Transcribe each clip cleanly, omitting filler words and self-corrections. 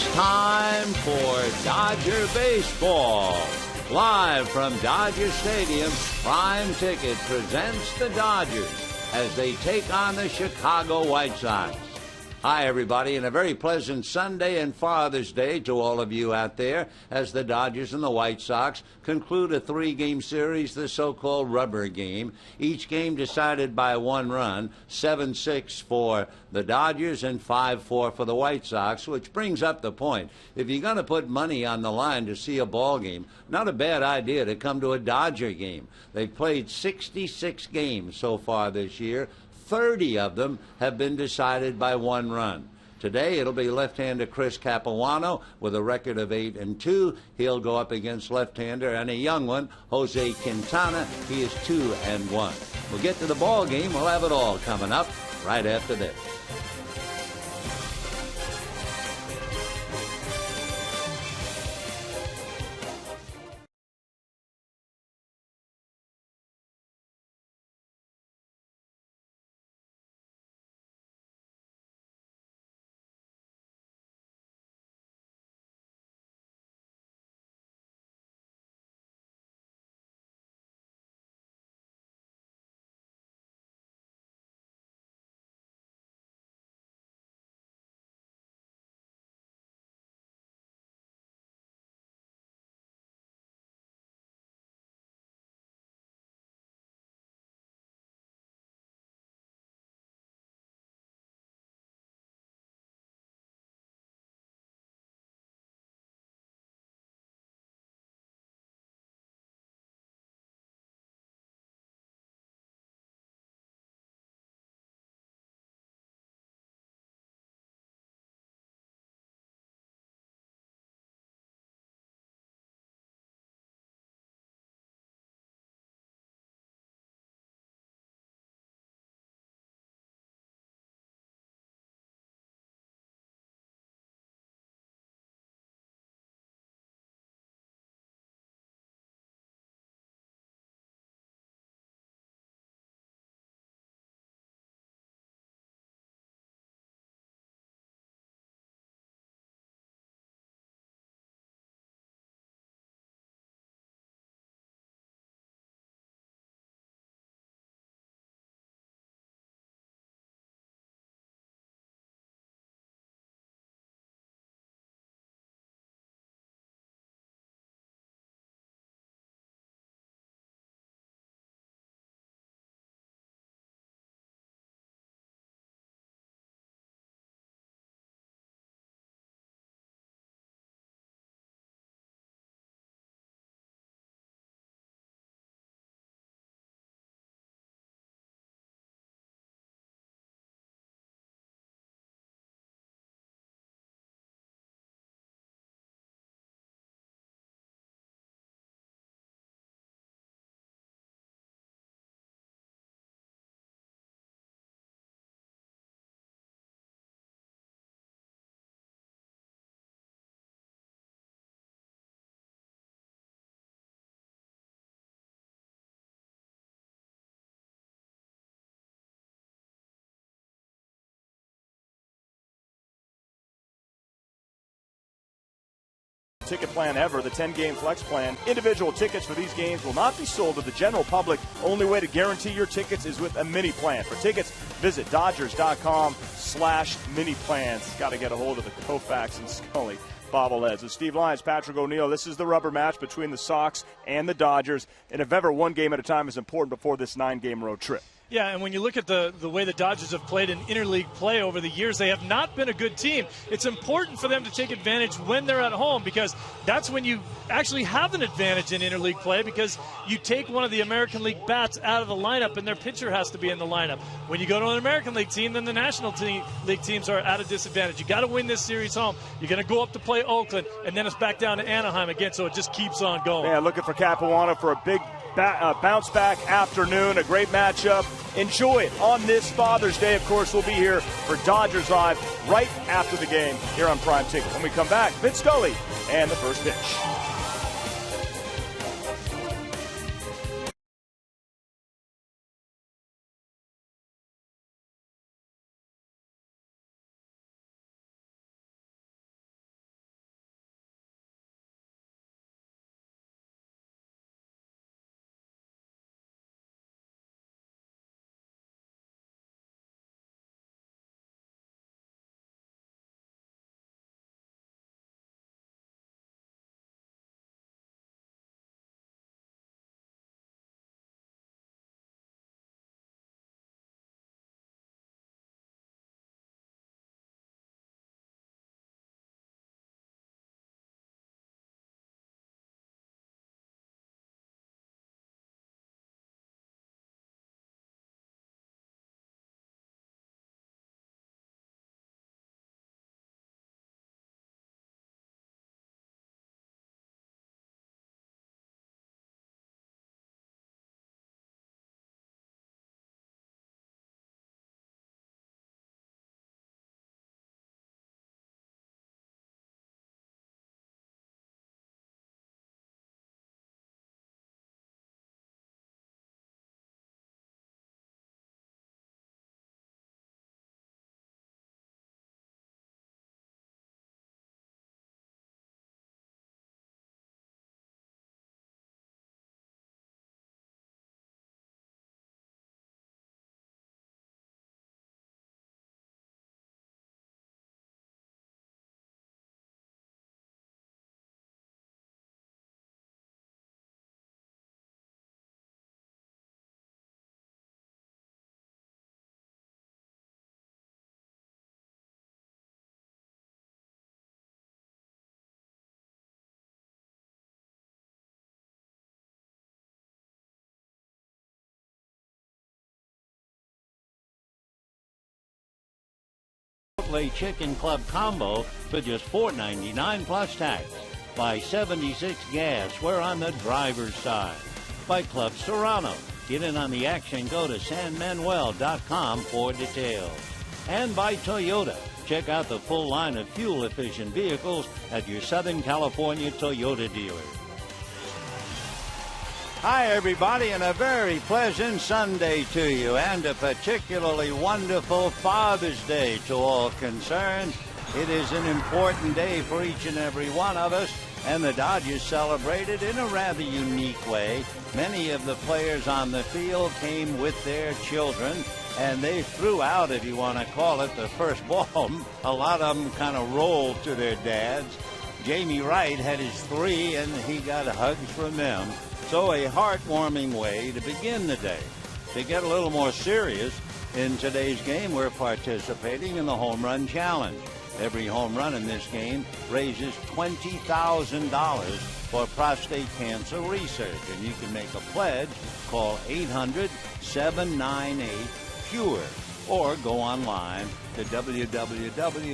It's time for Dodger Baseball. Live from Dodger Stadium, Prime Ticket presents the Dodgers as they take on the Chicago White Sox. Hi, everybody, and a very pleasant Sunday and Father's Day to all of you out there as the Dodgers and the White Sox conclude a three-game series, the so-called rubber game. Each game decided by one run, 7-6 for the Dodgers and 5-4 for the White Sox, which brings up the point. If you're going to put money on the line to see a ball game, not a bad idea to come to a Dodger game. They've played 66 games so far this year. 30 of them have been decided by one run. Today it'll be left-hander Chris Capuano with a record of 8-2. He'll go up against left-hander and a young one, Jose Quintana. He is 2-1. We'll get to the ball game. We'll have it all coming up right after this. Ticket plan ever, the 10-game flex plan. Individual tickets for these games will not be sold to the general public. Only way to guarantee your tickets is with a mini plan. For tickets, visit Dodgers.com/mini plans. Got to get a hold of the Koufax and Scully bobbleheads. With Steve Lyons, Patrick O'Neill, this is the rubber match between the Sox and the Dodgers. And if ever one game at a time is important before this 9-game road trip. Yeah, and when you look at the way the Dodgers have played in interleague play over the years, they have not been a good team. It's important for them to take advantage when they're at home because that's when you actually have an advantage in interleague play because you take one of the American League bats out of the lineup and their pitcher has to be in the lineup. When you go to an American League team, then the National League teams are at a disadvantage. You got to win this series home. You're going to go up to play Oakland, and then it's back down to Anaheim again, so it just keeps on going. Yeah, looking for Capuano for a big bounce back afternoon, a great matchup. Enjoy it on this Father's Day. Of course, we'll be here for Dodgers Live right after the game here on Prime Ticket. When we come back, Vince Scully and the first pitch. Chipotle Chicken Club combo for just $4.99 plus tax. By 76 Gas, we're on the driver's side. By Club Serrano, get in on the action. Go to sanmanuel.com for details. And by Toyota, check out the full line of fuel-efficient vehicles at your Southern California Toyota dealer. Hi, everybody, and a very pleasant Sunday to you, and a particularly wonderful Father's Day to all concerned. It is an important day for each and every one of us, and the Dodgers celebrated in a rather unique way. Many of the players on the field came with their children, and they threw out, if you want to call it, the first ball. A lot of them kind of rolled to their dads. Jamie Wright had his 3, and he got hugs from them. So a heartwarming way to begin the day. To get a little more serious, in today's game, we're participating in the Home Run Challenge. Every home run in this game raises $20,000 for prostate cancer research. And you can make a pledge. Call 800-798-PURE or go online to www.pcf.org.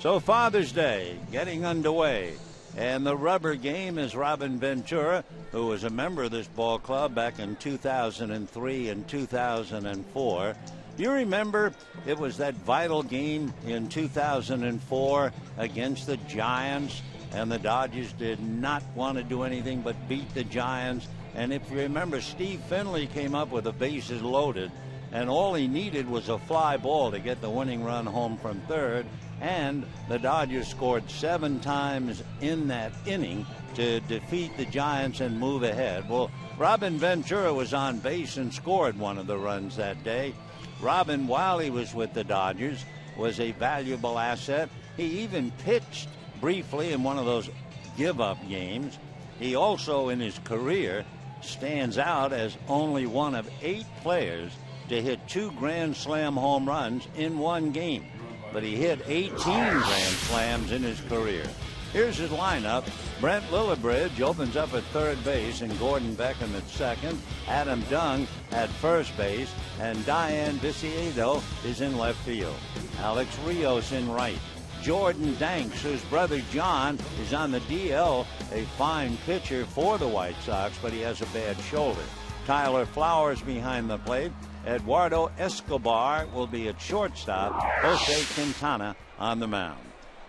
So Father's Day getting underway, and the rubber game is Robin Ventura, who was a member of this ball club back in 2003 and 2004. You remember it was that vital game in 2004 against the Giants, and the Dodgers did not want to do anything but beat the Giants. And if you remember, Steve Finley came up with the bases loaded, and all he needed was a fly ball to get the winning run home from third. And the Dodgers scored 7 times in that inning to defeat the Giants and move ahead. Well, Robin Ventura was on base and scored one of the runs that day. Robin, while he was with the Dodgers, was a valuable asset. He even pitched briefly in one of those give-up games. He also, in his career, stands out as only one of 8 players to hit 2 Grand Slam home runs in one game. But he hit 18 Grand Slams in his career. Here's his lineup. Brent Lillibridge opens up at third base, and Gordon Beckham at second. Adam Dung at first base, and Diane Viciedo is in left field. Alex Rios in right. Jordan Danks, whose brother John is on the DL, a fine pitcher for the White Sox, but he has a bad shoulder. Tyler Flowers behind the plate. Eduardo Escobar will be at shortstop. Jose Quintana on the mound.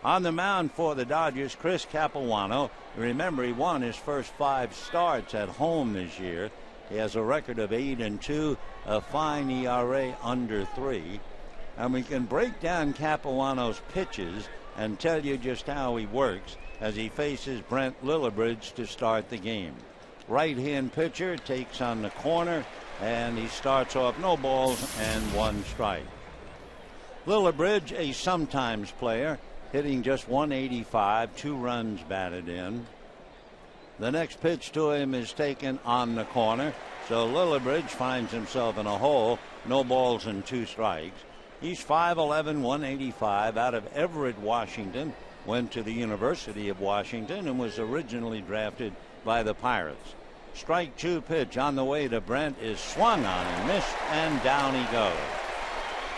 On the mound for the Dodgers, Chris Capuano. Remember, he won his first 5 starts at home this year. He has a record of 8-2, a fine ERA under 3. And we can break down Capuano's pitches and tell you just how he works as he faces Brent Lillibridge to start the game. Right-hand pitcher takes on the corner, and he starts off no balls and 1 strike. Lillibridge, a sometimes player, hitting just 185, 2 runs batted in. The next pitch to him is taken on the corner, so Lillibridge finds himself in a hole, no balls and 2 strikes. He's 5'11", 185, out of Everett, Washington, went to the University of Washington and was originally drafted by the Pirates. Strike 2 pitch on the way to Brent is swung on and missed, and down he goes.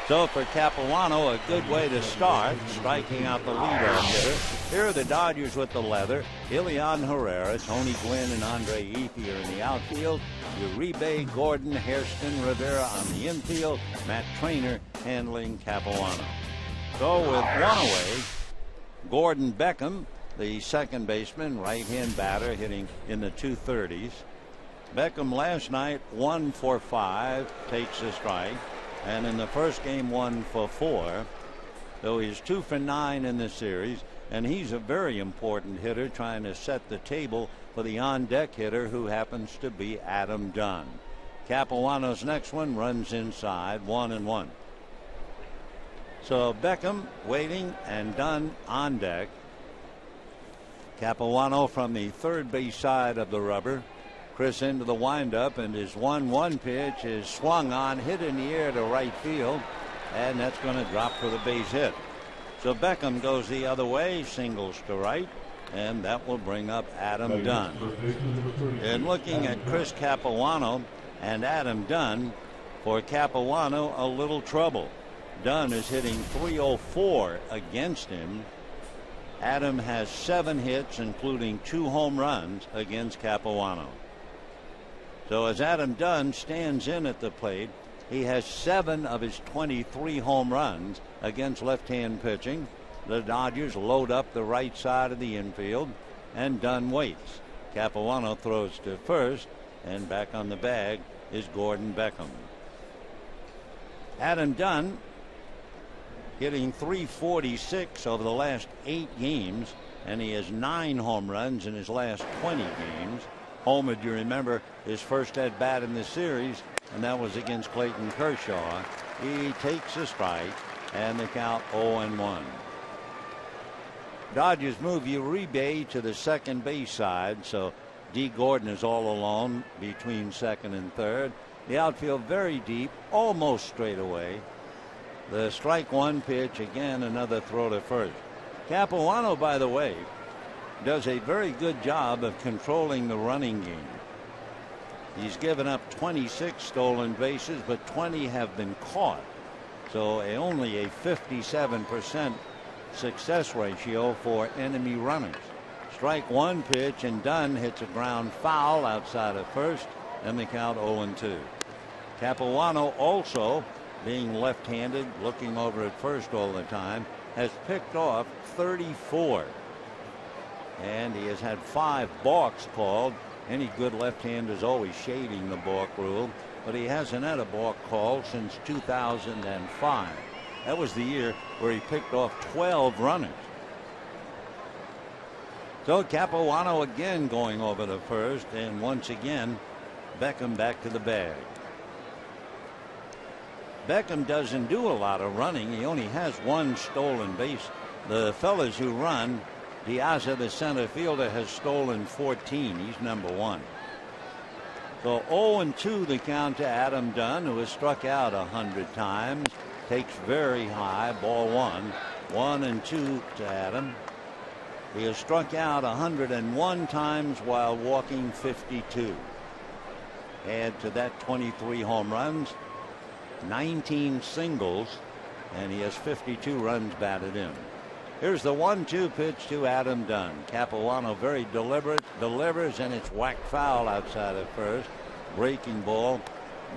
So for Capuano, a good way to start, striking out the leadoff hitter. Here are the Dodgers with the leather. Ilian Herrera, Tony Gwynn, and Andre Ethier in the outfield. Uribe, Gordon, Hairston, Rivera on the infield. Matt Traynor handling Capuano. So with 1 away, Gordon Beckham, the second baseman, right-hand batter, hitting in the 230s. Beckham last night 1 for 5, takes a strike, and in the first game 1 for 4. Though he's 2 for 9 in the series, and he's a very important hitter, trying to set the table for the on-deck hitter, who happens to be Adam Dunn. Capuano's next one runs inside, 1-1. So Beckham waiting, and Dunn on deck. Capuano from the third base side of the rubber. Chris into the windup, and his 1-1 pitch is swung on, hit in the air to right field, and that's going to drop for the base hit. So Beckham goes the other way, singles to right, and that will bring up Adam Dunn. And looking at Chris Capuano and Adam Dunn, for Capuano a little trouble. Dunn is hitting .304 against him. Adam has 7 hits, including 2 home runs against Capuano. So as Adam Dunn stands in at the plate, he has 7 of his 23 home runs against left-hand pitching. The Dodgers load up the right side of the infield, and Dunn waits. Capuano throws to first, and back on the bag is Gordon Beckham. Adam Dunn hitting .346 over the last 8 games, and he has 9 home runs in his last 20 games. Homered, you remember, his first at bat in the series, and that was against Clayton Kershaw. He takes a strike, and the count 0-1. Dodgers move Uribe to the second base side, so D. Gordon is all alone between second and third. The outfield very deep, almost straight away. The strike one pitch, again another throw to first. Capuano, by the way, does a very good job of controlling the running game. He's given up 26 stolen bases, but 20 have been caught. So only a 57% success ratio for enemy runners. Strike one pitch, and Dunn hits a ground foul outside of first, and the count 0-2. Capuano, also being left-handed, looking over at first all the time, has picked off 34. And he has had 5 balks called. Any good left-hander is always shading the balk rule, but he hasn't had a balk call since 2005. That was the year where he picked off 12 runners. So Capuano again going over to first, and once again Beckham back to the bag. Beckham doesn't do a lot of running. He only has 1 stolen base. The fellas who run, Diaz, the center fielder, has stolen 14. He's number 1. So 0-2 the count to Adam Dunn, who has struck out 100 times. Takes very high, ball 1. 1-2 to Adam. He has struck out 101 times while walking 52. Add to that 23 home runs, 19 singles, and he has 52 runs batted in. Here's the 1-2 pitch to Adam Dunn. Capuano very deliberate, delivers, and it's whacked foul outside of first. Breaking ball.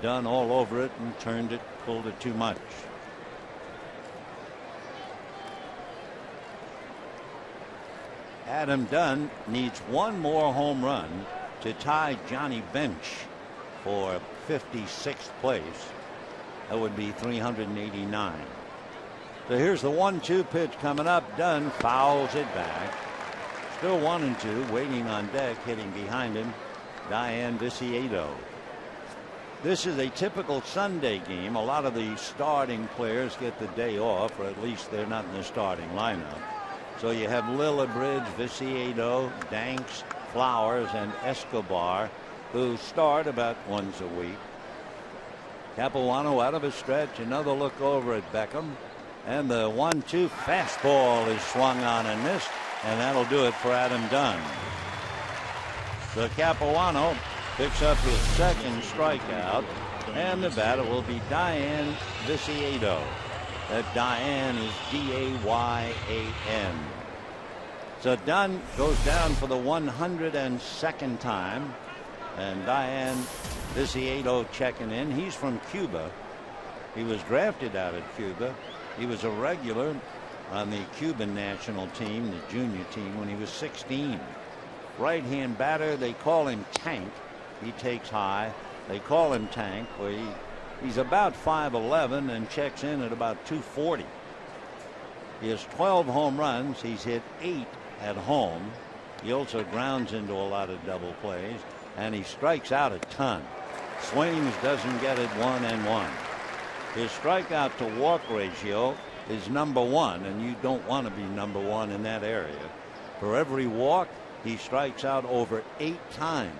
Dunn all over it and turned it, pulled it too much. Adam Dunn needs 1 more home run to tie Johnny Bench for 56th place. That would be 389. So here's the 1-2 pitch coming up. Dunn fouls it back. Still 1-2, waiting on deck, hitting behind him, Diane Viciedo. This is a typical Sunday game. A lot of the starting players get the day off, or at least they're not in the starting lineup. So you have Lillibridge, Viciedo, Danks, Flowers, and Escobar, who start about once a week. Capuano out of a stretch. Another look over at Beckham. And the 1-2 fastball is swung on and missed. And that'll do it for Adam Dunn. So Capuano picks up his second strikeout. And the batter will be Diane Viciedo. That Diane is D-A-Y-A-N. So Dunn goes down for the 102nd time. And Diane Viciedo checking in. He's from Cuba. He was drafted out of Cuba. He was a regular on the Cuban national team, the junior team, when he was 16. Right-hand batter, they call him Tank. He takes high. They call him Tank. Well, he's about 5'11" and checks in at about 240. He has 12 home runs. He's hit 8 at home. He also grounds into a lot of double plays, and he strikes out a ton. Swings, doesn't get it, 1-1. His strikeout to walk ratio is number 1, and you don't want to be number 1 in that area. For every walk, he strikes out over 8 times.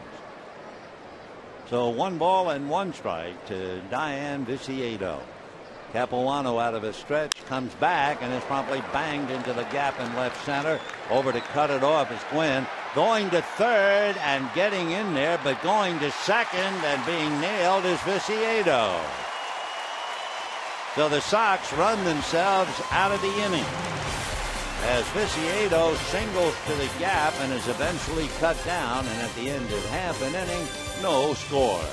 So 1 ball and 1 strike to Diane Viciedo. Capuano out of a stretch, comes back, and is promptly banged into the gap in left center. Over to cut it off is Gwynn. Going to third and getting in there, but going to second and being nailed is Viciedo. So the Sox run themselves out of the inning as Viciado singles to the gap and is eventually cut down, and at the end of half an inning, no score.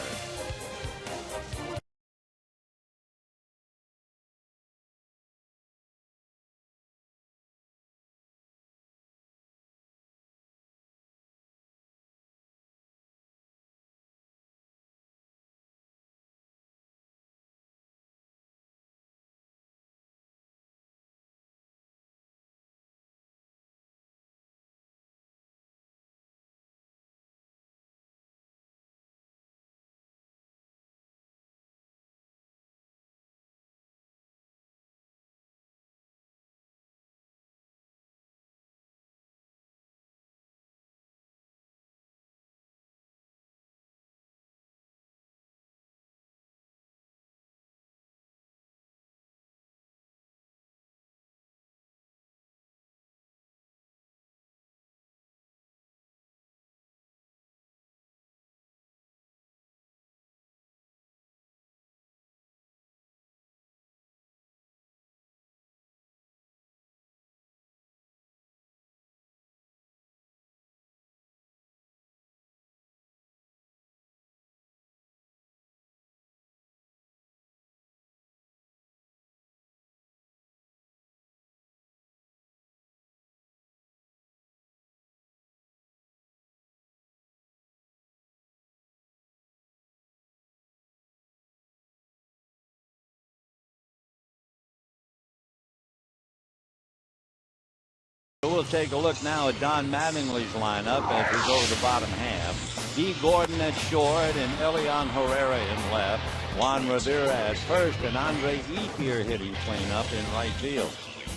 We'll take a look now at Don Mattingly's lineup as we go to the bottom half. D. Gordon at short and Elian Herrera in left. Juan Rivera at first and Andre Ethier hitting cleanup in right field.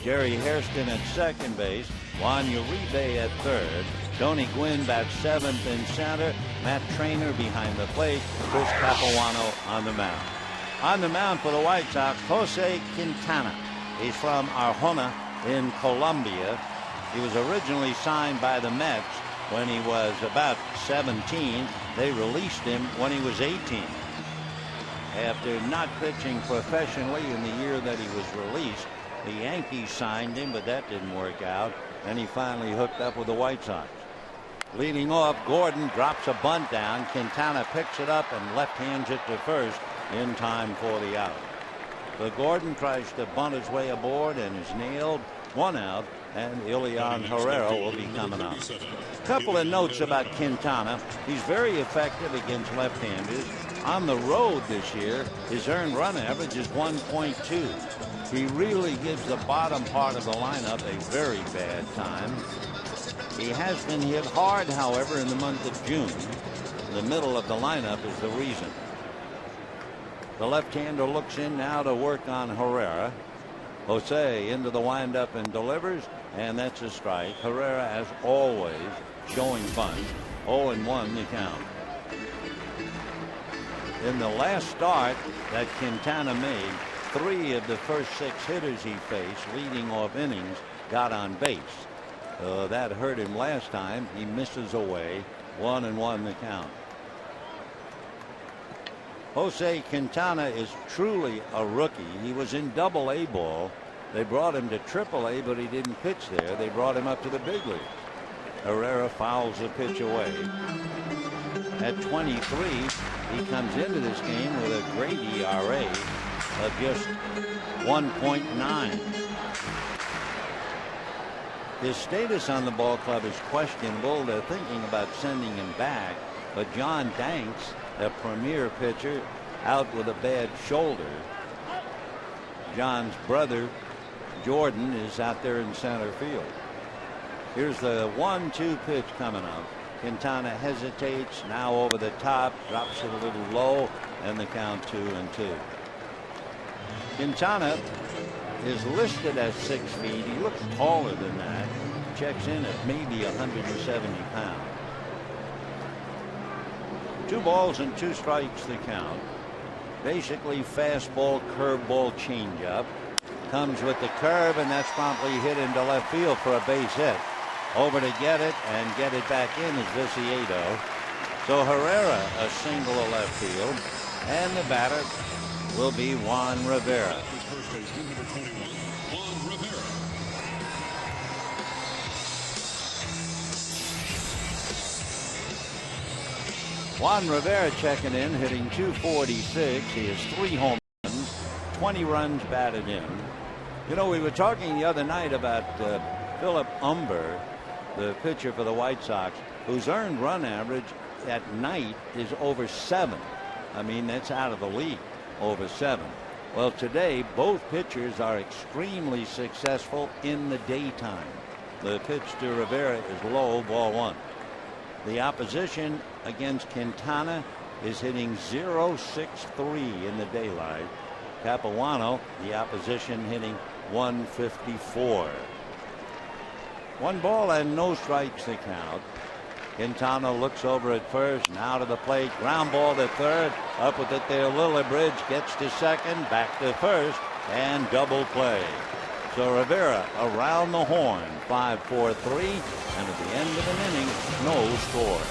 Jerry Hairston at second base. Juan Uribe at third. Tony Gwynn bats seventh in center. Matt Trainer behind the plate. Chris Capuano on the mound. On the mound for the White Sox, Jose Quintana. He's from Arjona in Colombia. He was originally signed by the Mets when he was about 17. They released him when he was 18. After not pitching professionally in the year that he was released, the Yankees signed him, but that didn't work out, and he finally hooked up with the White Sox. Leading off, Gordon drops a bunt down. Quintana picks it up and left-hands it to first in time for the out. But Gordon tries to bunt his way aboard and is nailed. One out, and Elian Herrera will be coming up. A couple of notes about Quintana. He's very effective against left-handers. On the road this year, his earned run average is 1.2. He really gives the bottom part of the lineup a very bad time. He has been hit hard, however, in the month of June. The middle of the lineup is the reason. The left-hander looks in now to work on Herrera. Jose into the windup and delivers, and that's a strike. Herrera, as always, showing bunt. 0-1 the count. In the last start that Quintana made, 3 of the first 6 hitters he faced, leading off innings, got on base. That hurt him last time. He misses away. 1-1 the count. Jose Quintana is truly a rookie. He was in Double-A ball. They brought him to Triple-A, but he didn't pitch there. They brought him up to the big league. Herrera fouls the pitch away. At 23, he comes into this game with a great ERA of just 1.9. His status on the ball club is questionable. They're thinking about sending him back, but John Danks, a premier pitcher, out with a bad shoulder. John's brother Jordan is out there in center field. Here's the 1-2 pitch coming up. Quintana hesitates, now over the top, drops it a little low, and the count 2-2. Quintana is listed at 6 feet. He looks taller than that. Checks in at maybe 170 pounds. 2 balls and 2 strikes the count. Basically fastball, curveball, changeup. Comes with the curve, and that's promptly hit into left field for a base hit. Over to get it and get it back in is Viciado. So Herrera a single to left field, and the batter will be Juan Rivera. baseman, number 21, Juan Rivera. Juan Rivera checking in, hitting .246. He has 3 home runs, 20 runs batted in. You know, we were talking the other night about Philip Umber, the pitcher for the White Sox, whose earned run average at night is over 7. I mean, that's out of the league, over 7. Well, today, both pitchers are extremely successful in the daytime. The pitch to Rivera is low, ball 1. The opposition against Quintana is hitting .063 in the daylight. Capuano, the opposition, hitting .154. 1 ball and no strikes to count. Quintana looks over at first, now to the plate, ground ball to third, up with it there, Lillibridge gets to second, back to first, and double play. So Rivera around the horn, 5-4-3, and at the end of an inning, no score.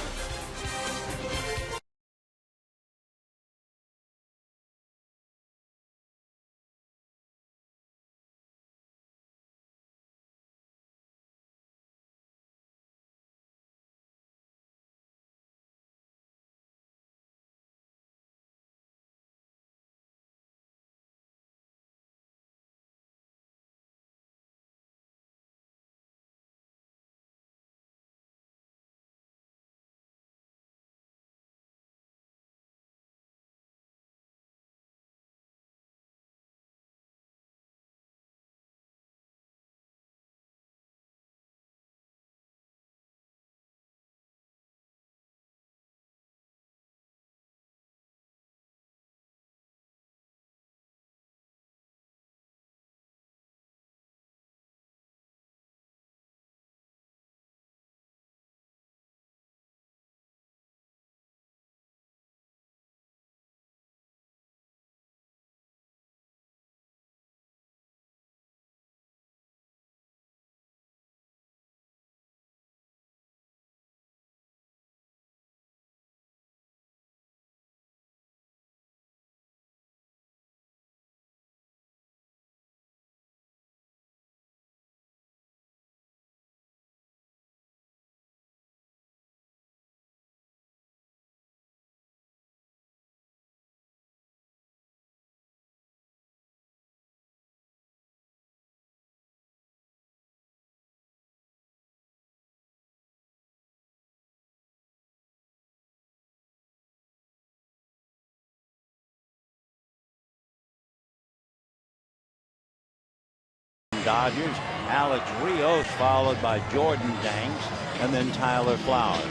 Dodgers, Alex Rios, followed by Jordan Danks, and then Tyler Flowers.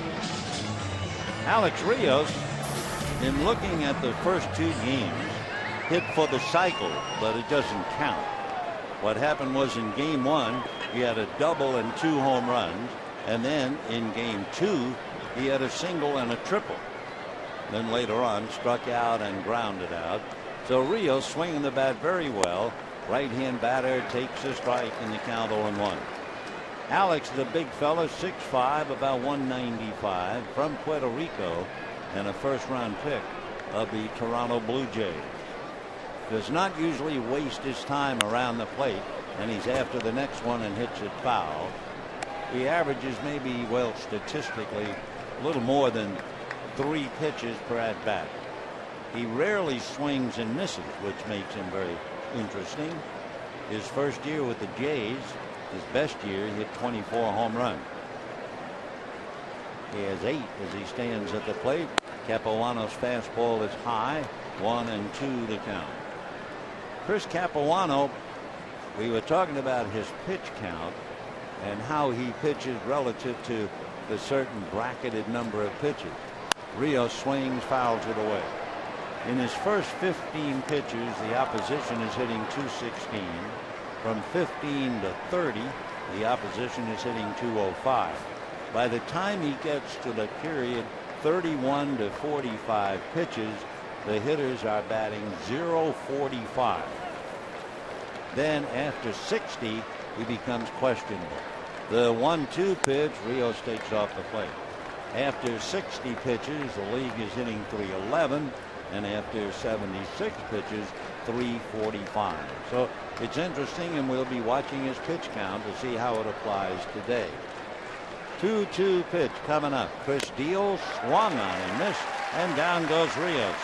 Alex Rios, in looking at the first 2 games, hit for the cycle, but it doesn't count. What happened was in game 1, he had a double and 2 home runs, and then in game 2, he had a single and a triple. Then later on, struck out and grounded out. So Rios swinging the bat very well. Right-hand batter takes a strike in the count 0-1. Alex, the big fella, 6'5", about 195, from Puerto Rico, and a first-round pick of the Toronto Blue Jays. Does not usually waste his time around the plate, and he's after the next one and hits it foul. He averages maybe, well, statistically, a little more than 3 pitches per at-bat. He rarely swings and misses, which makes him very interesting. His first year with the Jays, his best year, he hit 24 home runs. He has 8 as he stands at the plate. Capuano's fastball is high, 1-2 to count. Chris Capuano, we were talking about his pitch count and how he pitches relative to the certain bracketed number of pitches. Rios swings, fouls it away. In his first 15 pitches, the opposition is hitting .216. From 15 to 30, the opposition is hitting .205. By the time he gets to the period 31 to 45 pitches, the hitters are batting .045. Then after 60, he becomes questionable. The 1-2 pitch, Rios takes off the plate. After 60 pitches, the league is hitting .311. And after 76 pitches, 345. So it's interesting, and we'll be watching his pitch count to see how it applies today. 2-2 pitch coming up. Chris deals, swung on and missed, and down goes Rios.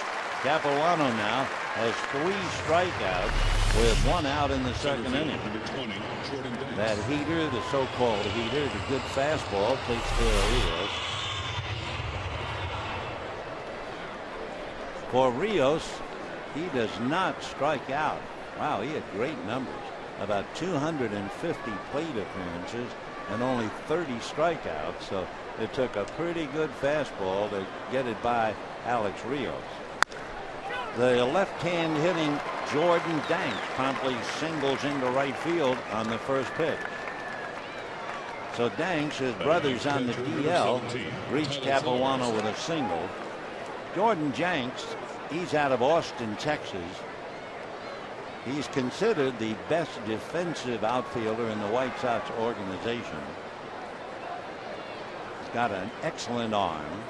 Capuano now has 3 strikeouts with 1 out in the second inning. That heater, the so-called heater, the good fastball, takes care of Rios. For Rios, he does not strike out. Wow, he had great numbers. About 250 plate appearances and only 30 strikeouts. So it took a pretty good fastball to get it by Alex Rios. The left-hand hitting Jordan Danks promptly singles into right field on the first pitch. So Danks, his brother's on the DL, reached Capuano with a single. Jordan Danks, he's out of Austin, Texas. He's considered the best defensive outfielder in the White Sox organization. He's got an excellent arm.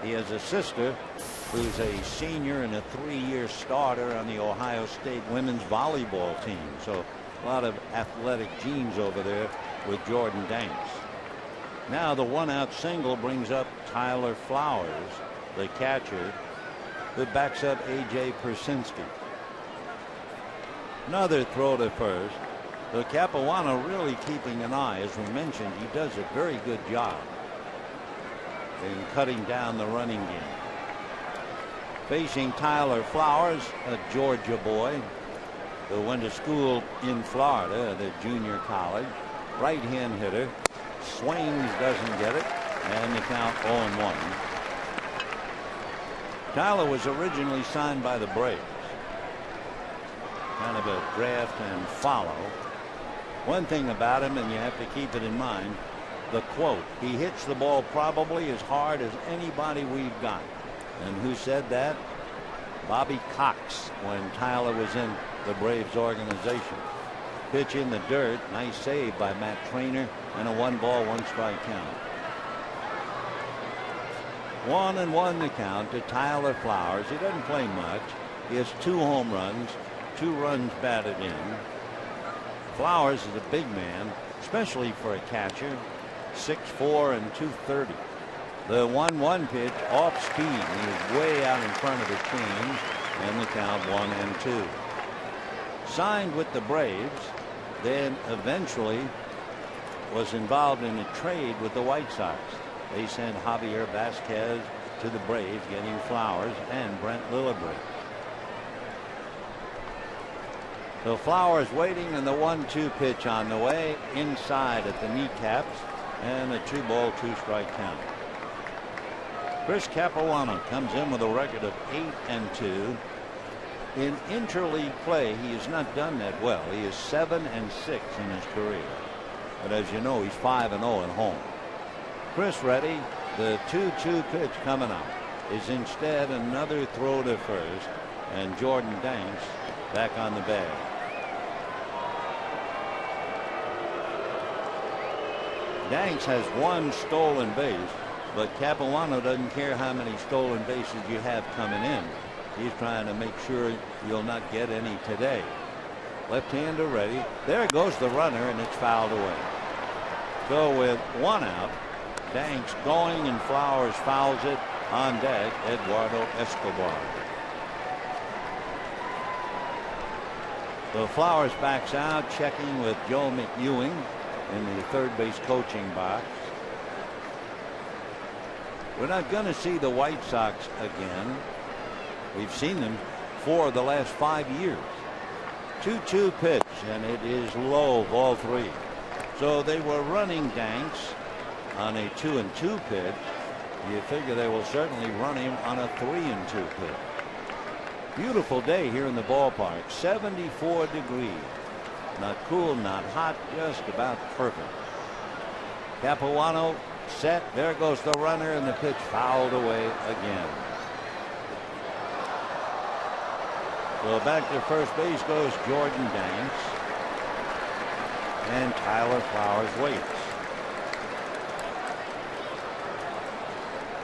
He has a sister who's a senior and a 3-year starter on the Ohio State women's volleyball team. So a lot of athletic genes over there with Jordan Danks. Now the 1-out single brings up Tyler Flowers, the catcher, who backs up A.J. Persinski. Another throw to first. So Capuano really keeping an eye. As we mentioned, he does a very good job in cutting down the running game. Facing Tyler Flowers, a Georgia boy who went to school in Florida at a junior college. Right-hand hitter. Swings, doesn't get it, and the count 0-1. Tyler was originally signed by the Braves. Kind of a draft and follow. One thing about him, and you have to keep it in mind, the quote, he hits the ball probably as hard as anybody we've got. And who said that? Bobby Cox, when Tyler was in the Braves organization. Pitch in the dirt. Nice save by Matt Trainer, and a 1-ball, 1-strike count. 1-1 the count to Tyler Flowers. He doesn't play much. He has 2 home runs, 2 runs batted in. Flowers is a big man, especially for a catcher. 6'4" and 230. The 1-1 pitch off speed. He was way out in front of the chains, and the count 1-2. Signed with the Braves, then eventually was involved in a trade with the White Sox. They sent Javier Vasquez to the Braves, getting Flowers and Brent Lillibread. So Flowers waiting, and the 1-2 pitch on the way, inside at the kneecaps, and a 2-ball, 2-strike count. Chris Capuano comes in with a record of 8-2. In interleague play, he has not done that well. He is 7-6 in his career. But as you know, he's 5-0 at home. Chris ready. The 2-2 pitch coming up is instead another throw to first, and Jordan Danks back on the bag. Danks has 1 stolen base, but Capuano doesn't care how many stolen bases you have coming in. He's trying to make sure you'll not get any today. Left-hander ready. There goes the runner, and it's fouled away. So with 1 out, Danks going, and Flowers fouls it. On deck, Eduardo Escobar. So Flowers backs out, checking with Joe McEwing in the third base coaching box. We're not going to see the White Sox again. We've seen them for the last 5 years. 2-2 pitch, and it is low, ball 3. So they were running Danks on a 2-2 pitch. You figure they will certainly run him on a 3-2 pitch. Beautiful day here in the ballpark. 74 degrees. Not cool, not hot, just about perfect. Capuano set. There goes the runner, and the pitch fouled away again. So back to first base goes Jordan Danks, and Tyler Flowers waits.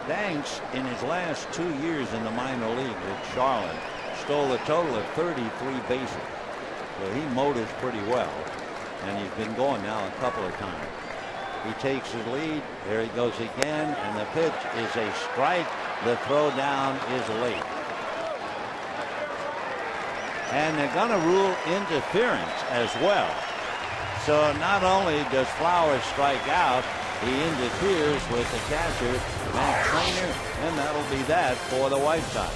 Danks, in his last 2 years in the minor league with Charlotte, stole a total of 33 bases. So he motors pretty well, and he's been going now a couple of times. He takes his lead. There he goes again, and the pitch is a strike. The throw down is late. And they're going to rule interference as well. So not only does Flowers strike out, he interferes with the catcher, Matt Trainer, and that'll be that for the White Sox.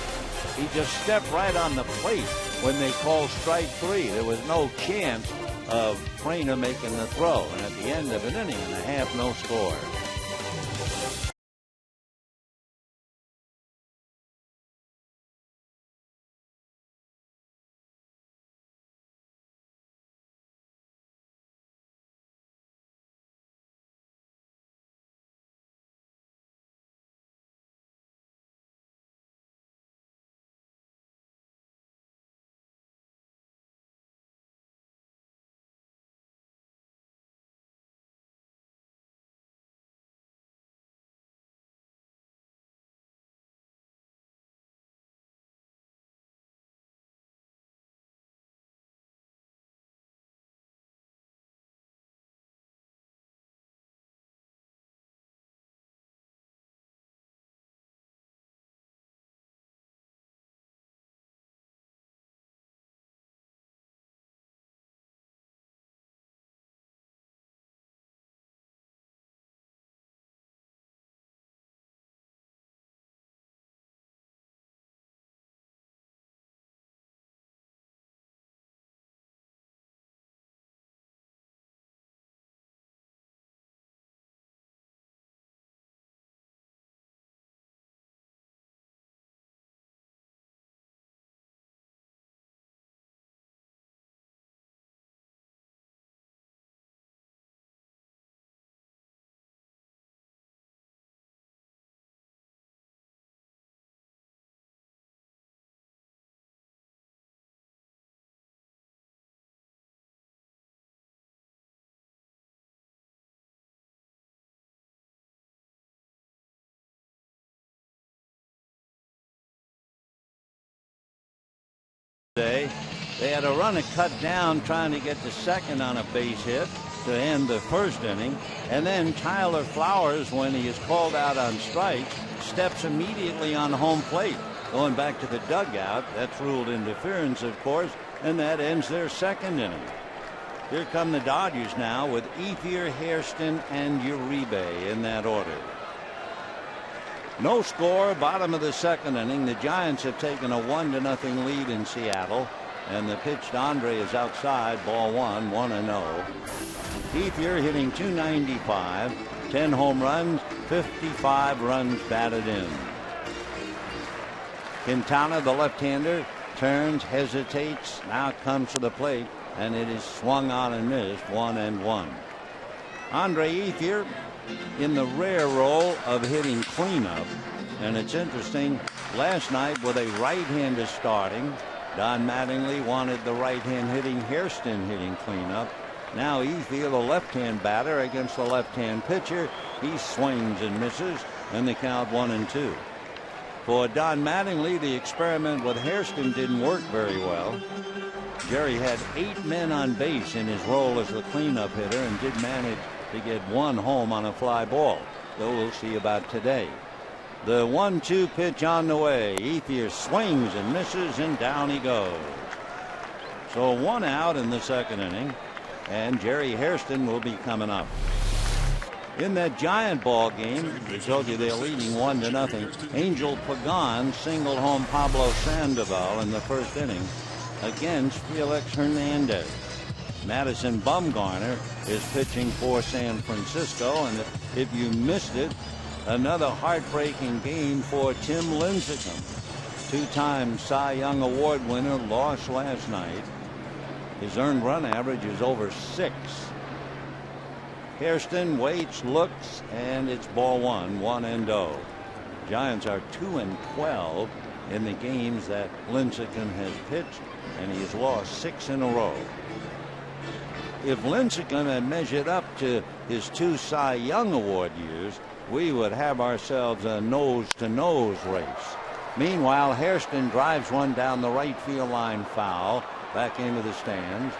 He just stepped right on the plate when they called strike 3. There was no chance of Trainer making the throw. And at the end of an inning and a half, no score. They had a runner cut down trying to get the second on a base hit to end the first inning, and then Tyler Flowers, when he is called out on strikes, steps immediately on home plate, going back to the dugout. That's ruled interference, of course, and that ends their second inning. Here come the Dodgers now with Ethier, Hairston, and Uribe in that order. No score, bottom of the second inning. The Giants have taken a 1-0 lead in Seattle, and the pitch to Andre is outside, ball one, 1-0. Ethier hitting .295, 10 home runs, 55 runs batted in. Quintana, the left-hander, turns, hesitates, now comes to the plate, and it is swung on and missed, 1-1. Andre Ethier in the rare role of hitting cleanup, and it's interesting, last night with a right-hander starting, Don Mattingly wanted the right-hand hitting Hairston hitting cleanup. Now Ethier, the left-hand batter against the left-hand pitcher, he swings and misses, and the count 1-2. For Don Mattingly, the experiment with Hairston didn't work very well. Jerry had 8 men on base in his role as the cleanup hitter and did manage to get 1 home on a fly ball, though we'll see about today. The 1-2 pitch on the way. Ethier swings and misses, and down he goes. So 1 out in the second inning, and Jerry Hairston will be coming up. In that Giant ball game, I told you they're leading 1-0. Angel Pagan singled home Pablo Sandoval in the first inning against Felix Hernandez. Madison Bumgarner is pitching for San Francisco, and if you missed it, another heartbreaking game for Tim Lincecum. 2-time Cy Young Award winner, lost last night. His earned run average is over 6. Hairston waits, looks, and it's ball one, 1-0. Giants are 2-12 in the games that Lincecum has pitched, and he has lost 6 in a row. If Lincecum had measured up to his 2 Cy Young Award years, we would have ourselves a nose-to-nose race. Meanwhile, Hairston drives one down the right field line, foul, back into the stands.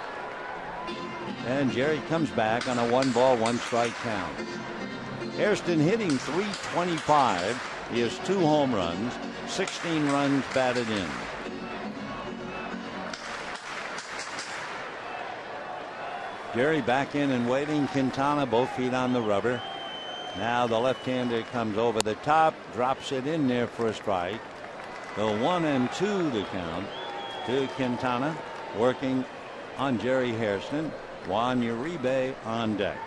And Jerry comes back on a 1-ball, 1-strike count. Hairston hitting .325. He has 2 home runs, 16 runs batted in. Jerry back in and waiting. Quintana both feet on the rubber. Now the left-hander comes over the top, drops it in there for a strike. The 1-2 the count to Quintana, working on Jerry Hairston. Juan Uribe on deck.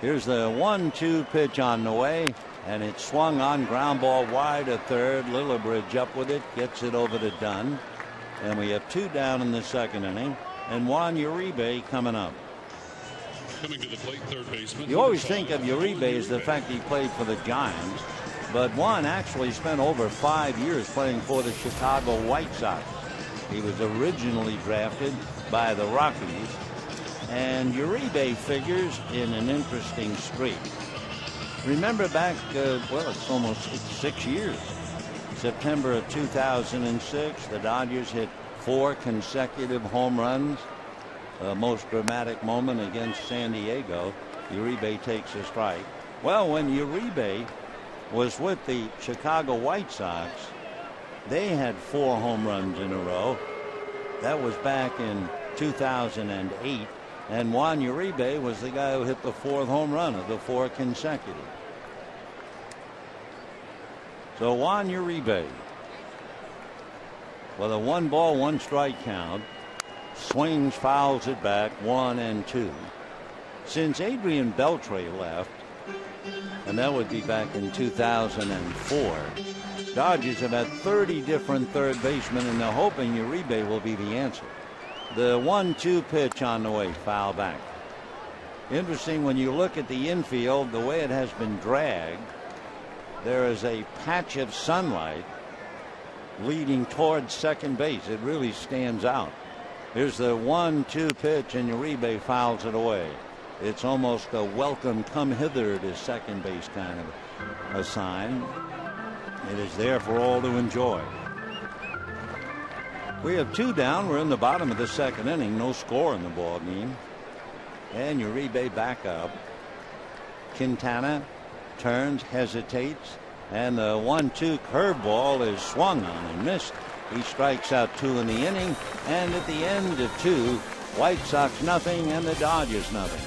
Here's the 1-2 pitch on the way, and it's swung on, ground ball wide to third. Lillibridge up with it, gets it over to Dunn. And we have 2 down in the second inning, and Juan Uribe coming up. Coming to the plate, third baseman. You always think of Uribe as the fact he played for the Giants, but Juan actually spent over 5 years playing for the Chicago White Sox. He was originally drafted by the Rockies, and Uribe figures in an interesting streak. Remember back, well, it's almost 6 years. September of 2006, the Dodgers hit 4 consecutive home runs. The most dramatic moment against San Diego. Uribe takes a strike. Well, when Uribe was with the Chicago White Sox, they had 4 home runs in a row. That was back in 2008. And Juan Uribe was the guy who hit the 4th home run of the 4 consecutive. So Juan Uribe with a 1-ball, 1-strike count. Swings, fouls it back, 1-2. Since Adrian Beltre left, and that would be back in 2004, Dodgers have had 30 different third basemen, and they're hoping Uribe will be the answer. The 1-2 pitch on the way, foul back. Interesting when you look at the infield, the way it has been dragged, there is a patch of sunlight leading towards second base. It really stands out. Here's the 1-2 pitch, and Uribe fouls it away. It's almost a welcome, come hither to second base kind of a sign. It is there for all to enjoy. We have 2 down. We're in the bottom of the second inning. No score in the ball game. And Uribe back up. Quintana turns, hesitates, and the 1-2 curveball is swung on and missed. He strikes out 2 in the inning, and at the end of 2, White Sox nothing and the Dodgers nothing.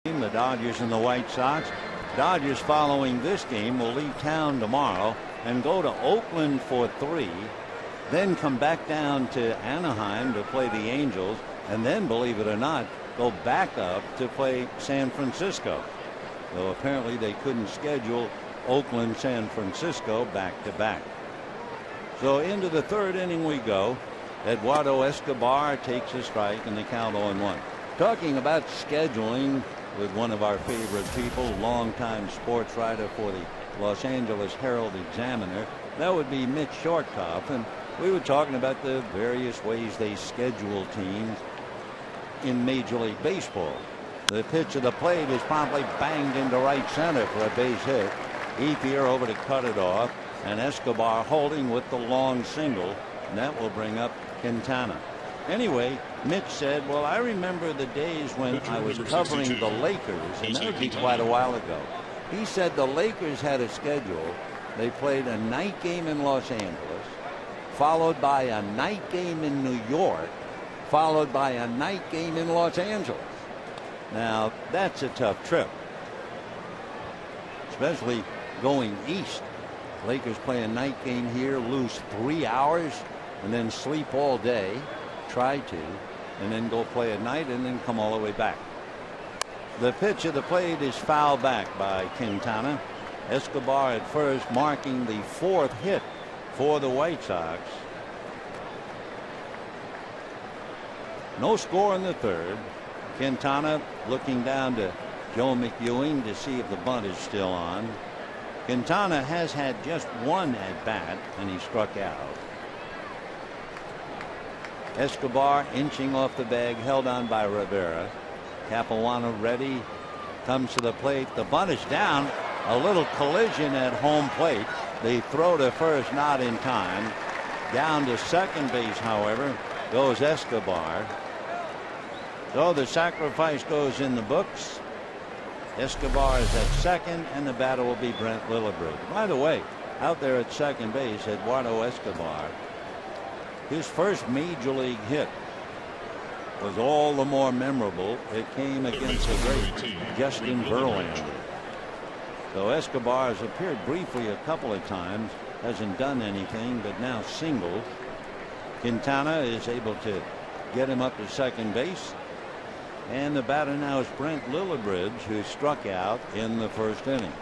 The Dodgers and the White Sox. Dodgers following this game will leave town tomorrow and go to Oakland for 3. then come back down to Anaheim to play the Angels, and then, believe it or not, go back up to play San Francisco. Though apparently they couldn't schedule Oakland, San Francisco back to back. So into the third inning we go. Eduardo Escobar takes a strike and the count 0-1. Talking about scheduling with one of our favorite people, longtime sports writer for the Los Angeles Herald-Examiner, that would be Mitch Shortkoff, and we were talking about the various ways they schedule teams in Major League Baseball. The pitch of the plate is promptly banged into right center for a base hit. Ethier over to cut it off, and Escobar holding with the long single, and that will bring up Quintana. Anyway, Mitch said, well, I remember the days when I was covering the Lakers, and that would be quite a while ago. He said the Lakers had a schedule. They played a night game in Los Angeles, followed by a night game in New York, followed by a night game in Los Angeles. Now, that's a tough trip, especially going east. Lakers play a night game here, lose 3 hours, and then sleep all day, try to, and then go play at night and then come all the way back. The pitch of the plate is fouled back by Quintana. Escobar at first, marking the 4th hit for the White Sox. No score in the third. Quintana looking down to Joe McEwing to see if the bunt is still on. Quintana has had just one at bat and he struck out. Escobar inching off the bag, held on by Rivera. Capuano ready, comes to the plate. The bunt is down. A little collision at home plate. The throw to first not in time. Down to second base, however, goes Escobar. So the sacrifice goes in the books. Escobar is at second, and the batter will be Brent Lillibridge. By the way, out there at second base, Eduardo Escobar, his first major league hit was all the more memorable. It came against the great Justin Verlander. So Escobar has appeared briefly a couple of times, hasn't done anything, but now singled. Quintana is able to get him up to second base. And the batter now is Brent Lillibridge, who struck out in the first inning.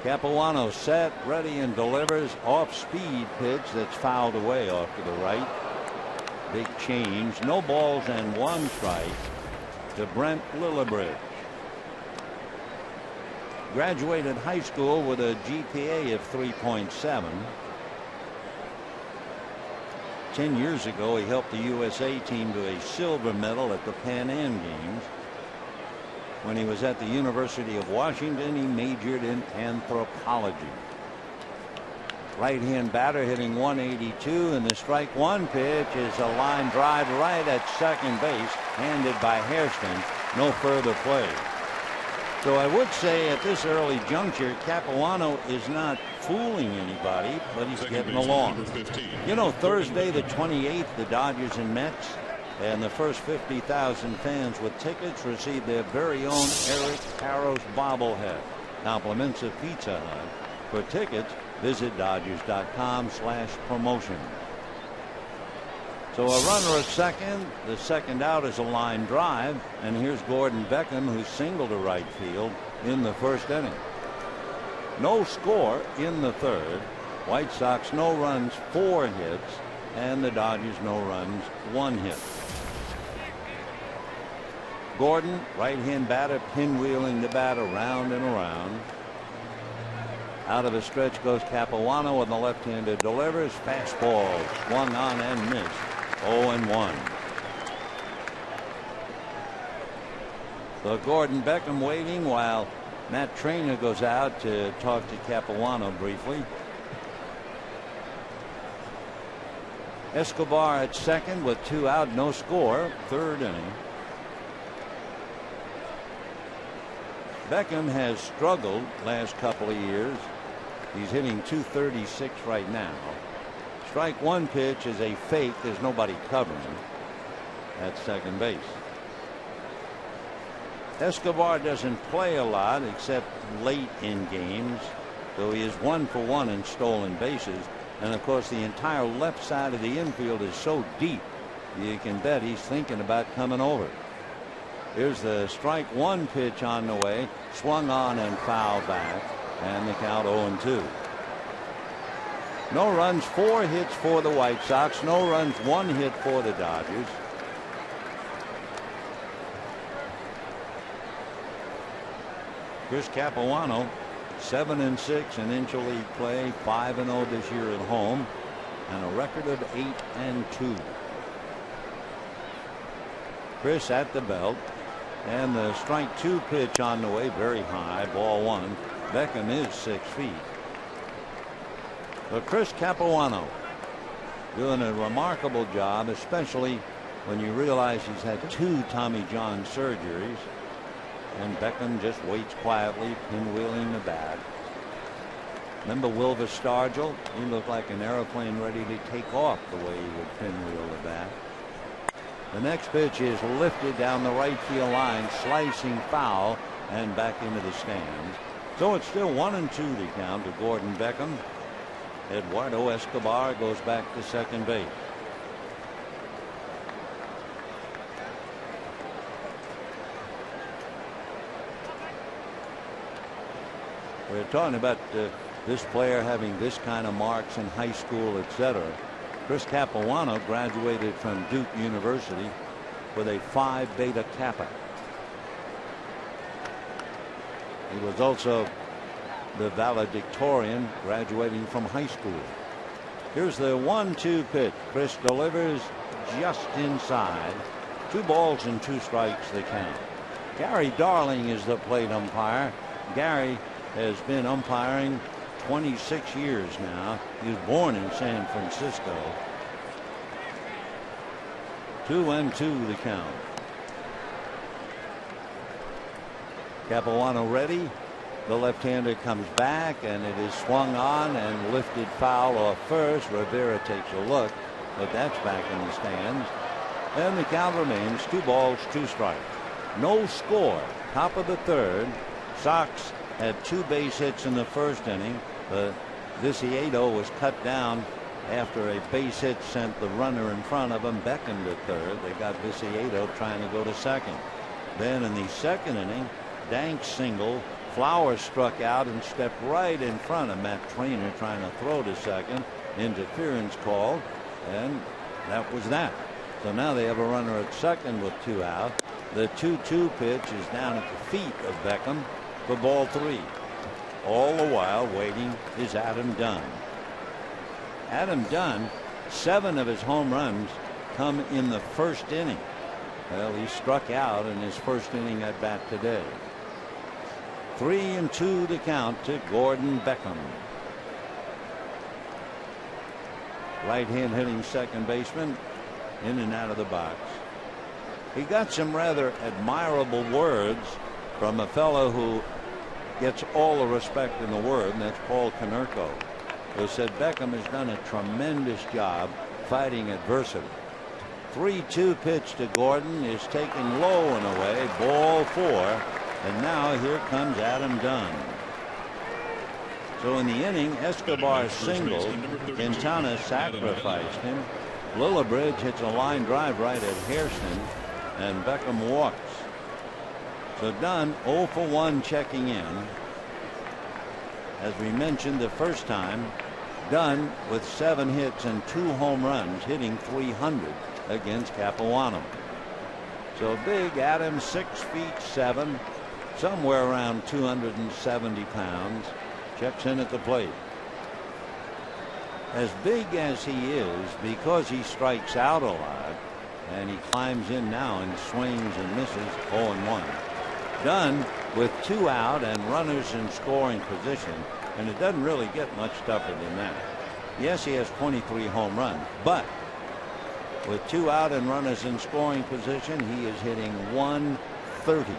Capuano set, ready, and delivers off-speed pitch that's fouled away off to the right. Big change. No balls and one strike to Brent Lillibridge. Graduated high school with a GPA of 3.7. 10 years ago, he helped the USA team to a silver medal at the Pan Am Games. When he was at the University of Washington, he majored in anthropology. Right-hand batter hitting 182, and the strike one pitch is a line drive right at second base, handed by Hairston. No further play. So I would say at this early juncture, Capuano is not fooling anybody, but he's getting along. You know, Thursday the 28th, the Dodgers and Mets, and the first 50,000 fans with tickets receive their very own Eric Harros bobblehead. Compliments of Pizza Hut. For tickets, visit Dodgers.com/promotion. So a runner at second. The second out is a line drive. And here's Gordon Beckham, who singled to right field in the first inning. No score in the third. White Sox no runs, 4 hits. And the Dodgers no runs, 1 hit. Gordon, right-hand batter, pinwheeling the bat around and around. Out of the stretch goes Capuano, and the left-hander delivers. Fastball swung on and missed. 0-1. So Gordon Beckham waiting while Matt Trainer goes out to talk to Capuano briefly. Escobar at second with 2 out, no score. Third inning. Beckham has struggled last couple of years. He's hitting .236 right now. Strike one pitch is a fake. There's nobody covering him at second base. Escobar doesn't play a lot except late in games. So he is 1 for 1 in stolen bases. And of course, the entire left side of the infield is so deep, you can bet he's thinking about coming over. Here's the strike one pitch on the way, swung on and fouled back, and the count 0-2. No runs, 4 hits for the White Sox. No runs, 1 hit for the Dodgers. Chris Capuano, 7-6 in interleague play, 5-0 this year at home, and a record of 8-2. Chris at the belt, and the strike 2 pitch on the way, very high, ball 1. Beckham is 6 feet. But Chris Capuano doing a remarkable job, especially when you realize he's had 2 Tommy John surgeries. And Beckham just waits quietly, pinwheeling the bat. Remember Wilver Stargell? He looked like an airplane ready to take off the way he would pinwheel the bat. The next pitch is lifted down the right field line, slicing foul, and back into the stands. So it's still 1-2 to count to Gordon Beckham. Eduardo Escobar goes back to second base. We're talking about this player having this kind of marks in high school, etc. Chris Capuano graduated from Duke University with a Phi Beta Kappa. He was also the valedictorian graduating from high school. Here's the 1-2 pitch. Chris delivers just inside. 2 balls and 2 strikes the count. Gary Darling is the plate umpire. Gary has been umpiring 26 years now. He was born in San Francisco. 2-2 the count. Capuano ready. The left-hander comes back, and it is swung on and lifted foul off first. Rivera takes a look, but that's back in the stands. And the count remains 2 balls, 2 strikes. No score. Top of the third. Sox had 2 base hits in the first inning, but Viciedo was cut down after a base hit sent the runner in front of him. Beckham to third. They got Viciedo trying to go to second. Then in the second inning, Dank single. Flowers struck out and stepped right in front of Matt Trainer trying to throw to second. Interference called, and that was that. So now they have a runner at second with 2 out. The 2-2 pitch is down at the feet of Beckham for ball 3. All the while waiting is Adam Dunn. Adam Dunn, 7 of his home runs come in the first inning. Well, he struck out in his first inning at bat today. 3-2 to count to Gordon Beckham. Right hand hitting second baseman, in and out of the box. He got some rather admirable words from a fellow who gets all the respect in the world, and that's Paul Konerko, who said Beckham has done a tremendous job fighting adversity. 3-2 pitch to Gordon is taken low and away, ball 4. And now here comes Adam Dunn. So in the inning, Escobar singled. Quintana sacrificed him. Lillibridge hits a line drive right at Hairston, and Beckham walks. So Dunn 0 for 1 checking in. As we mentioned the first time, Dunn with 7 hits and 2 home runs, hitting .300 against Capuano. So big Adam, 6'7", somewhere around 270 pounds, checks in at the plate. As big as he is, because he strikes out a lot, and he climbs in now and swings and misses, 0-1. Dunn with 2 out and runners in scoring position, and it doesn't really get much tougher than that. Yes, he has 23 home runs, but with 2 out and runners in scoring position, he is hitting .130.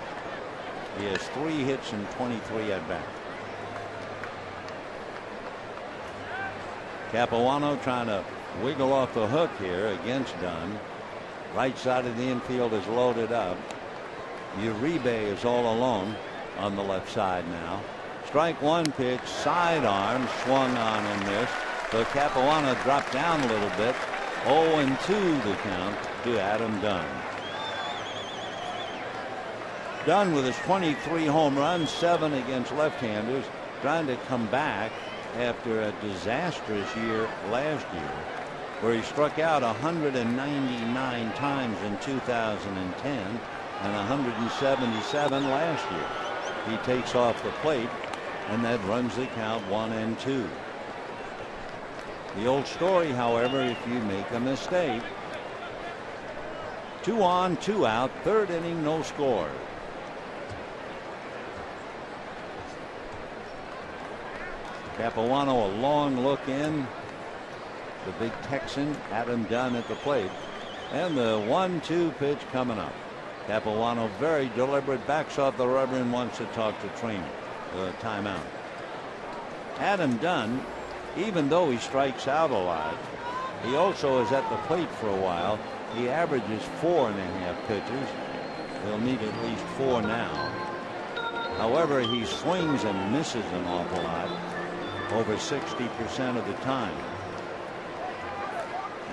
He has 3 hits and 23 at bat. Capuano trying to wiggle off the hook here against Dunn. Right side of the infield is loaded up. Uribe is all alone on the left side now. Strike one pitch, sidearm, swung on and missed. So Capuano dropped down a little bit. 0-2 the count to Adam Dunn. Dunn with his 23 home runs, 7 against left-handers, trying to come back after a disastrous year last year, where he struck out 199 times in 2010 and 177 last year. He takes off the plate, and that runs the count 1-2. The old story, however, if you make a mistake. 2 on, 2 out, third inning, no score. Capuano a long look in. The big Texan, Adam Dunn at the plate. And the 1-2 pitch coming up. Capuano very deliberate, backs off the rubber and wants to talk to trainer. Timeout. Adam Dunn, even though he strikes out a lot, he also is at the plate for a while. He averages 4.5 pitches. He'll need at least 4 now. However, he swings and misses an awful lot, over 60% of the time.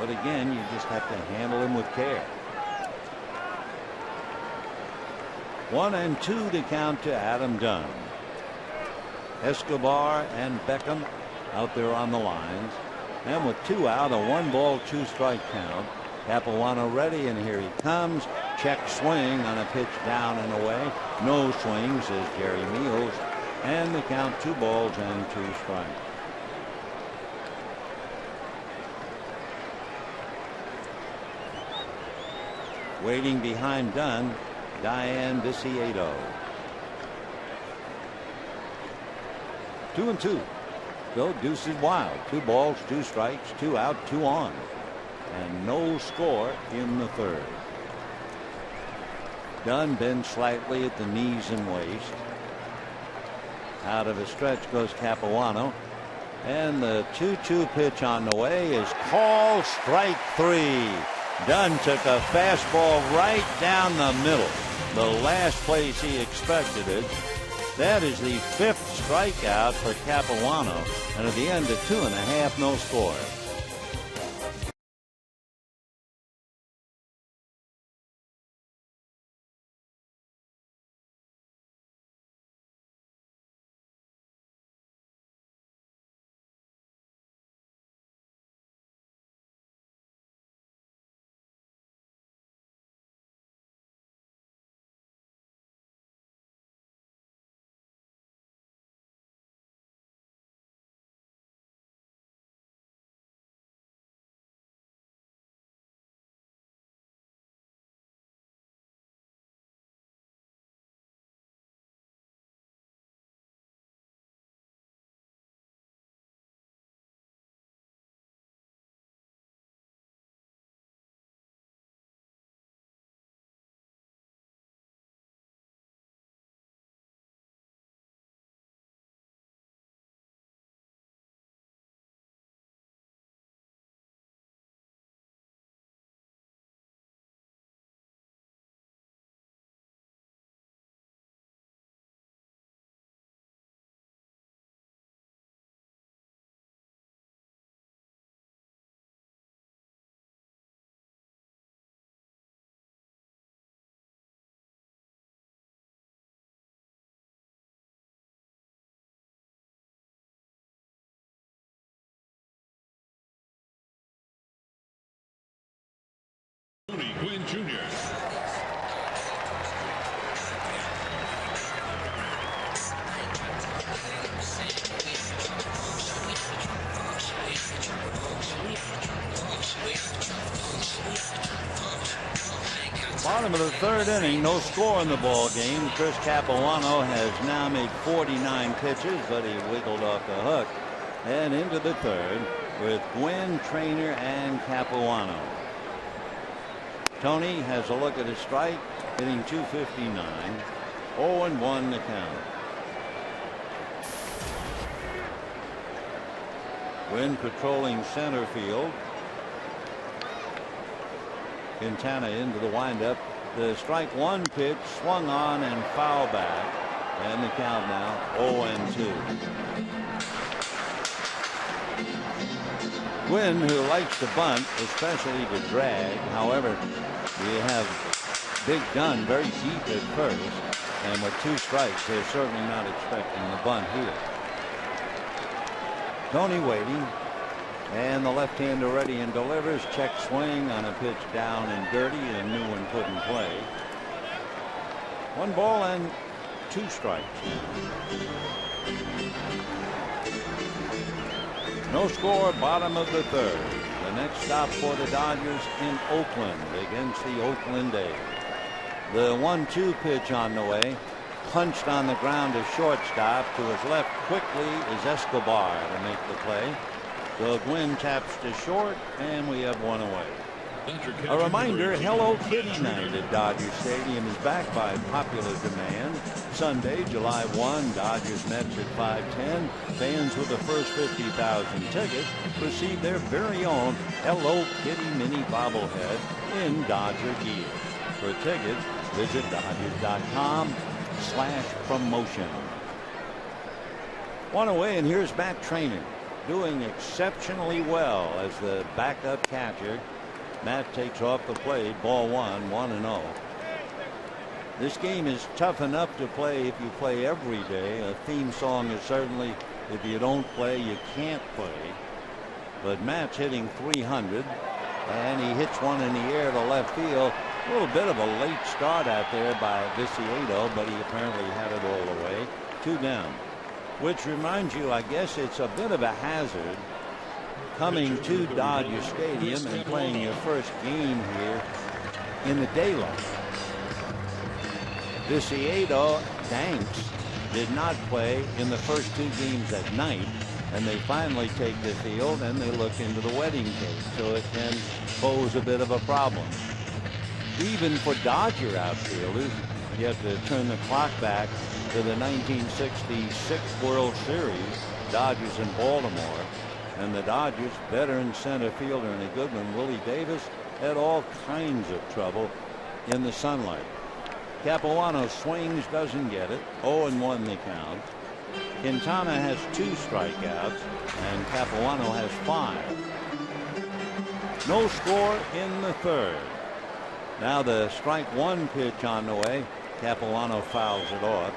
But again, you just have to handle him with care. 1-2 to count to Adam Dunn. Escobar and Beckham out there on the lines. And with 2 out, a 1-ball, 2-strike count. Capuano ready, and here he comes. Check swing on a pitch down and away. No swing, says Jerry Meals. And the count 2 balls and 2 strikes. Waiting behind Dunn, Diane Viciedo. 2-2. So deuce is wild. 2 balls, 2 strikes, 2 out, 2 on. And no score in the third. Dunn bends slightly at the knees and waist. Out of his stretch goes Capuano. And the 2-2 pitch on the way is called strike 3. Dunn took a fastball right down the middle. The last place he expected it. That is the 5th strikeout for Capuano. And at the end of 2.5, no score. Quinn Jr. Bottom of the third inning, no score in the ball game. Chris Capuano has now made 49 pitches, but he wiggled off the hook. And into the third with Gwynn, Trainer, and Capuano. Tony has a look at his strike, hitting .259, 0-1 to count. Gwynn patrolling center field. Quintana into the windup. The strike 1 pitch swung on and foul back. And the count now 0-2. 2. Gwynn, who likes to bunt, especially to drag. However, we have Big Gun very deep at first, and with 2 strikes, they're certainly not expecting the bunt here. Tony waiting, and the left-hander ready and delivers. Check swing on a pitch down and dirty, and new one put in play. 1 ball and 2 strikes. No score, bottom of the 3rd. The next stop for the Dodgers in Oakland against the Oakland A's. The 1-2 pitch on the way. Punched on the ground to shortstop. To his left quickly is Escobar to make the play. So Gwynn taps to short, and we have 1 away. A reminder, Hello Kitty Night at Dodger Stadium is back by popular demand. Sunday, July 1, Dodgers Mets at 5:10. Fans with the first 50,000 tickets receive their very own Hello Kitty mini bobblehead in Dodger gear. For tickets, visit Dodgers.com/promotion. 1 away, and here's Matt Trainer doing exceptionally well as the backup catcher. Matt takes off the plate. Ball 1, 1-0. This game is tough enough to play if you play every day. A theme song is certainly, if you don't play, you can't play. But Matt's hitting 300, and he hits one in the air to left field. A little bit of a late start out there by Viciedo, but he apparently had it all the way. 2 down. Which reminds you, I guess it's a bit of a hazard coming to Dodger Stadium and playing your first game here in the daylight. Viciedo, Danks did not play in the first 2 games at night, and they finally take the field and they look into the wedding cake, so it can pose a bit of a problem. Even for Dodger outfielders, you have to turn the clock back to the 1966 World Series, Dodgers in Baltimore. And the Dodgers veteran center fielder and a good one, Willie Davis, had all kinds of trouble in the sunlight. Capuano swings, doesn't get it. 0-1 the count. Quintana has 2 strikeouts, and Capuano has 5. No score in the 3rd. Now the strike 1 pitch on the way. Capuano fouls it off.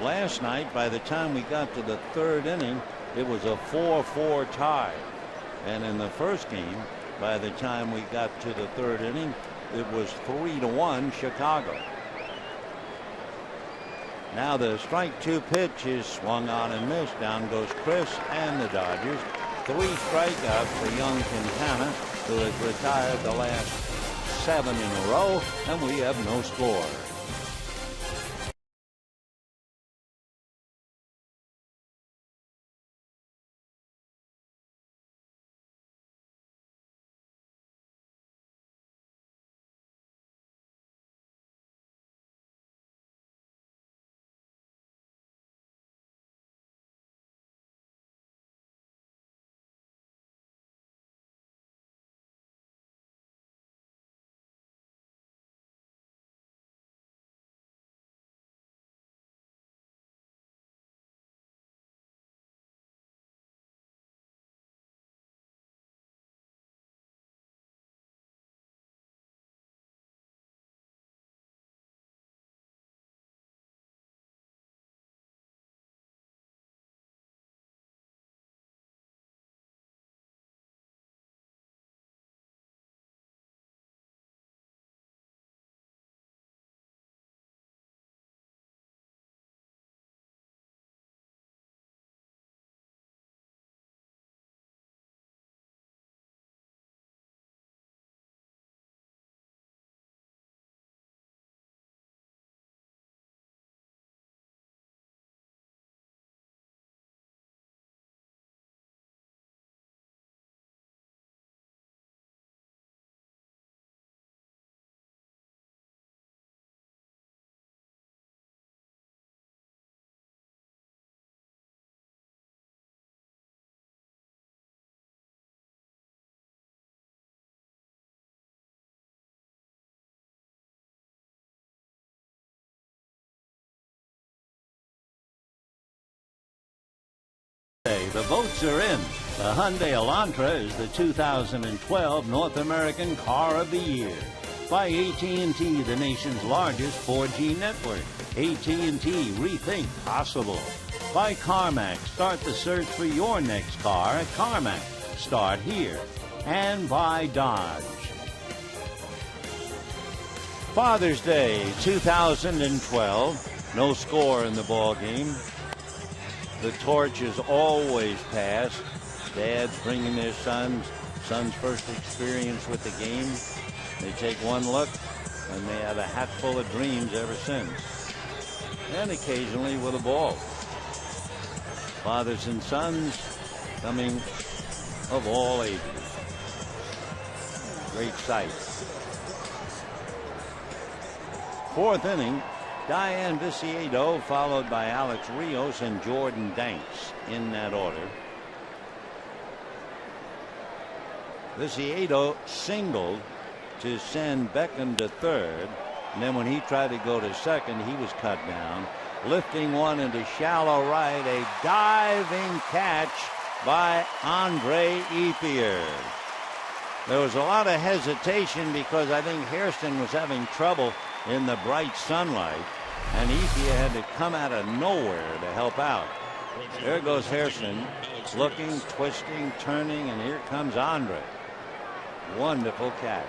Last night, by the time we got to the 3rd inning, it was a 4-4 tie. And in the first game, by the time we got to the 3rd inning, it was 3-1 Chicago. Now the strike 2 pitch is swung on and missed. Down goes Chris and the Dodgers. 3 strikeouts for young Quintana, who has retired the last 7 in a row, and we have no score. the votes are in. The Hyundai Elantra is the 2012 North American Car of the Year. By AT&T, the nation's largest 4G network. AT&T, rethink possible. By CarMax, start the search for your next car at CarMax. Start here. And by Dodge. Father's Day 2012. No score in the ball game. The torch is always passed. Dads bringing their son's first experience with the game. They take one look and they have a hat full of dreams ever since. And occasionally with a ball. Fathers and sons coming of all ages. Great sight. Fourth inning, Diane Viciedo followed by Alex Rios and Jordan Danks in that order. Viciedo singled to send Beckham to third, and then when he tried to go to second, he was cut down. Lifting one into shallow right, a diving catch by Andre Ethier. There was a lot of hesitation because I think Hairston was having trouble in the bright sunlight, and Ethier had to come out of nowhere to help out. There goes Hairston, looking, twisting, turning, and here comes Andre. Wonderful catch.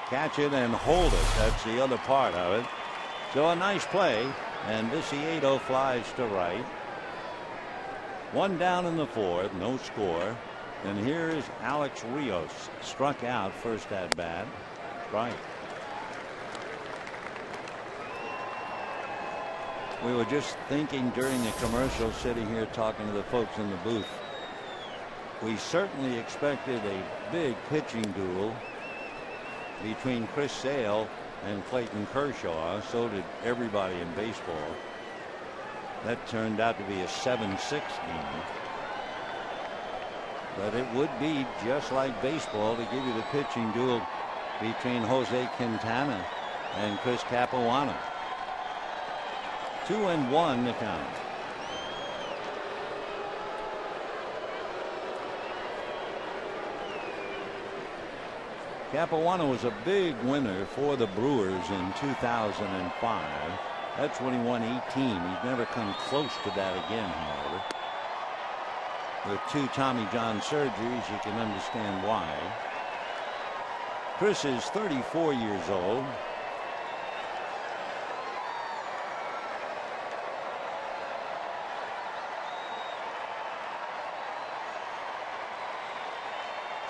Catch it and hold it. That's the other part of it. So a nice play, and Viciedo flies to right. One down in the fourth, no score. And here is Alex Rios, struck out first at bat. Strike. We were just thinking during the commercial, sitting here talking to the folks in the booth. We certainly expected a big pitching duel between Chris Sale and Clayton Kershaw. So did everybody in baseball. That turned out to be a 7-6 game. But it would be just like baseball to give you the pitching duel between Jose Quintana and Chris Capuano. 2-1 the count. Capuano was a big winner for the Brewers in 2005. That's when he won 18. He's never come close to that again, however. With 2 Tommy John surgeries, you can understand why. Chris is 34 years old.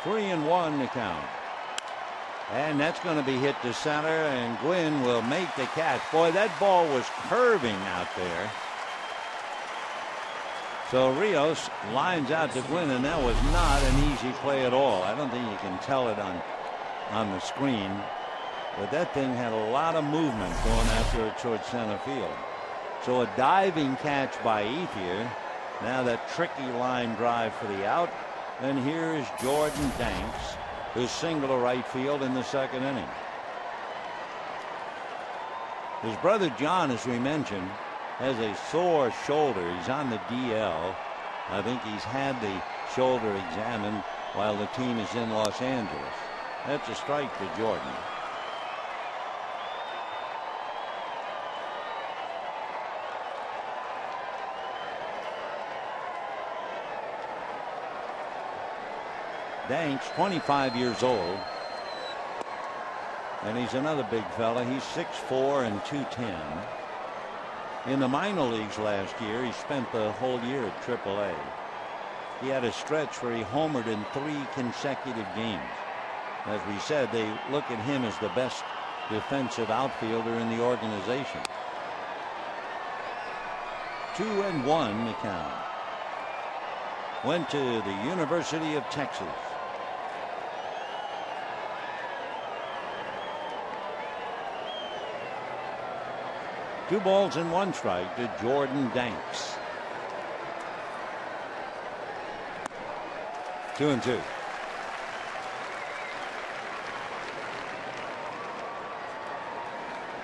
Three and one to count. And that's going to be hit to center, and Gwynn will make the catch. Boy, that ball was curving out there. So Rios lines out to Gwynn, and that was not an easy play at all. I don't think you can tell it on the screen, but that thing had a lot of movement going after it towards center field. So a diving catch by Ethier. Now that tricky line drive for the out. And here is Jordan Danks, who singled to right field in the second inning. His brother John, as we mentioned, has a sore shoulder. He's on the DL. I think he's had the shoulder examined while the team is in Los Angeles. That's a strike to Jordan. Danks, 25 years old, and he's another big fella. He's 6'4" and 210. In the minor leagues last year, he spent the whole year at AAA. He had a stretch where he homered in 3 consecutive games. As we said, they look at him as the best defensive outfielder in the organization. 2-1 the count. Went to the University of Texas. Two balls and one strike to Jordan Danks. 2-2.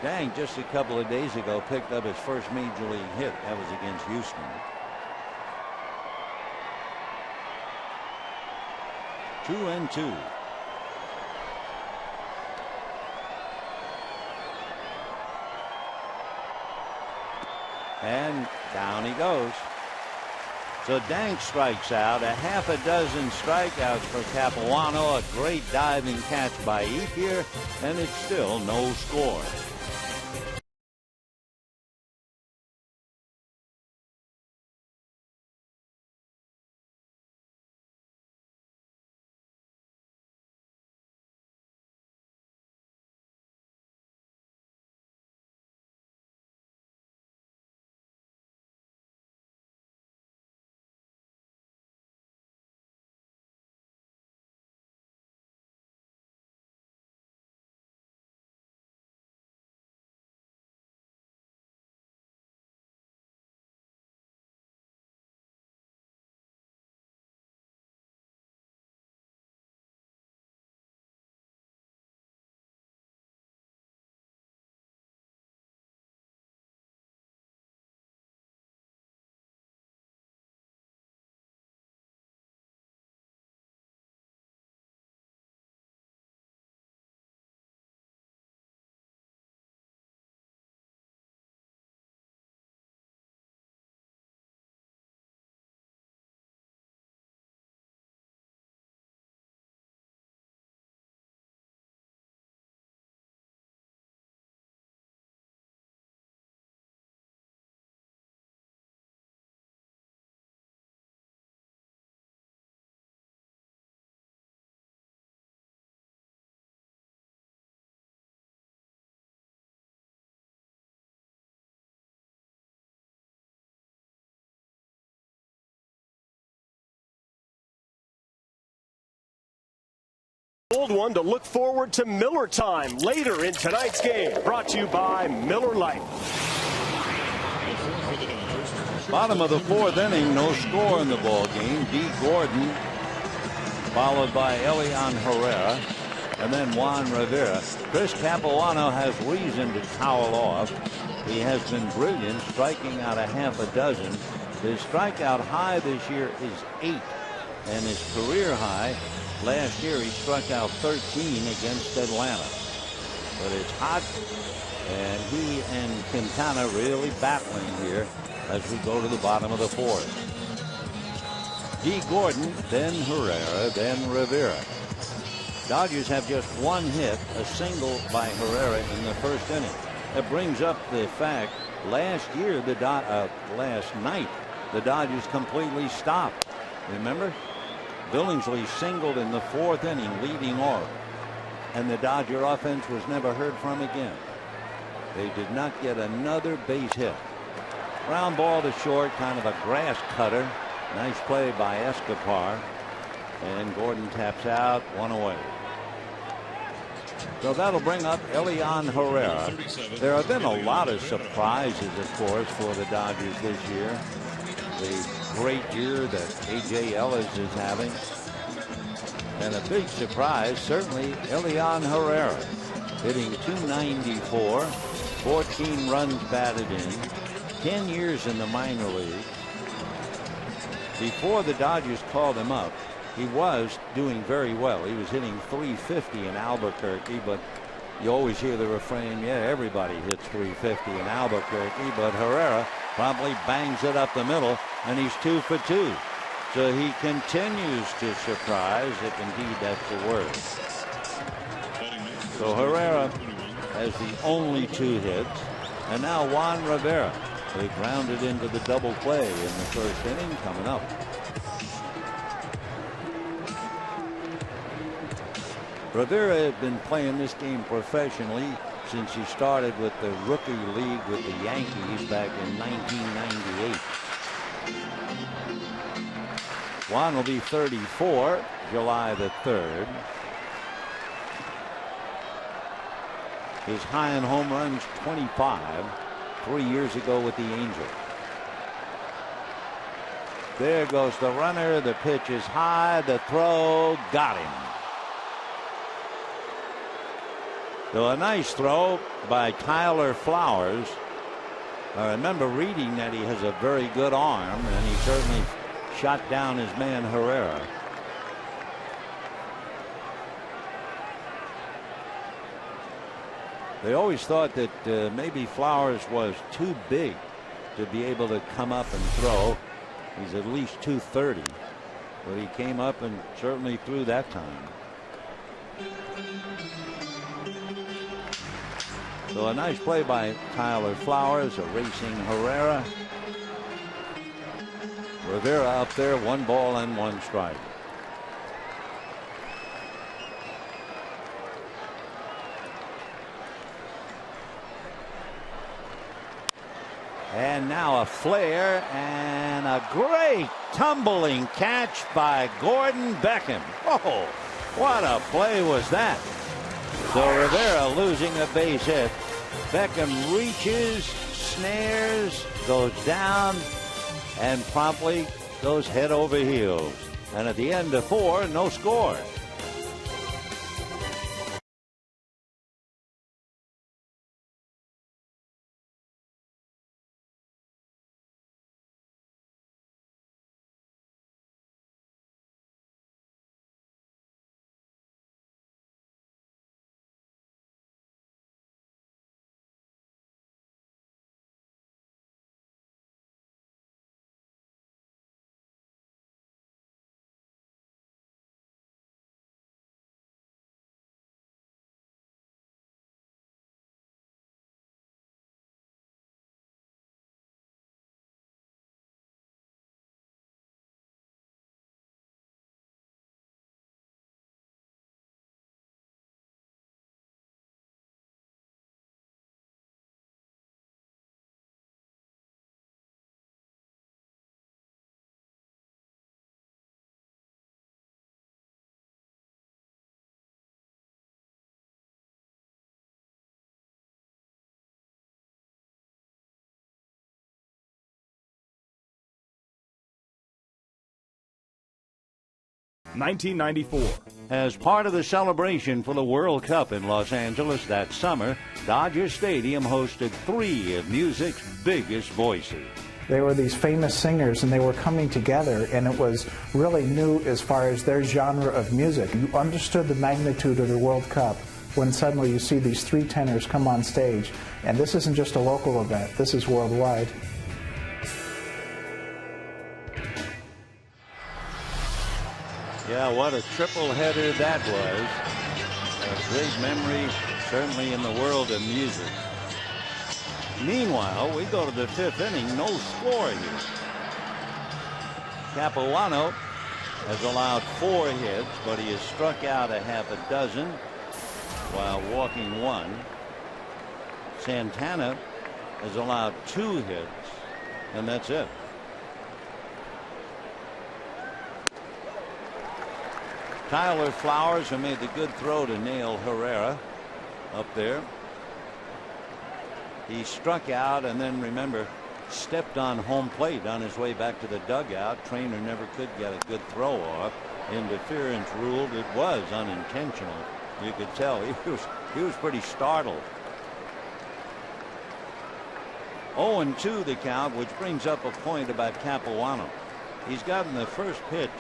Dang, just a couple of days ago, picked up his first major league hit. That was against Houston. 2-2. And down he goes. So Dank strikes out. A half a dozen strikeouts for Capuano. A great diving catch by Ethier, and it's still no score. Old one to look forward to Miller time later in tonight's game. Brought to you by Miller Lite. Bottom of the fourth inning, no score in the ball game. D. Gordon, followed by Elian Herrera, and then Juan Rivera. Chris Capuano has reason to towel off. He has been brilliant, striking out a half a dozen. His strikeout high this year is 8, and his career high last year he struck out 13 against Atlanta. But it's hot, and he and Quintana really battling here as we go to the bottom of the fourth. D. Gordon, then Herrera, then Rivera. Dodgers have just one hit, a single by Herrera in the first inning. That brings up the fact last year, last night, the Dodgers completely stopped. Remember? Billingsley singled in the fourth inning, leading off, and the Dodger offense was never heard from again. They did not get another base hit. Ground ball to short, kind of a grass cutter. Nice play by Escobar, and Gordon taps out, one away. So that'll bring up Elian Herrera. There have been a lot of surprises, of course, for the Dodgers this year. The great year that A.J. Ellis is having. And a big surprise, certainly Elian Herrera, hitting .294, 14 runs batted in, 10 years in the minor league. Before the Dodgers called him up, he was doing very well. He was hitting .350 in Albuquerque, but you always hear the refrain, yeah, everybody hits .350 in Albuquerque, but Herrera probably bangs it up the middle, and he's 2 for 2. So he continues to surprise, if indeed that's the word. So Herrera has the only 2 hits, and now Juan Rivera. They grounded into the double play in the first inning coming up. Rivera had been playing this game professionally since he started with the rookie league with the Yankees back in 1998. Juan will be 34 July the 3rd. His high in home runs 25 3 years ago with the Angels. There goes the runner. The pitch is high. The throw got him. So a nice throw by Tyler Flowers. I remember reading that he has a very good arm, and he certainly shot down his man Herrera. They always thought that maybe Flowers was too big to be able to come up and throw. He's at least 230, but he came up and certainly threw that time. So a nice play by Tyler Flowers, erasing Herrera. Rivera up there, 1 ball and 1 strike. And now a flare and a great tumbling catch by Gordon Beckham. Oh, what a play was that. So Rivera losing a base hit. Beckham reaches, snares, goes down, and promptly goes head over heels. And at the end of 4, no score. As part of the celebration for the World Cup in Los Angeles that summer, Dodger Stadium hosted 3 of music's biggest voices. They were these famous singers, and they were coming together, and it was really new as far as their genre of music. You understood the magnitude of the World Cup when suddenly you see these 3 tenors come on stage, and this isn't just a local event, this is worldwide. Yeah, what a triple header that was. A great memory, certainly in the world of music. Meanwhile, we go to the 5th inning, no score here. Capuano has allowed 4 hits, but he has struck out a half a dozen while walking 1. Santana has allowed 2 hits, and that's it. Tyler Flowers, who made the good throw to nail Herrera up there. He struck out and then, remember, stepped on home plate on his way back to the dugout. Trainer never could get a good throw off. Interference ruled. It was unintentional. You could tell he was pretty startled. 0-2 the count, which brings up a point about Capuano. He's gotten the first pitch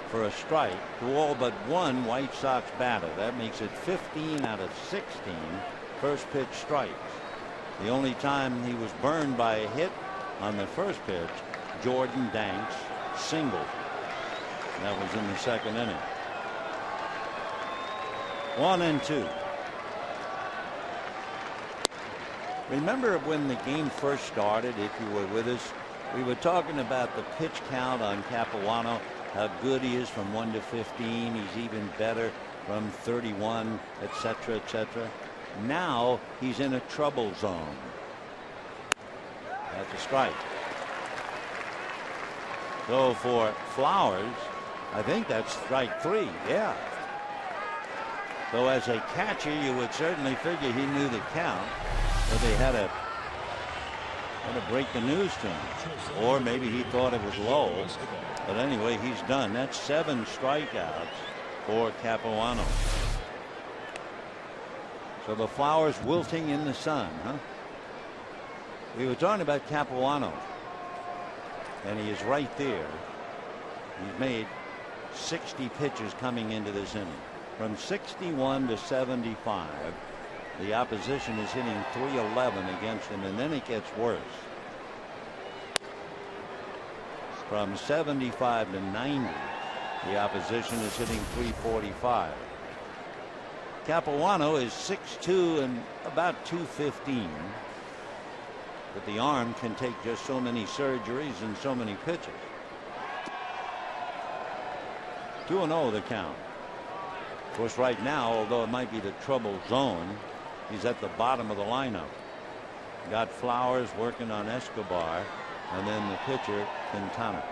for a strike to all but 1 White Sox batter. That makes it 15 out of 16 first pitch strikes. The only time he was burned by a hit on the first pitch, Jordan Danks singled. That was in the 2nd inning. 1-2. Remember when the game first started, if you were with us, we were talking about the pitch count on Capuano, how good he is from 1 to 15. He's even better from 31, etc., etc. Now he's in a trouble zone. That's a strike. So for Flowers, I think that's strike 3. Yeah. So as a catcher, you would certainly figure he knew the count, but they had to break the news to him, or maybe he thought it was low. But anyway, he's done. That's 7 strikeouts for Capuano. So the flowers wilting in the sun, huh? We were talking about Capuano, and he is right there. He's made 60 pitches coming into this inning. From 61 to 75, the opposition is hitting .311 against him, and then it gets worse. From 75 to 90, the opposition is hitting .345. Capuano is 6'2" and about 215. But the arm can take just so many surgeries and so many pitches. 2-0 the count. Of course, right now, although it might be the trouble zone, he's at the bottom of the lineup. Got Flowers working on Escobar, and then the pitcher, Quintana.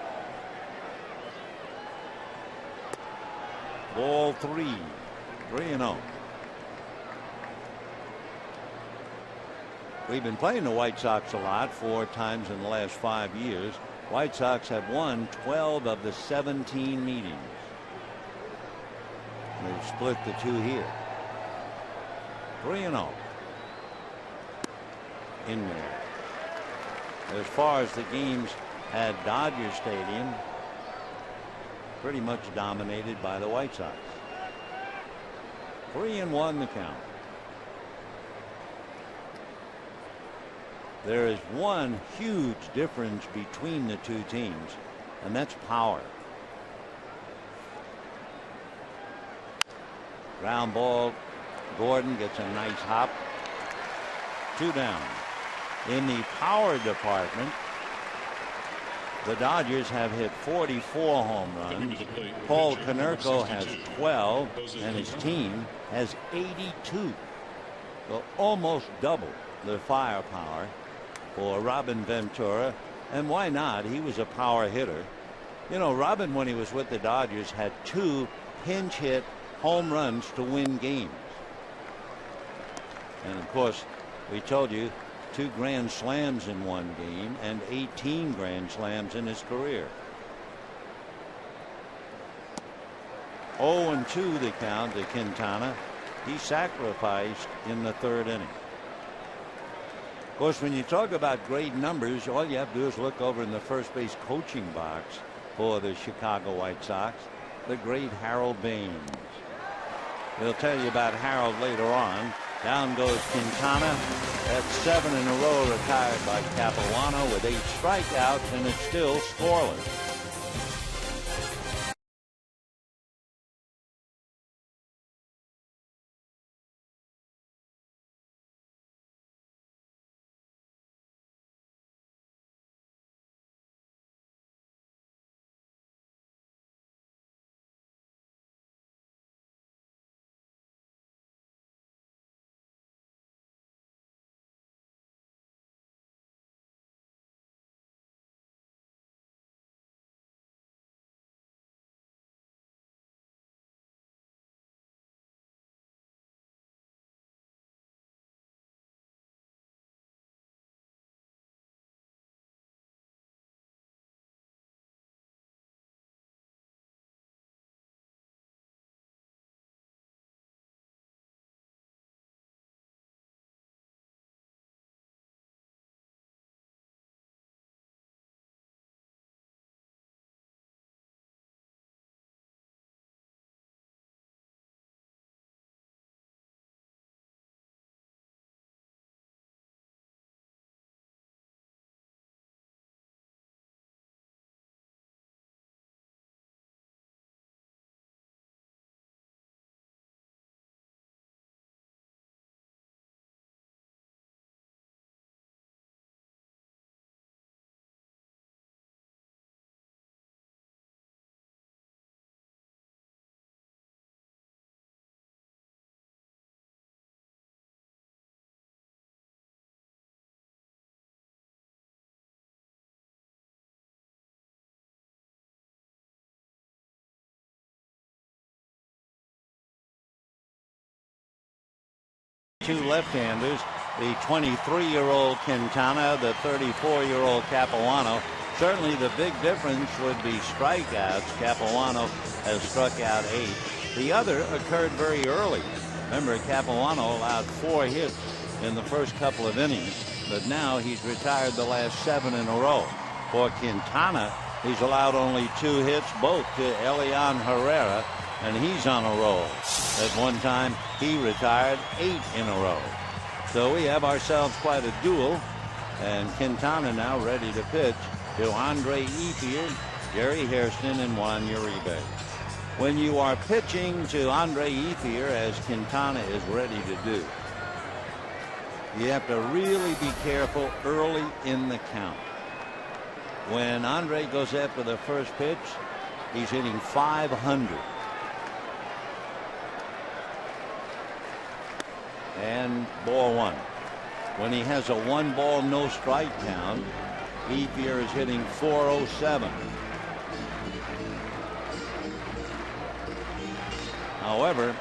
Ball 3-0. We've been playing the White Sox a lot, 4 times in the last 5 years. White Sox have won 12 of the 17 meetings. They've split the 2 here. 3-0. In there. As far as the games at Dodger Stadium, pretty much dominated by the White Sox. 3-1 the count. There is one huge difference between the 2 teams, and that's power. Ground ball. Gordon gets a nice hop. 2 down. In the power department, the Dodgers have hit 44 home runs. Paul Konerko has 12, and his team has 82. So almost double the firepower for Robin Ventura. And why not? He was a power hitter. You know, Robin, when he was with the Dodgers, had 2 pinch hit home runs to win games. And of course, we told you, 2 grand slams in one game and 18 grand slams in his career. 0-2 the count to Quintana. He sacrificed in the 3rd inning. Of course, when you talk about great numbers, all you have to do is look over in the first base coaching box for the Chicago White Sox. The great Harold Baines. We'll tell you about Harold later on. Down goes Quintana. That's 7 in a row retired by Capuano with 8 strikeouts, and it's still scoreless. Two left-handers, the 23-year-old Quintana, the 34-year-old Capuano. Certainly the big difference would be strikeouts. Capuano has struck out 8. The other occurred very early. Remember, Capuano allowed 4 hits in the first couple of innings, but now he's retired the last 7 in a row. For Quintana, he's allowed only 2 hits, both to Elian Herrera, and he's on a roll. At one time, he retired 8 in a row. So we have ourselves quite a duel, and Quintana now ready to pitch to Andre Ethier, Gary Hairston, and Juan Uribe. When you are pitching to Andre Ethier, as Quintana is ready to do, you have to really be careful early in the count. When Andre goes after the first pitch, he's hitting .500. And ball 1. When he has a 1-ball, no strike count, Ethier is hitting .407. However,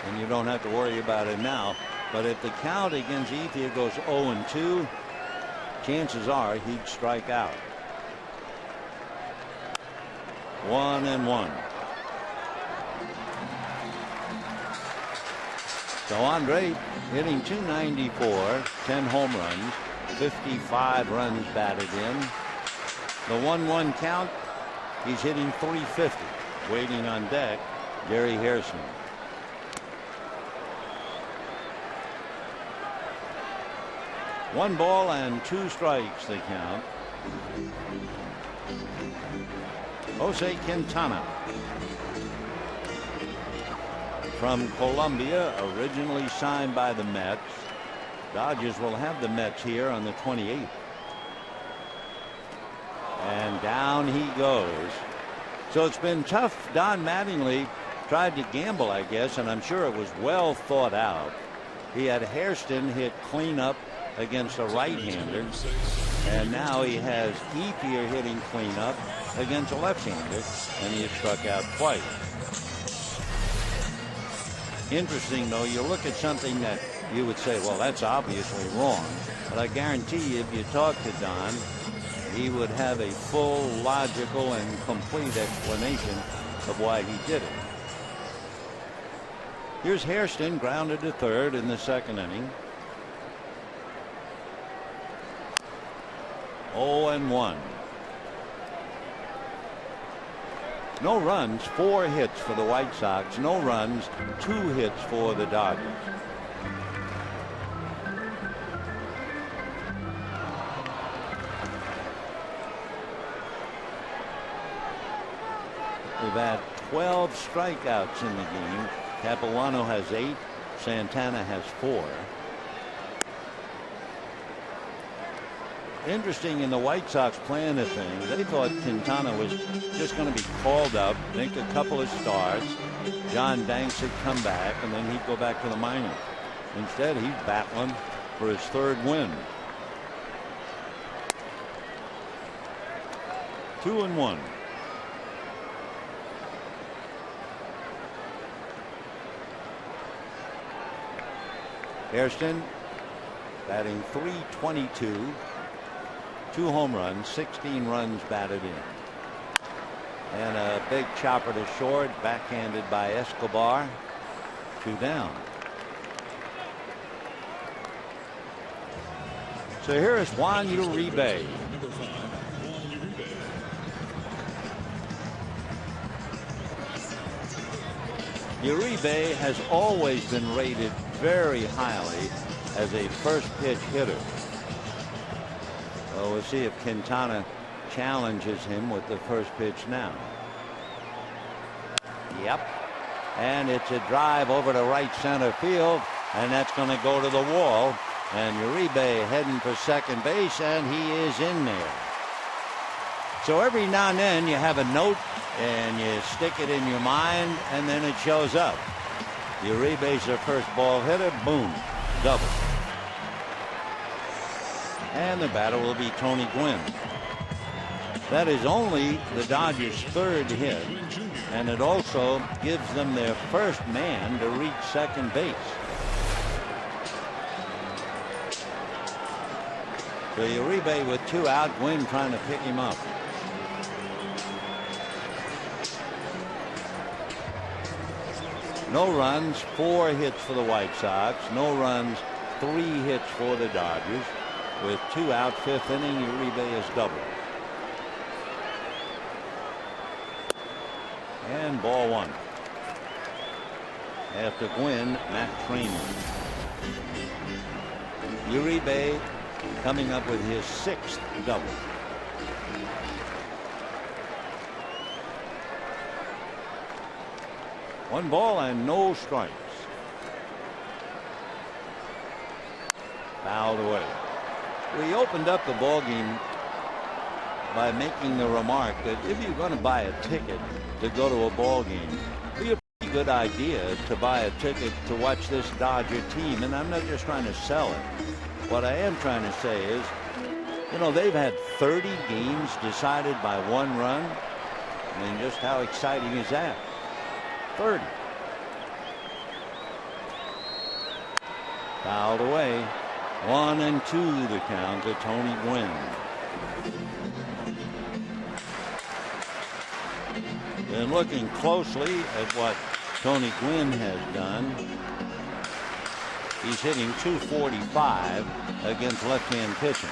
and you don't have to worry about it now, but if the count against Ethier goes 0-2, chances are he'd strike out. 1-1. So Andre hitting .294, 10 home runs, 55 runs batted in. The 1-1 count, he's hitting .350. Waiting on deck, Gary Hairston. One ball and 2 strikes the count. Jose Quintana from Colombia, originally signed by the Mets. Dodgers will have the Mets here on the 28th. And down he goes. So it's been tough. Don Mattingly tried to gamble, I guess, and I'm sure it was well thought out. He had Hairston hit cleanup against a right-hander, and now he has Ethier hitting cleanup against a left-hander, and he has struck out twice. Interesting, though, you look at something that you would say, well, that's obviously wrong, but I guarantee you, if you talk to Don, he would have a full, logical, and complete explanation of why he did it. Here's Hairston, grounded to third in the second inning. 0-1. No runs, 4 hits for the White Sox. No runs, 2 hits for the Dodgers. We've had 12 strikeouts in the game. Capuano has 8. Santana has 4. Interesting, in the White Sox plan of things, they thought Quintana was just going to be called up, make a couple of starts. John Danks would come back, and then he'd go back to the minors. Instead, he's battling for his 3rd win. 2-1. Hairston batting .322. 2 home runs, 16 runs batted in. And a big chopper to short, backhanded by Escobar. 2 down. So here is Juan Uribe. Uribe has always been rated very highly as a first pitch hitter. So we'll see if Quintana challenges him with the first pitch now. Yep. And it's a drive over to right center field, and that's going to go to the wall. And Uribe heading for second base, and he is in there. So every now and then you have a note and you stick it in your mind, and then it shows up. Uribe's the first ball hitter. Boom. Double. And the batter will be Tony Gwynn. That is only the Dodgers' 3rd hit, and it also gives them their first man to reach second base. So Uribe with 2 out, Gwynn trying to pick him up. No runs, 4 hits for the White Sox. No runs, 3 hits for the Dodgers. With 2 out, 5th inning, Uribe is doubled. And ball 1. After Gwynn, Matt Trainer. Uribe coming up with his 6th double. One ball and no strikes. Fouled away. We opened up the ball game by making the remark that if you're going to buy a ticket to go to a ball game, it'd be a pretty good idea to buy a ticket to watch this Dodger team. And I'm not just trying to sell it. What I am trying to say is, you know, they've had 30 games decided by 1 run. I mean, just how exciting is that? 30. Fouled away. 1-2 the count to Tony Gwynn. And looking closely at what Tony Gwynn has done, he's hitting .245 against left-hand pitching.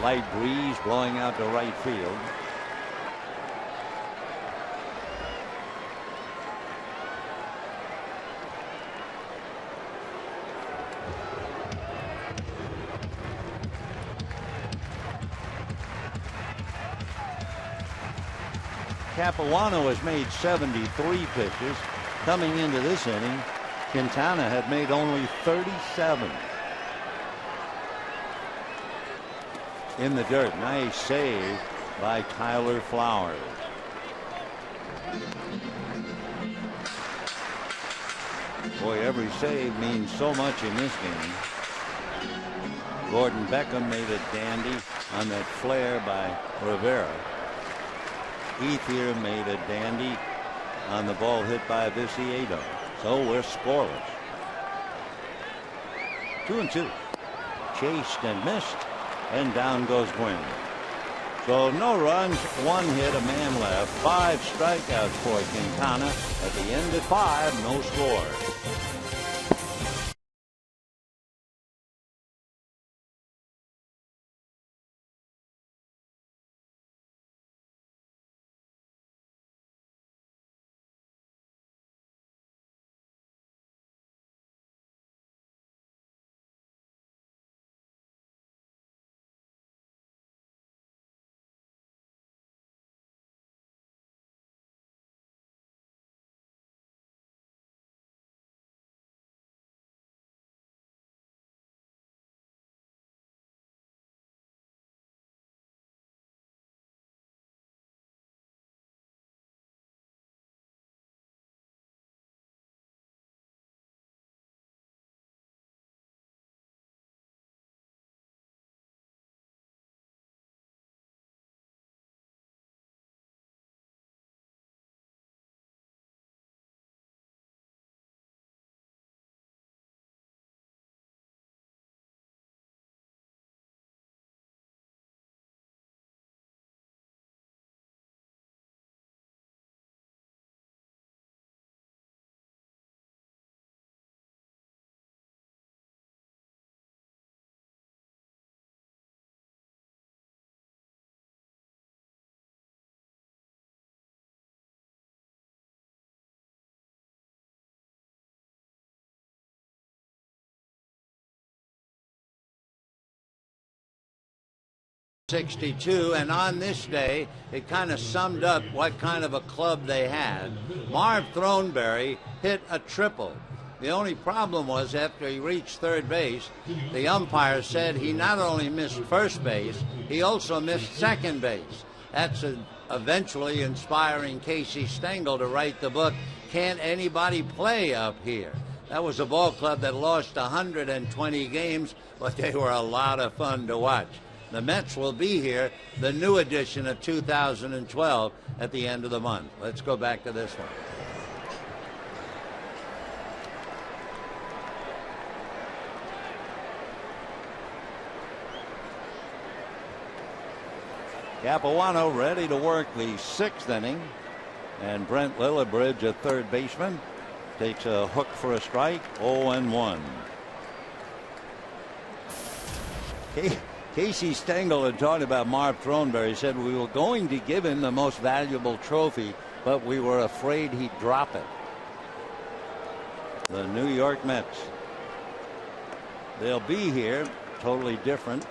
Light breeze blowing out to right field. Capuano has made 73 pitches. Coming into this inning, Quintana had made only 37. In the dirt. Nice save by Tyler Flowers. Boy, every save means so much in this game. Gordon Beckham made a dandy on that flare by Rivera. Ethier made a dandy on the ball hit by Viciedo. So we're scoreless. 2-2. Chased and missed, and down goes Gwynn. So no runs, 1 hit, a man left, 5 strikeouts for Quintana. At the end of 5, no score. '62, and on this day it kind of summed up what kind of a club they had. Marv Throneberry hit a triple. The only problem was after he reached third base, the umpire said he not only missed first base, he also missed second base. That's eventually inspiring Casey Stengel to write the book, Can't Anybody Play Up Here? That was a ball club that lost 120 games, but they were a lot of fun to watch. The Mets will be here, the new edition of 2012, at the end of the month. Let's go back to this one. Capuano ready to work the 6th inning. And Brent Lillibridge, a third baseman, takes a hook for a strike. 0-1. Casey Stengel had talked about Marv Throneberry. He said we were going to give him the most valuable trophy, but we were afraid he'd drop it. The New York Mets. They'll be here totally different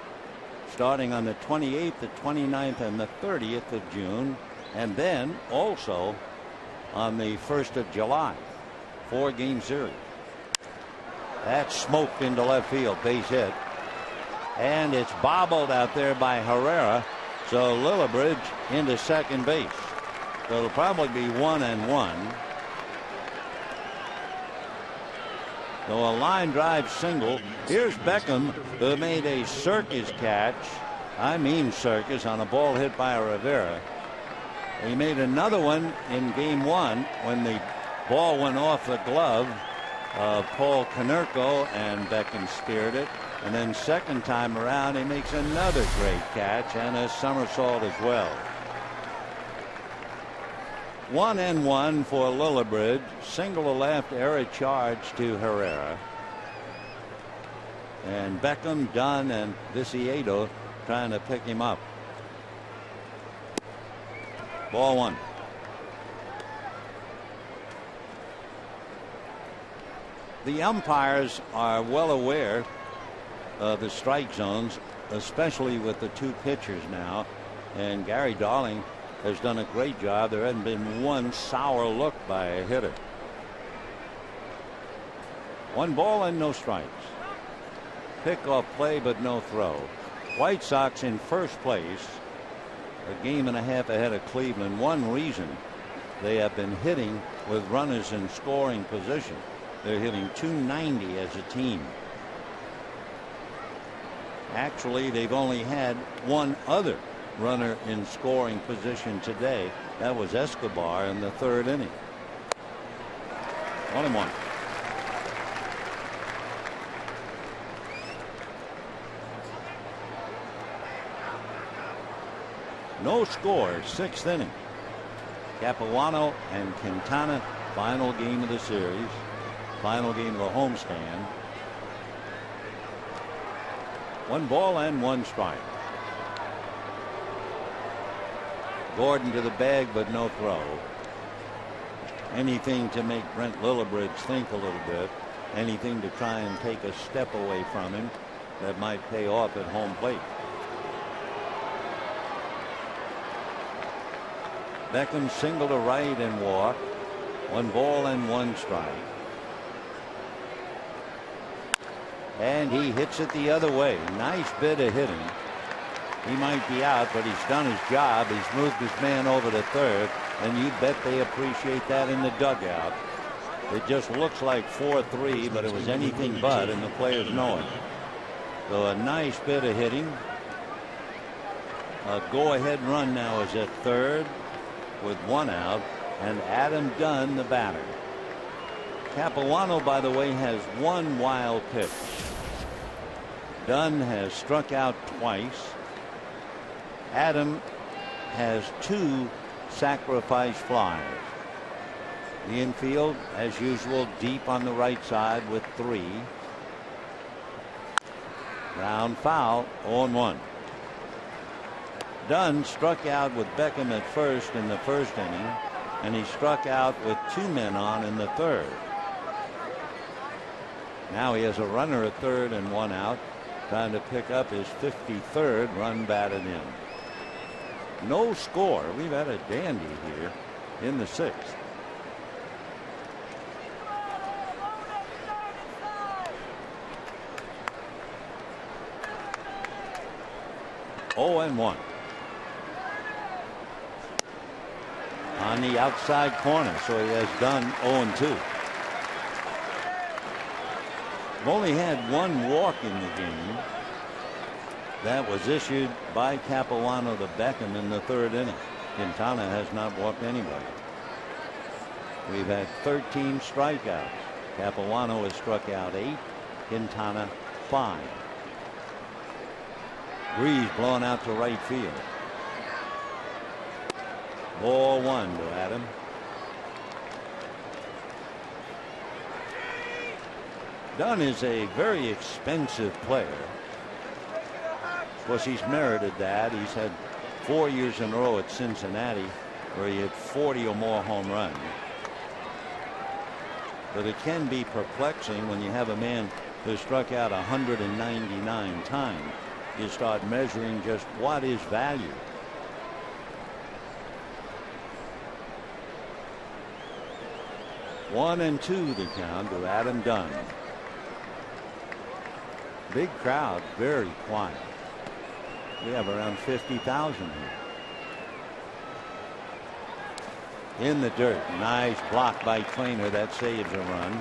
starting on the 28th, the 29th, and the 30th of June, and then also on the 1st of July. 4-game series. That's smoked into left field. Base hit. And it's bobbled out there by Herrera. So Lillibridge into second base. So it'll probably be 1-1. So a line drive single. Here's Beckham, who made a circus catch. I mean circus, on a ball hit by Rivera. He made another one in game 1 when the ball went off the glove of Paul Konerko and Beckham speared it. And then second time around he makes another great catch and a somersault as well. 1-1 for Lillibridge. Single to left, error charge to Herrera. And Beckham, Dunn, and Viciedo trying to pick him up. Ball 1. The umpires are well aware of the strike zones, especially with the two pitchers now. And Gary Darling has done a great job. There hasn't been one sour look by a hitter. 1 ball and no strikes. Pickoff play but no throw. White Sox in first place, a game and a half ahead of Cleveland. One reason they have been hitting with runners in scoring position. They're hitting .290 as a team. Actually, they've only had one other runner in scoring position today. That was Escobar in the 3rd inning. 1-1. No score, 6th inning. Capuano and Quintana, final game of the series, final game of the homestand. 1 ball and 1 strike. Gordon to the bag but no throw. Anything to make Brent Lillibridge think a little bit. Anything to try and take a step away from him that might pay off at home plate. Beckham single to right and walk. 1 ball and 1 strike. And he hits it the other way. Nice bit of hitting. He might be out, but he's done his job. He's moved his man over to third, and you bet they appreciate that in the dugout. It just looks like 4-3, but it was anything but, and the players know it. So a nice bit of hitting. A go-ahead run now is at third with 1 out, and Adam Dunn, the batter. Capuano, by the way, has 1 wild pitch. Dunn has struck out twice. Adam has 2 sacrifice flies. The infield, as usual, deep on the right side with 3. Ground foul, 0-1. Dunn struck out with Beckham at first in the 1st inning, and he struck out with 2 men on in the 3rd. Now he has a runner at third and 1 out, trying to pick up his 53rd run batted in. No score. We've had a dandy here in the 6th. Oh, and 1. On the outside corner, so he has done 0-2. We've only had 1 walk in the game. That was issued by Capuano to Beckham in the 3rd inning. Quintana has not walked anybody. We've had 13 strikeouts. Capuano has struck out 8. Quintana 5. Breeze blowing out to right field. Ball 1 to Adam. Dunn is a very expensive player. Of course, he's merited that. He's had 4 years in a row at Cincinnati where he had 40 or more home runs. But it can be perplexing when you have a man who struck out 199 times. You start measuring just what is value. One and two the count to Adam Dunn. Big crowd, very quiet. We have around 50,000 here. In the dirt. Nice block by Trainer. That saves a run.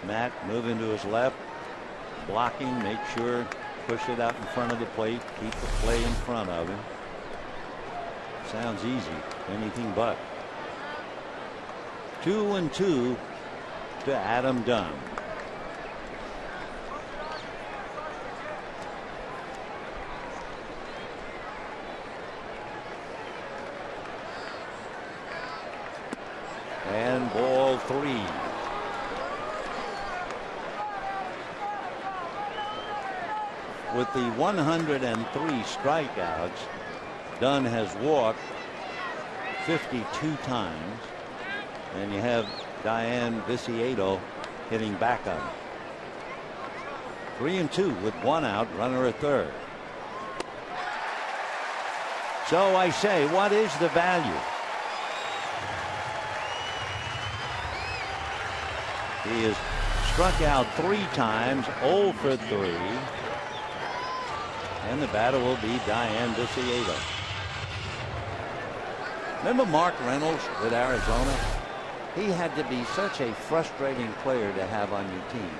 Matt moving to his left. Blocking. Make sure. Push it out in front of the plate. Keep the play in front of him. Sounds easy. Anything but. 2 and 2 to Adam Dunn. And ball 3. With the 103 strikeouts, Dunn has walked 52 times, and you have Diane Viciedo hitting back on him. 3 and 2 with 1 out, runner at third. So I say, what is the value? He has struck out 3 times, 0 for 3. And the batter will be Diane Viciedo. Remember Mark Reynolds with Arizona? He had to be such a frustrating player to have on your team.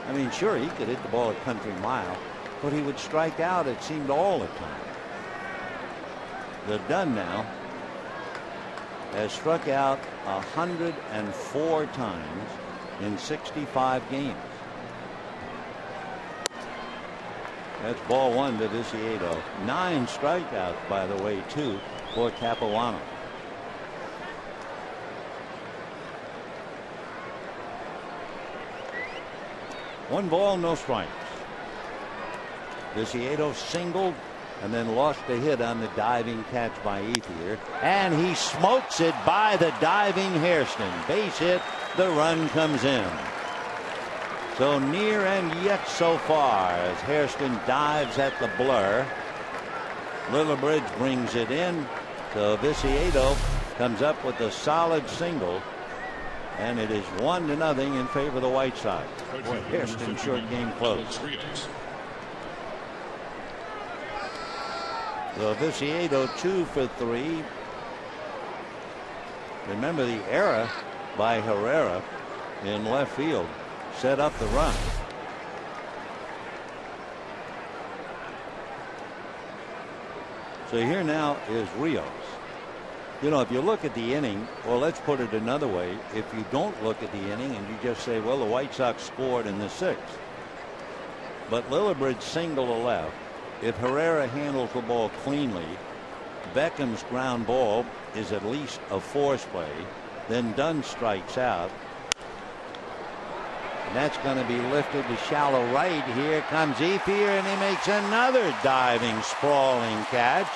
I mean, sure, he could hit the ball a country mile, but he would strike out, it seemed, all the time. The Dunn now has struck out 104 times in 65 games. That's ball 1 to Viciedo. 9 strikeouts, by the way, too, for Capuano. One ball, no strikes. Viciedo singled and then lost a hit on the diving catch by Ethier. And he smokes it by the diving Hairston. Base hit. The run comes in. So near and yet so far as Hairston dives at the blur. Lillibridge brings it in. So Viciedo comes up with a solid single. And it is 1-0 in favor of the White Sox. Boy, Hairston short game close. So Viciedo 2 for 3. Remember the error by Herrera in left field set up the run. So here now is Rios. You know, if you look at the inning, or let's put it another way, if you don't look at the inning and you just say, well, the White Sox scored in the 6th, but Lillibridge singled to left. If Herrera handles the ball cleanly, Beckham's ground ball is at least a force play. Then Dunn strikes out. And that's going to be lifted to shallow right. Here comes Ethier, and he makes another diving, sprawling catch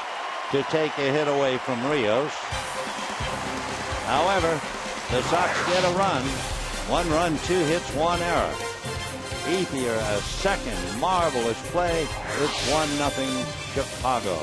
to take a hit away from Rios. However, the Sox get a run. 1 run, 2 hits, 1 error. Ethier a second marvelous play. It's 1-0 Chicago.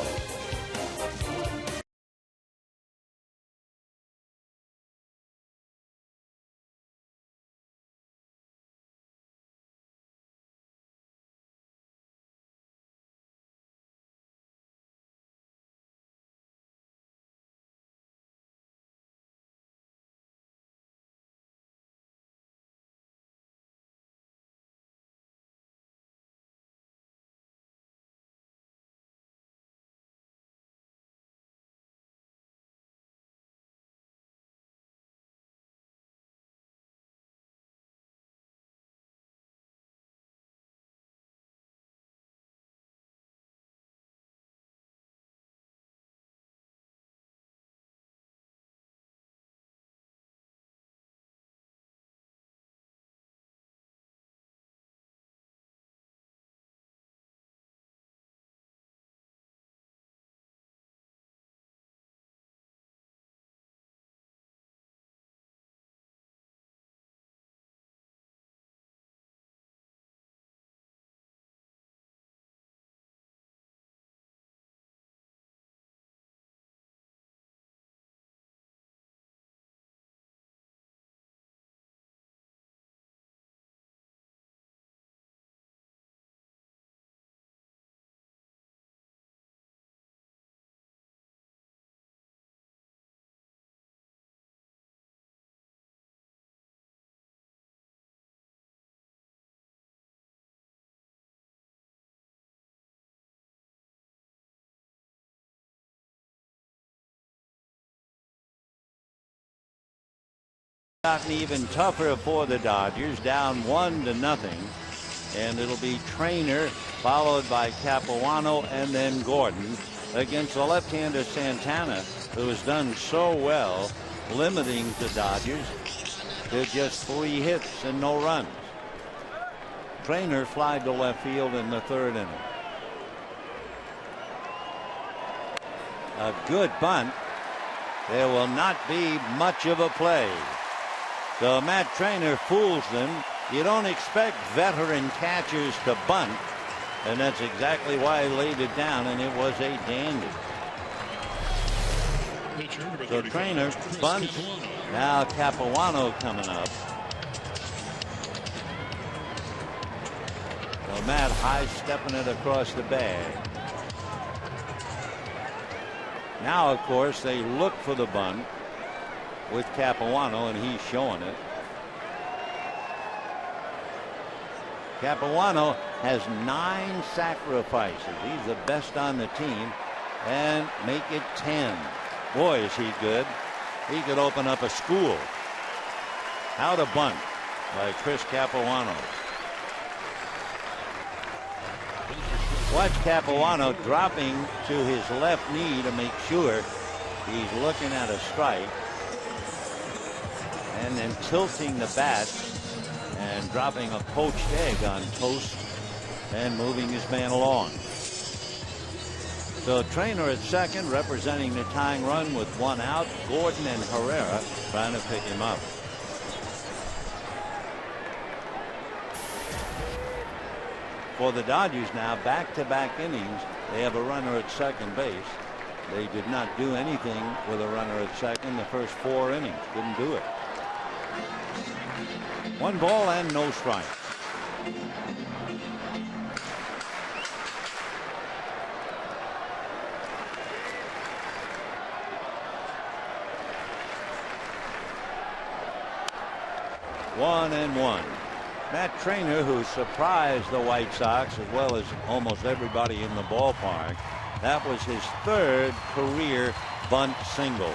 Gotten even tougher for the Dodgers, down 1-0, and it'll be Trainer followed by Capuano and then Gordon against the left-hander Santana, who has done so well limiting the Dodgers to just 3 hits and no runs. Trainer flied to left field in the 3rd inning. A good bunt. There will not be much of a play. So Matt Trainer fools them. You don't expect veteran catchers to bunt, and that's exactly why he laid it down, and it was a dandy. So Trainer bunts. Now Capuano coming up. So Matt high stepping it across the bag. Now, of course, they look for the bunt with Capuano, and he's showing it. Capuano has 9 sacrifices. He's the best on the team, and make it 10. Boy, is he good. He could open up a school. How to bunt by Chris Capuano. Watch Capuano dropping to his left knee to make sure he's looking at a strike, and then tilting the bat and dropping a poached egg on toast and moving his man along. So Trainer at second, representing the tying run with 1 out. Gordon and Herrera trying to pick him up. For the Dodgers now, back-to-back innings, they have a runner at second base. They did not do anything with a runner at second the first 4 innings. Didn't do it. 1 ball and no strike. One and one. Matt Trainer, who surprised the White Sox as well as almost everybody in the ballpark. That was his 3rd career bunt single.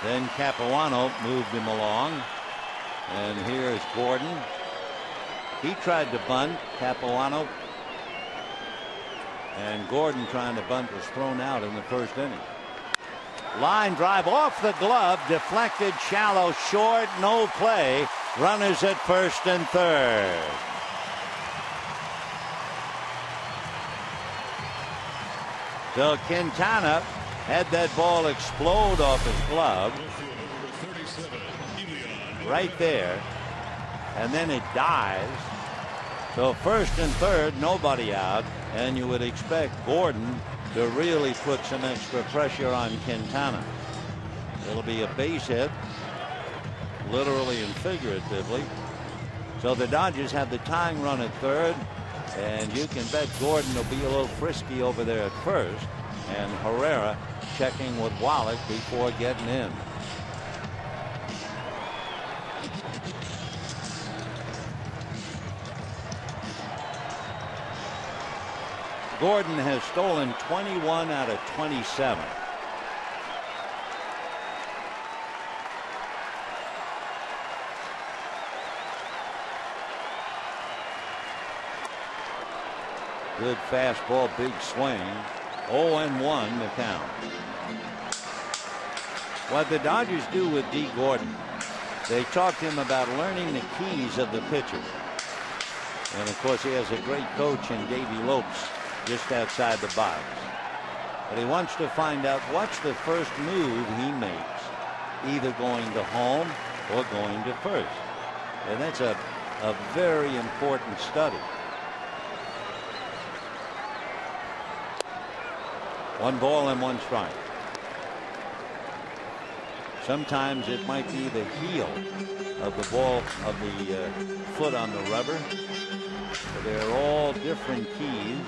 Then Capuano moved him along. And here's Gordon. He tried to bunt. Capuano and Gordon trying to bunt was thrown out in the 1st inning. Line drive off the glove, deflected shallow short, no play. Runners at 1st and 3rd. So Quintana had that ball explode off his glove right there, and then it dies. So 1st and 3rd, nobody out, and you would expect Gordon to really put some extra pressure on Quintana. It'll be a base hit, literally and figuratively. So the Dodgers have the tying run at 3rd, and you can bet Gordon will be a little frisky over there at 1st, and Herrera checking with Wallach before getting in. Gordon has stolen 21 out of 27. Good fastball, big swing. 0-1 the count. What the Dodgers do with D. Gordon, they talk to him about learning the keys of the pitcher. And of course, he has a great coach in Davey Lopes just outside the box. But he wants to find out what's the first move he makes, either going to home or going to first. And that's a very important study. 1 ball and 1 strike. Sometimes it might be the heel of the ball, of the foot on the rubber. So they're all different keys.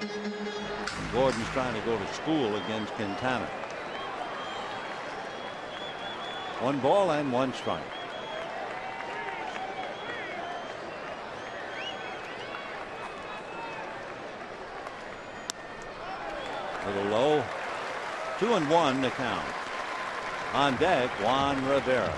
And Gordon's trying to go to school against Quintana. 1 ball and 1 strike. Little low. 2-1 to count. On deck, Juan Rivera.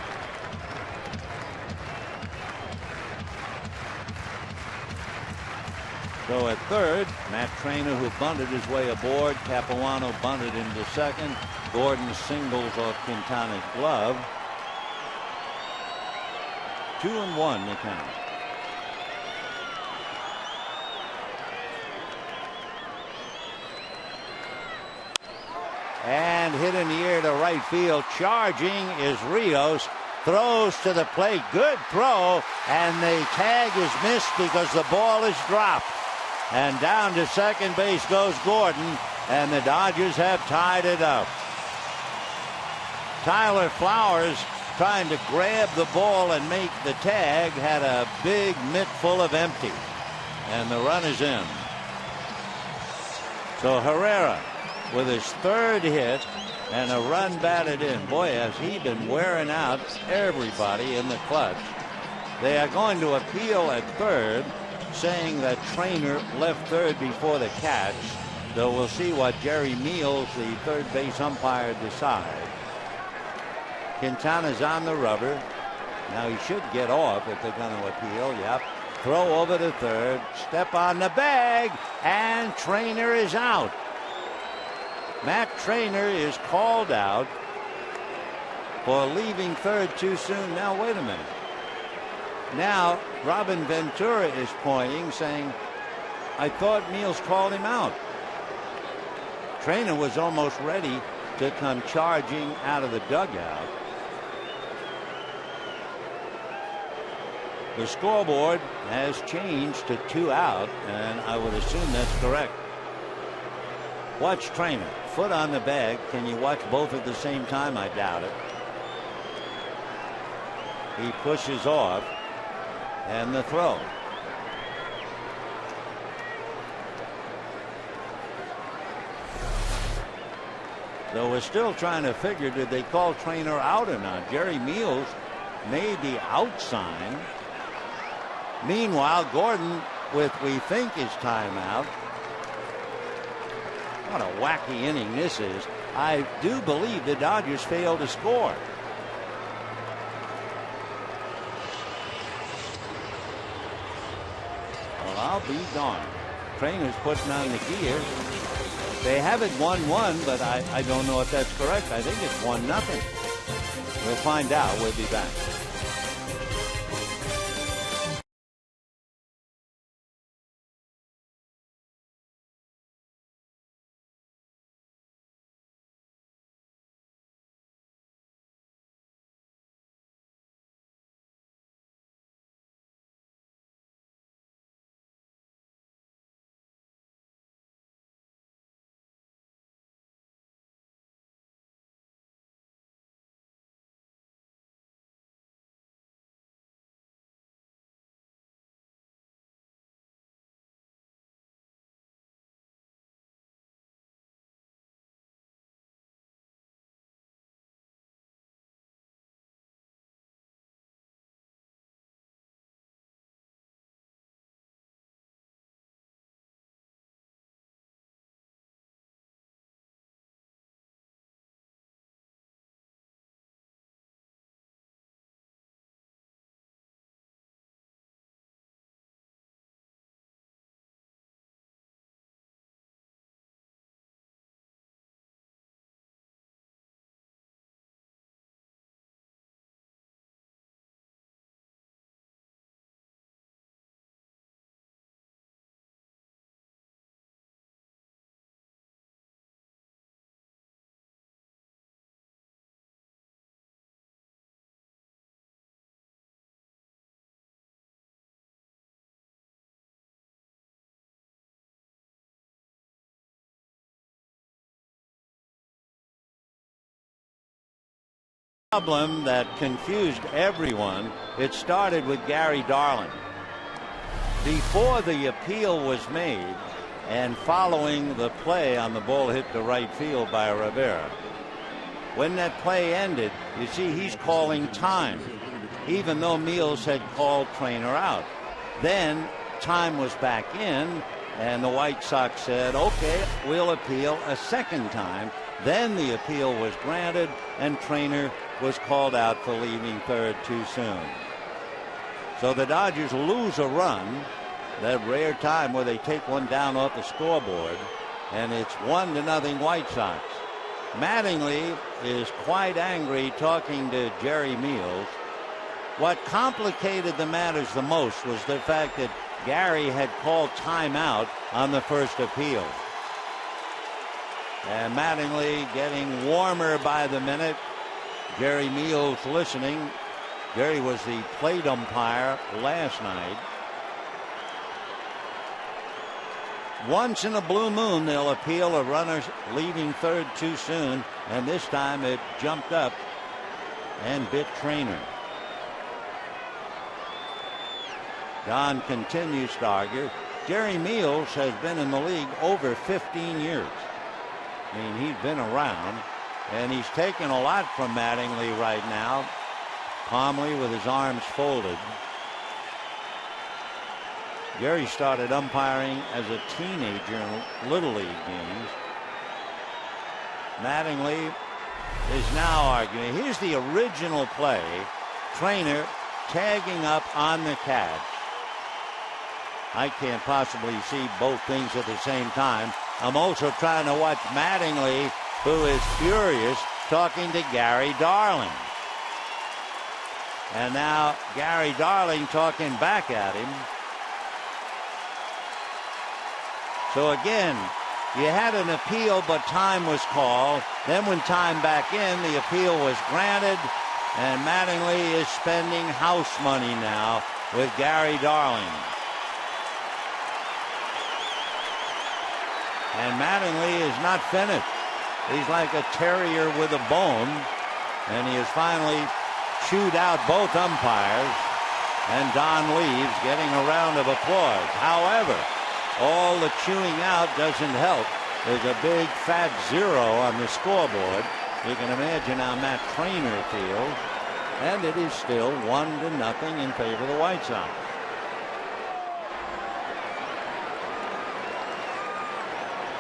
So at third, Matt Trainer, who bunted his way aboard. Capuano bunted into second. Gordon singles off Quintana's glove. 2-1 the count. And hit in the air to right field. Charging is Rios. Throws to the plate. Good throw. And the tag is missed because the ball is dropped. And down to second base goes Gordon. And the Dodgers have tied it up. Tyler Flowers, trying to grab the ball and make the tag, had a big mitt full of empty. And the run is in. So Herrera with his third hit and a run batted in. Boy, has he been wearing out everybody in the clutch. They are going to appeal at third, saying that Trainer left third before the catch. So we'll see what Jerry Meals, the third base umpire, decides. Quintana's on the rubber. Now he should get off if they're going to appeal. Yep. Throw over to third. Step on the bag. And Trainer is out. Matt Trainer is called out for leaving third too soon. Now, wait a minute. Now, Robin Ventura is pointing, saying, I thought Meals called him out. Trainer was almost ready to come charging out of the dugout. The scoreboard has changed to 2 out, and I would assume that's correct. Watch Trainer. Foot on the bag. Can you watch both at the same time? I doubt it. He pushes off, and the throw. So we're still trying to figure, did they call Trainer out or not? Jerry Meals made the out sign. Meanwhile, Gordon with, we think, his timeout. What a wacky inning this is. I do believe the Dodgers failed to score. Well, I'll be darned. Trainer's putting on the gear. They have it 1-1, but I don't know if that's correct. I think it's 1-0. We'll find out. We'll be back. Problem that confused everyone. It started with Gary Darling. Before the appeal was made and following the play on the ball hit to right field by Rivera, when that play ended, you see he's calling time, even though Meals had called Trainer out. Then time was back in, and the White Sox said, okay, we'll appeal a second time. Then the appeal was granted, and Trainer was called out for leaving third too soon. So the Dodgers lose a run, that rare time where they take one down off the scoreboard, and it's 1-0 White Sox. Mattingly is quite angry, talking to Jerry Meals. What complicated the matters the most was the fact that Gary had called timeout on the first appeal. And Mattingly getting warmer by the minute. Jerry Meals listening. Jerry was the plate umpire last night. Once in a blue moon, they'll appeal a runner leaving third too soon, and this time it jumped up and bit Trainer. Don continues to argue. Jerry Meals has been in the league over 15 years. I mean, he's been around, and he's taken a lot from Mattingly right now, calmly with his arms folded. Jerry started umpiring as a teenager in Little League games. Mattingly is now arguing. Here's the original play. Trainer tagging up on the catch. I can't possibly see both things at the same time. I'm also trying to watch Mattingly, who is furious, talking to Gary Darling. And now Gary Darling talking back at him. So again, you had an appeal, but time was called. Then when time back in, the appeal was granted, and Mattingly is spending house money now with Gary Darling. And Mattingly is not finished. He's like a terrier with a bone, and he has finally chewed out both umpires, and Don leaves, getting a round of applause. However, all the chewing out doesn't help. There's a big fat 0 on the scoreboard. You can imagine how Matt Trainer feels. And it is still 1-0 in favor of the White Sox.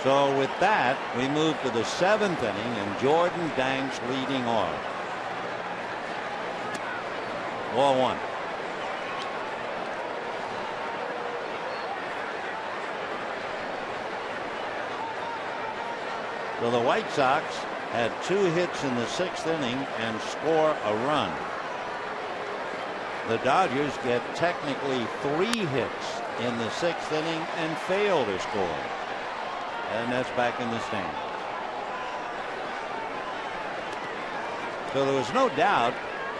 So with that, we move to the 7th inning, and Jordan Danks leading off. 1-1. So the White Sox had 2 hits in the 6th inning and score a run. The Dodgers get technically 3 hits in the 6th inning and fail to score. And that's back in the stands. So there was no doubt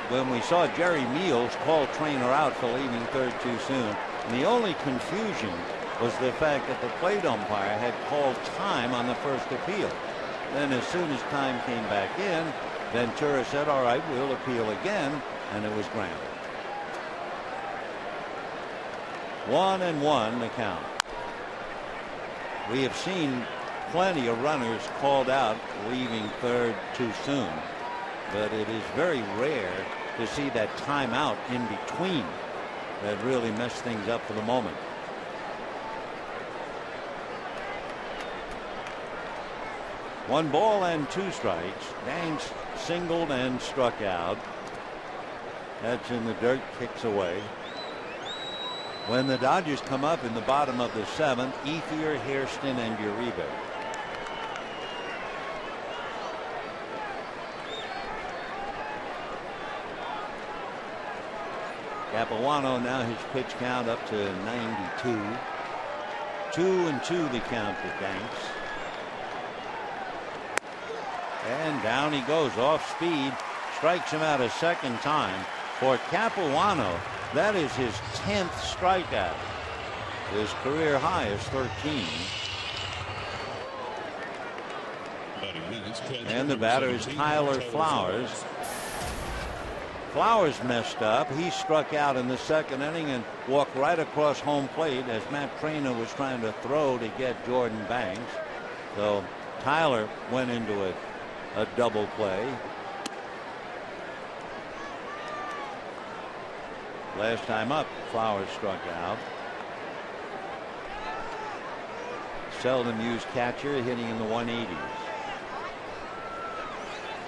when we saw Jerry Meals call Trainer out for leaving third too soon. And the only confusion was the fact that the plate umpire had called time on the first appeal. Then as soon as time came back in, Ventura said, all right, we'll appeal again, and it was granted. 1-1 the count. We have seen plenty of runners called out leaving third too soon, but it is very rare to see that timeout in between that really messed things up for the moment. One ball and 2 strikes. Danks singled and struck out. That's in the dirt, kicks away. When the Dodgers come up in the bottom of the 7th, Ethier, Hairston, and Uribe. Capuano now his pitch count up to 92. 2-2 the count for Danks. And down he goes off speed, strikes him out a second time. For Capuano, that is his 10th strikeout. His career high is 13. And the batter is Tyler Flowers. Flowers messed up. He struck out in the 2nd inning and walked right across home plate as Matt Trainer was trying to throw to get Jordan Banks. So Tyler went into a double play. Last time up, Flowers struck out. Seldom used catcher, hitting in the 180s.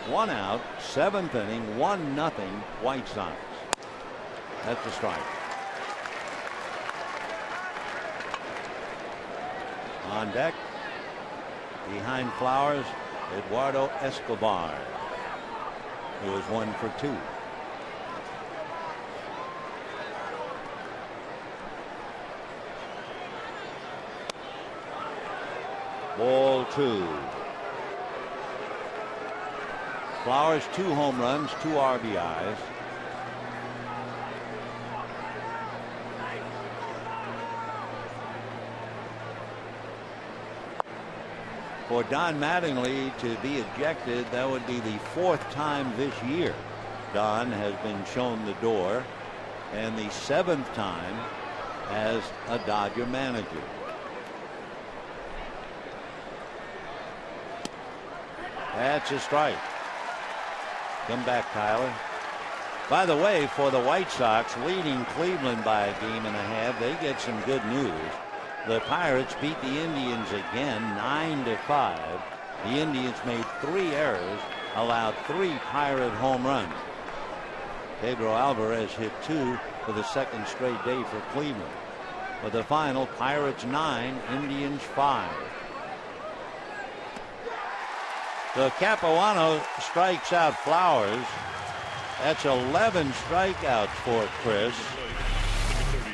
1 out, 7th inning, 1-0 White Sox. That's a strike. On deck, behind Flowers, Eduardo Escobar, who is 1 for 2. Ball 2. Flowers 2 home runs, 2 RBIs. For Don Mattingly to be ejected, that would be the 4th time this year Don has been shown the door, and the 7th time as a Dodger manager. That's a strike. Come back, Tyler. By the way, for the White Sox, leading Cleveland by a game and a half, they get some good news. The Pirates beat the Indians again 9-5. The Indians made 3 errors, allowed 3 Pirate home runs. Pedro Alvarez hit 2 for the 2nd straight day for Cleveland. With the final, Pirates 9, Indians 5. So Capuano strikes out Flowers. That's 11 strikeouts for Chris.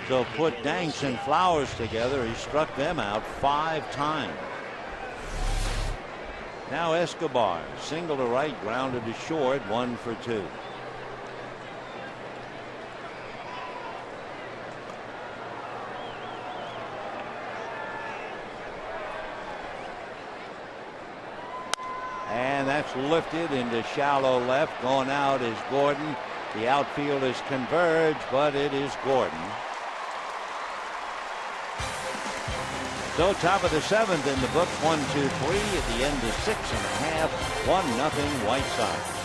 So put Danks and Flowers together, he struck them out 5 times. Now Escobar, single to right, grounded to short, 1 for 2. And that's lifted into shallow left. Going out is Gordon. The outfielders converge, but it is Gordon. So top of the 7th in the books, 1-2-3 at the end of 6.5, 1-0 White Sox.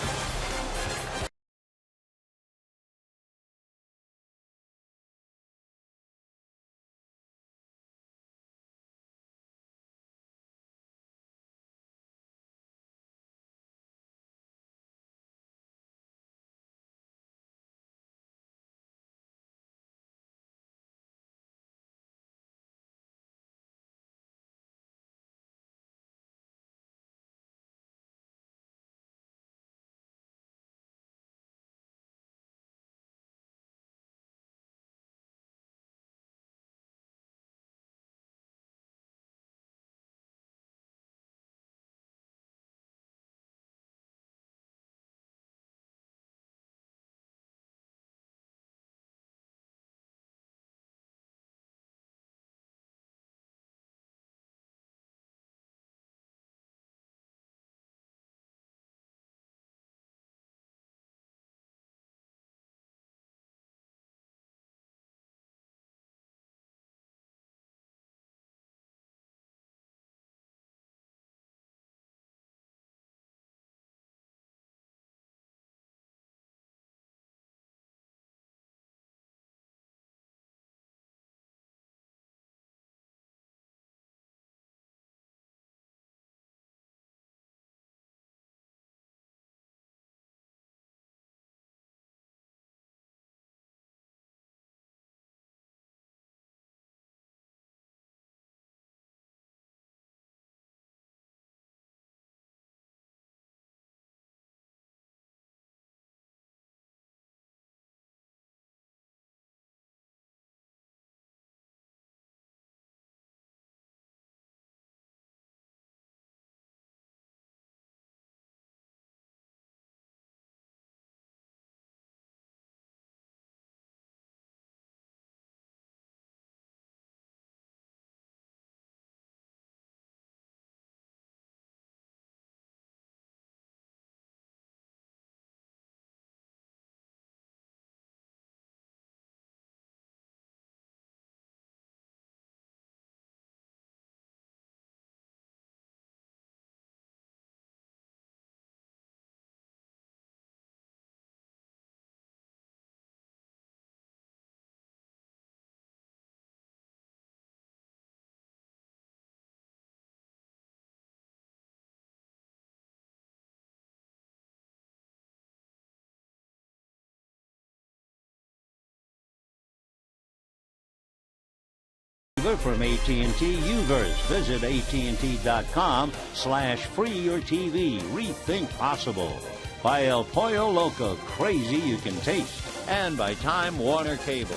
from AT&T Uverse. Visit AT&T.com/free your TV. Rethink possible. By El Pollo Loco, crazy you can taste. And by Time Warner Cable.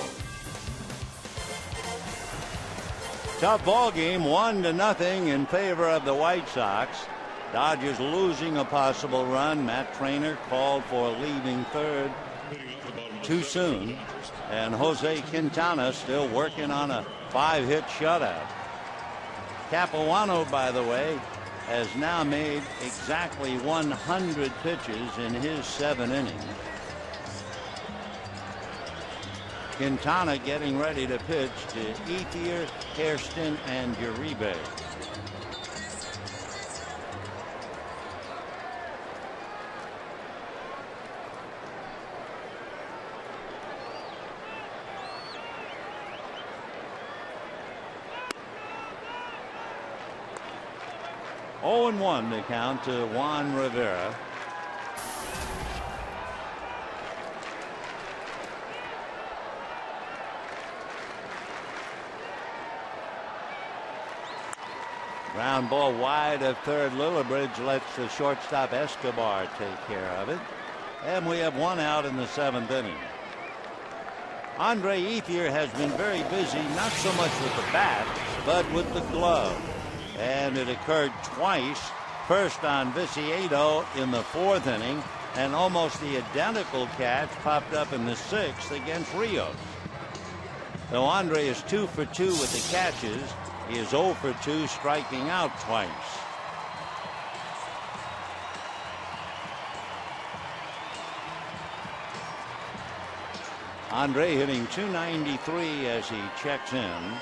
Tough ball game, 1-0 in favor of the White Sox. Dodgers losing a possible run. Matt Trainer called for leaving third too soon. And Jose Quintana still working on a 5-hit shutout. Capuano, by the way, has now made exactly 100 pitches in his 7 innings. Quintana getting ready to pitch to Ethier, Hairston, and Uribe. Oh, 0-1 to count to Juan Rivera. Ground ball wide of third. Lillibridge lets the shortstop Escobar take care of it. And we have 1 out in the 7th inning. Andre Ethier has been very busy, not so much with the bat, but with the glove. And it occurred twice. First on Viciedo in the 4th inning, and almost the identical catch popped up in the 6th against Rios. Though Andre is 2 for 2 with the catches, he is 0 for 2 striking out twice. Andre hitting .293 as he checks in.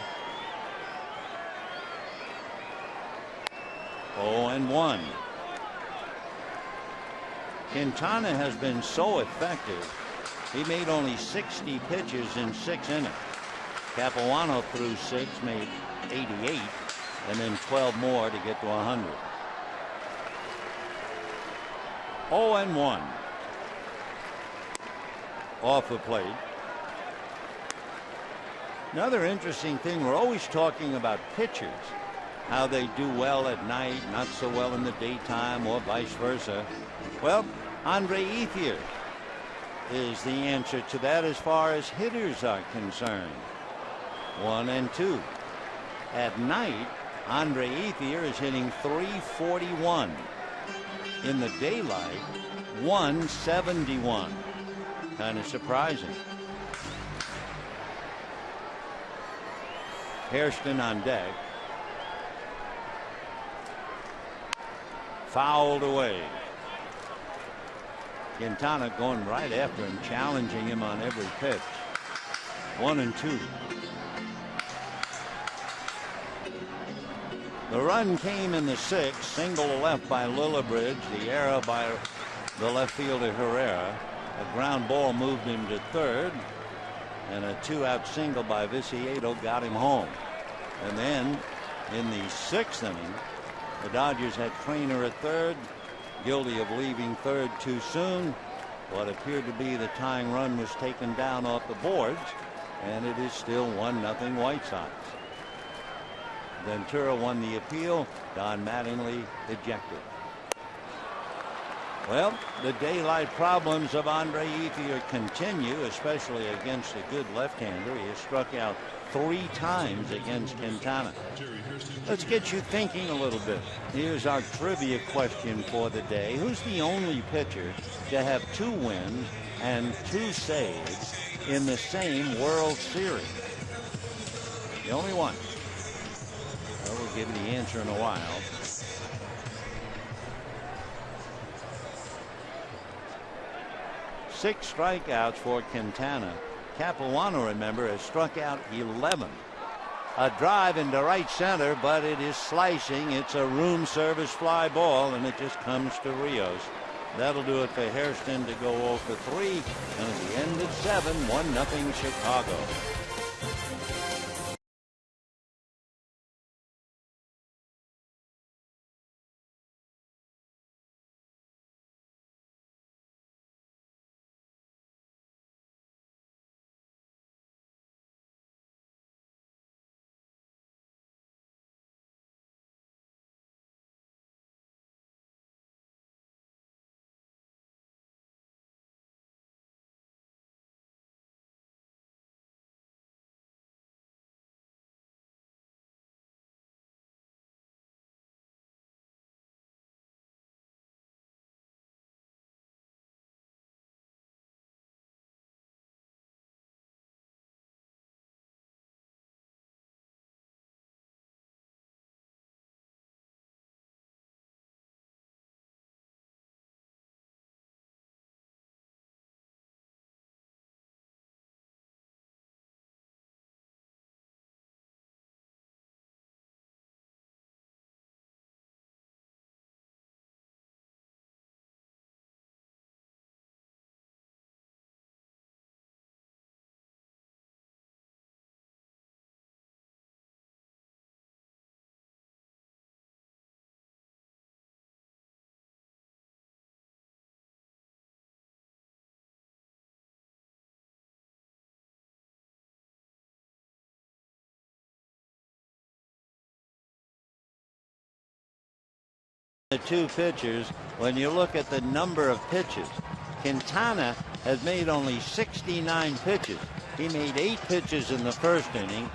0-1. Quintana has been so effective. He made only 60 pitches in 6 innings. Capuano threw 6, made 88, and then 12 more to get to 100. 0-1. Off the plate. Another interesting thing, we're always talking about pitchers, how they do well at night, not so well in the daytime, or vice versa. Well, Andre Ethier is the answer to that as far as hitters are concerned. 1 and 2. At night, Andre Ethier is hitting .341. In the daylight, .171. Kind of surprising. Hairston on deck. Fouled away. Quintana going right after him, challenging him on every pitch. 1-2. The run came in the 6th. Single left by Lillibridge. The error by the left fielder Herrera. A ground ball moved him to third. And a 2-out single by Viciedo got him home. And then in the 6th inning, the Dodgers had Trainer at third, guilty of leaving third too soon. What appeared to be the tying run was taken down off the boards, and it is still 1-0 White Sox. Ventura won the appeal. Don Mattingly ejected. Well, the daylight problems of Andre Ethier continue, especially against a good left-hander. He has struck out 3 times against Quintana. Let's get you thinking a little bit. Here's our trivia question for the day. Who's the only pitcher to have 2 wins and 2 saves in the same World Series? The only one. Well, we'll give you the answer in a while. Six strikeouts for Quintana. Capuano, remember, has struck out 11. A drive into right center, but it is slicing. It's a room service fly ball, and it just comes to Rios. That'll do it for Hairston to go 0 for 3. And at the end of 7, 1-0 Chicago. The two pitchers, when you look at the number of pitches, Quintana has made only 69 pitches. He made 8 pitches in the first inning,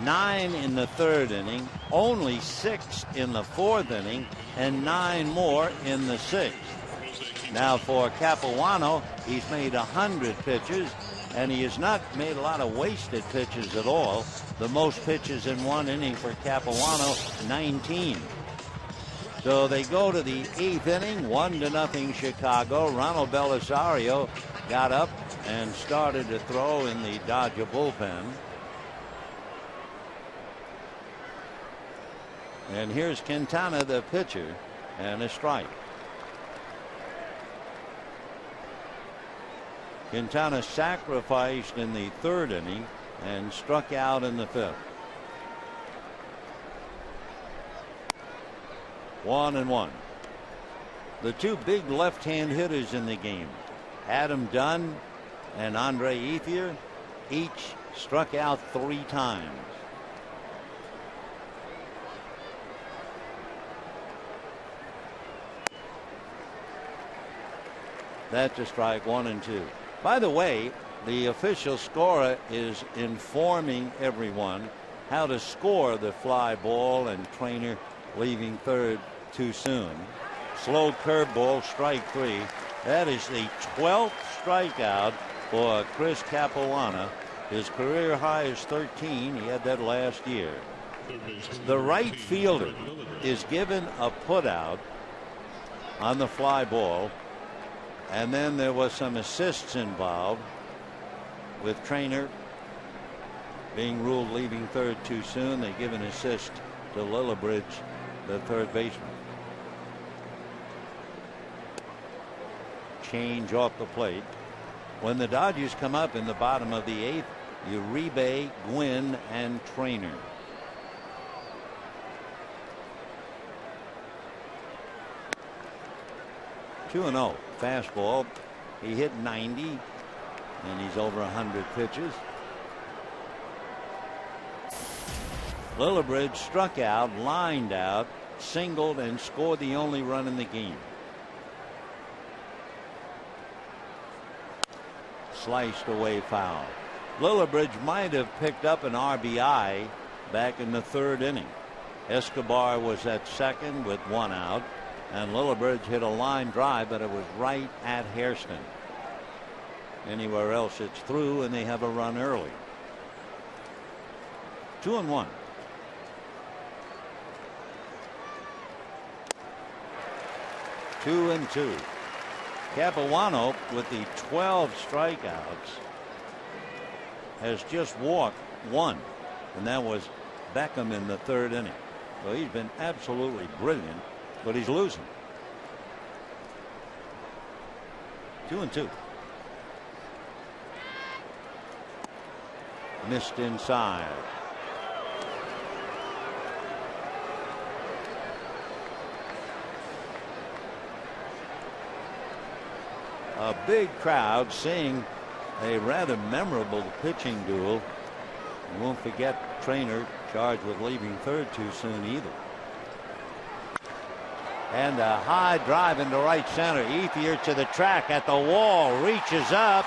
9 in the third inning, only 6 in the fourth inning, and 9 more in the sixth. Now for Capuano, he's made 100 pitches, and he has not made a lot of wasted pitches at all. The most pitches in one inning for Capuano, 19. So they go to the 8th inning, 1-0 Chicago. Ronald Belisario got up and started to throw in the Dodger bullpen. And here's Quintana, the pitcher, and a strike. Quintana sacrificed in the third inning and struck out in the fifth. 1-1. The two big left-hand hitters in the game, Adam Dunn and Andre Ethier, each struck out 3 times. That's a strike, 1-2. By the way, the official scorer is informing everyone how to score the fly ball and Trainer leaving third too soon. Slow curveball, strike 3. That is the 12th strikeout for Chris Capuano. His career high is 13. He had that last year. The right fielder is given a putout on the fly ball, and then there was some assists involved with Trainer being ruled leaving third too soon. They give an assist to Lillibridge, the third baseman. Change off the plate. When the Dodgers come up in the bottom of the 8th, Uribe, Gwynn, and Trainer. Two 2-0. Fastball. He hit 90, and he's over 100 pitches. Lillibridge struck out, lined out, singled, and scored the only run in the game. Sliced away foul. Lillibridge might have picked up an RBI back in the third inning. Escobar was at second with 1 out, and Lillibridge hit a line drive, but it was right at Hairston. Anywhere else it's through, and they have a run early. 2-1. Two and 2. Capuano, with the 12 strikeouts, has just walked 1, and that was Beckham in the third inning. So he's been absolutely brilliant, but he's losing. 2-2. Missed inside. A big crowd seeing a rather memorable pitching duel. You won't forget Trainer charged with leaving third too soon either. And a high drive into right center. Ethier to the track at the wall, reaches up,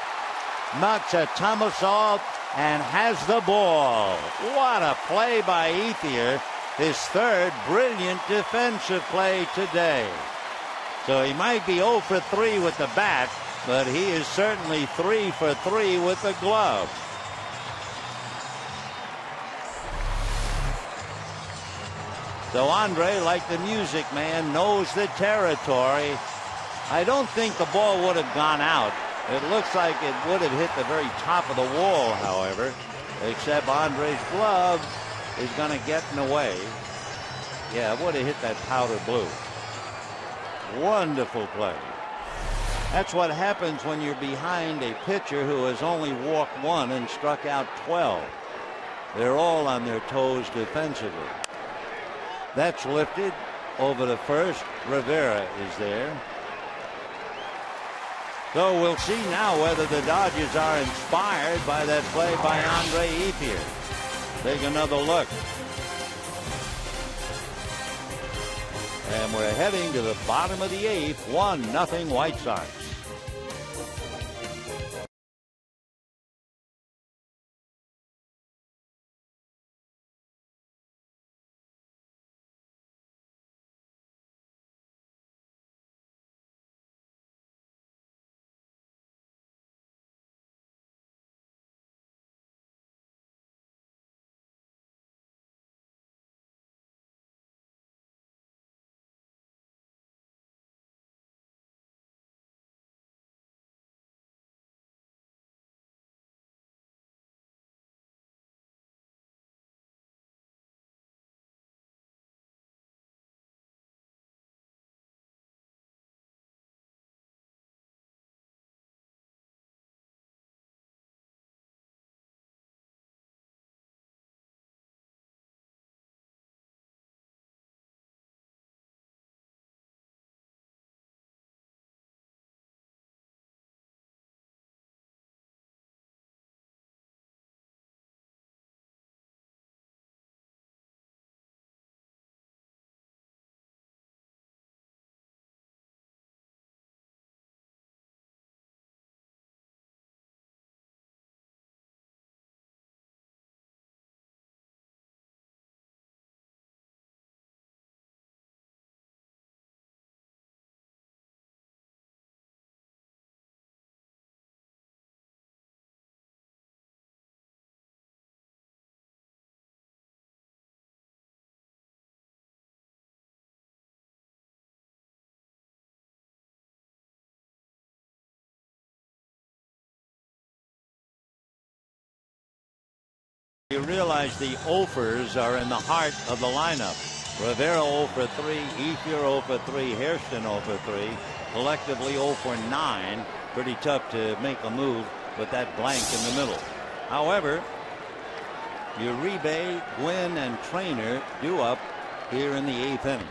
knocks a tomahawk, and has the ball. What a play by Ethier. His third brilliant defensive play today. So he might be 0 for 3 with the bat, but he is certainly 3 for 3 with the glove. So Andre, like the music man, knows the territory. I don't think the ball would have gone out. It looks like it would have hit the very top of the wall, however, except Andre's glove is going to get in the way. Yeah, it would have hit that powder blue. Wonderful play. That's what happens when you're behind a pitcher who has only walked 1 and struck out 12. They're all on their toes defensively. That's lifted over the first. Rivera is there. So we'll see now whether the Dodgers are inspired by that play by Andre Ethier. Take another look. And we're heading to the bottom of the 8th, 1-0 White Sox. You realize the offers are in the heart of the lineup. Rivera 0 for 3, Ethier 0 for 3, Hairston 0 for 3, collectively 0 for 9. Pretty tough to make a move with that blank in the middle. However, Uribe, Gwynn, and Trainer due up here in the 8th inning.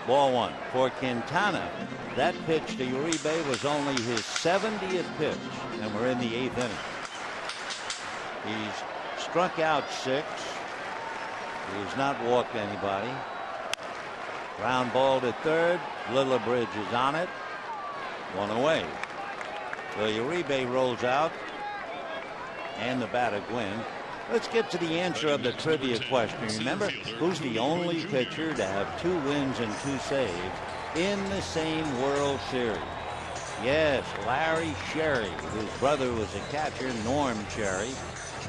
Ball 1 for Quintana. That pitch to Uribe was only his 70th pitch, and we're in the 8th inning. He's struck out 6. He's not walked anybody. Ground ball to third. Lillibridge is on it. 1 away. So Uribe rolls out. And the batter Gwynn. Let's get to the answer of the trivia question. Remember, who's the only pitcher to have 2 wins and 2 saves in the same World Series? Yes, Larry Sherry, whose brother was a catcher, Norm Sherry,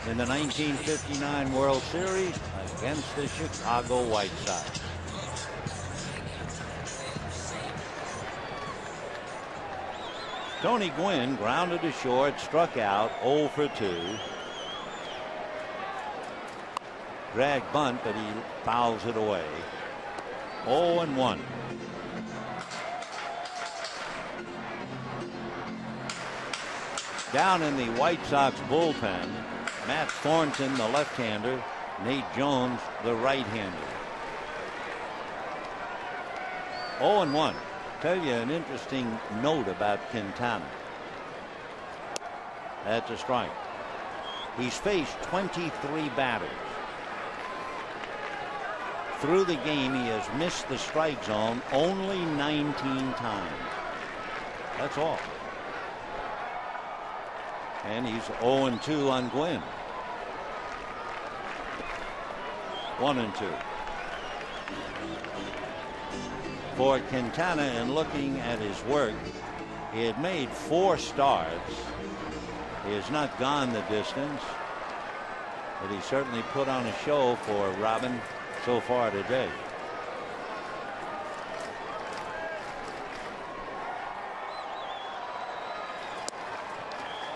in the 1959 World Series against the Chicago White Sox. Tony Gwynn grounded to short, struck out, 0 for 2. Drag bunt, but he fouls it away. 0-1. Down in the White Sox bullpen, Matt Thornton, the left-hander, Nate Jones, the right-hander. 0-1. Tell you an interesting note about Quintana. That's a strike. He's faced 23 batters. Through the game, he has missed the strike zone only 19 times. That's all. And he's 0-2 on Gwynn. 1-2. For Quintana, and looking at his work, he had made 4 starts. He has not gone the distance, but he certainly put on a show for Robin so far today.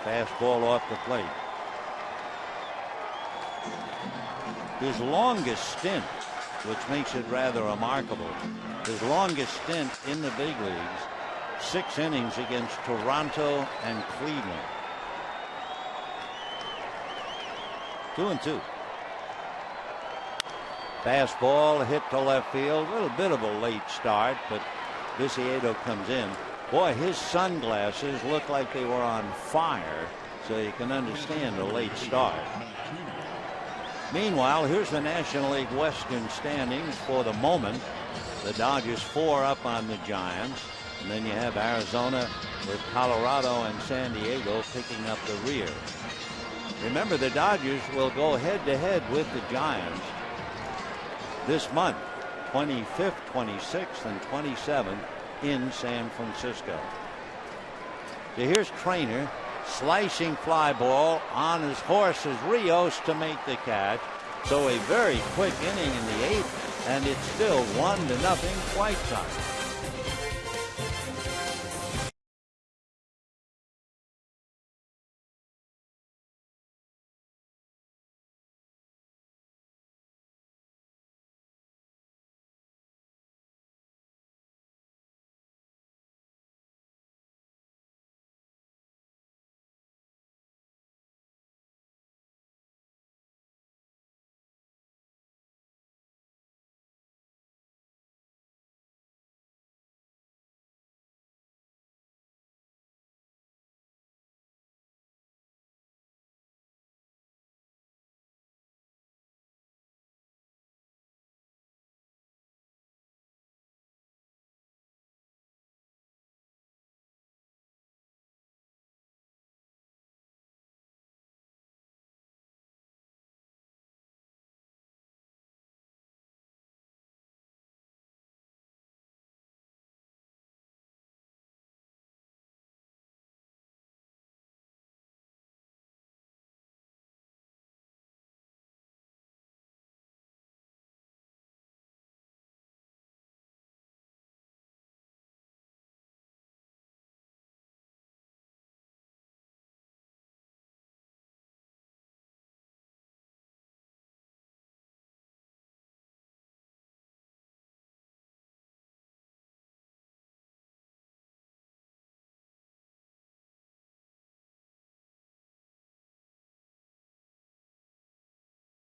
Fastball off the plate. His longest stint, which makes it rather remarkable, his longest stint in the big leagues, 6 innings against Toronto and Cleveland. 2-2. Fastball hit to left field. A little bit of a late start, but Viciedo comes in. Boy, his sunglasses look like they were on fire, so you can understand a late start. Meanwhile, here's the National League Western standings for the moment. The Dodgers 4 up on the Giants. And then you have Arizona with Colorado and San Diego picking up the rear. Remember, the Dodgers will go head-to-head with the Giants this month, 25th, 26th, and 27th in San Francisco. So here's Trainer, slicing fly ball on his horse is Rios to make the catch. So a very quick inning in the 8th, and it's still 1-0 White Sox.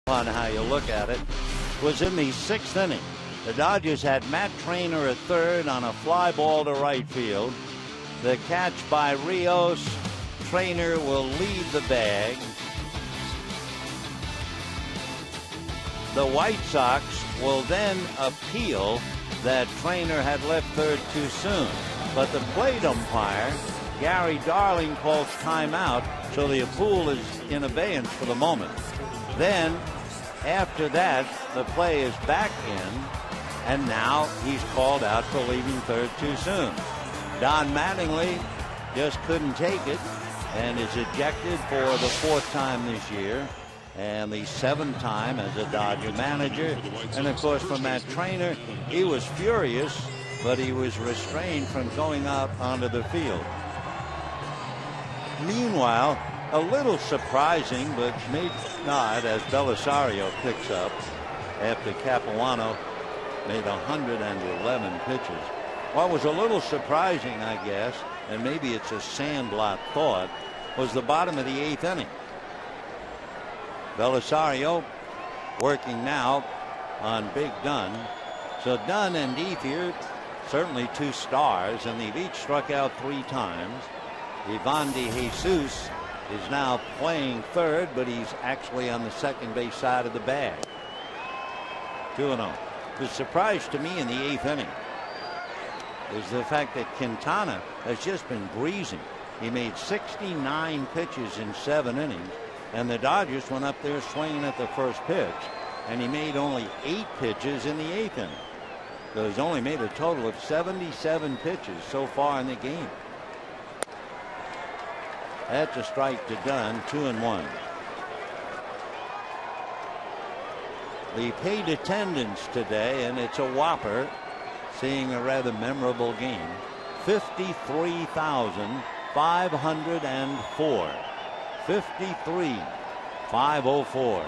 On how you look at it, was in the 6th inning. The Dodgers had Matt Trainer at third on a fly ball to right field. The catch by Rios. Trainer will leave the bag. The White Sox will then appeal that Trainer had left third too soon. But the plate umpire, Gary Darling, calls timeout, so the appeal is in abeyance for the moment. Then, after that, the play is back in, and now he's called out for leaving third too soon. Don Mattingly just couldn't take it and is ejected for the 4th time this year and the 7th time as a Dodger manager. And of course, for Matt Trainer, he was furious, but he was restrained from going out onto the field. Meanwhile, a little surprising, but maybe not, as Belisario picks up after Capuano made 111 pitches. What was a little surprising, I guess, and maybe it's a sandlot thought, was the bottom of the 8th inning. Belisario working now on Big Dunn. So Dunn and Ethier, certainly 2 stars, and they've each struck out 3 times. Ivan de Jesus is now playing third, but he's actually on the second base side of the bag. 2-0. The surprise to me in the 8th inning is the fact that Quintana has just been breezing. He made 69 pitches in 7 innings, and the Dodgers went up there swinging at the first pitch, and he made only 8 pitches in the 8th inning. So he's only made a total of 77 pitches so far in the game. That's a strike to Dunn, 2-1. The paid attendance today, and it's a whopper, seeing a rather memorable game, 53,504. 53,504.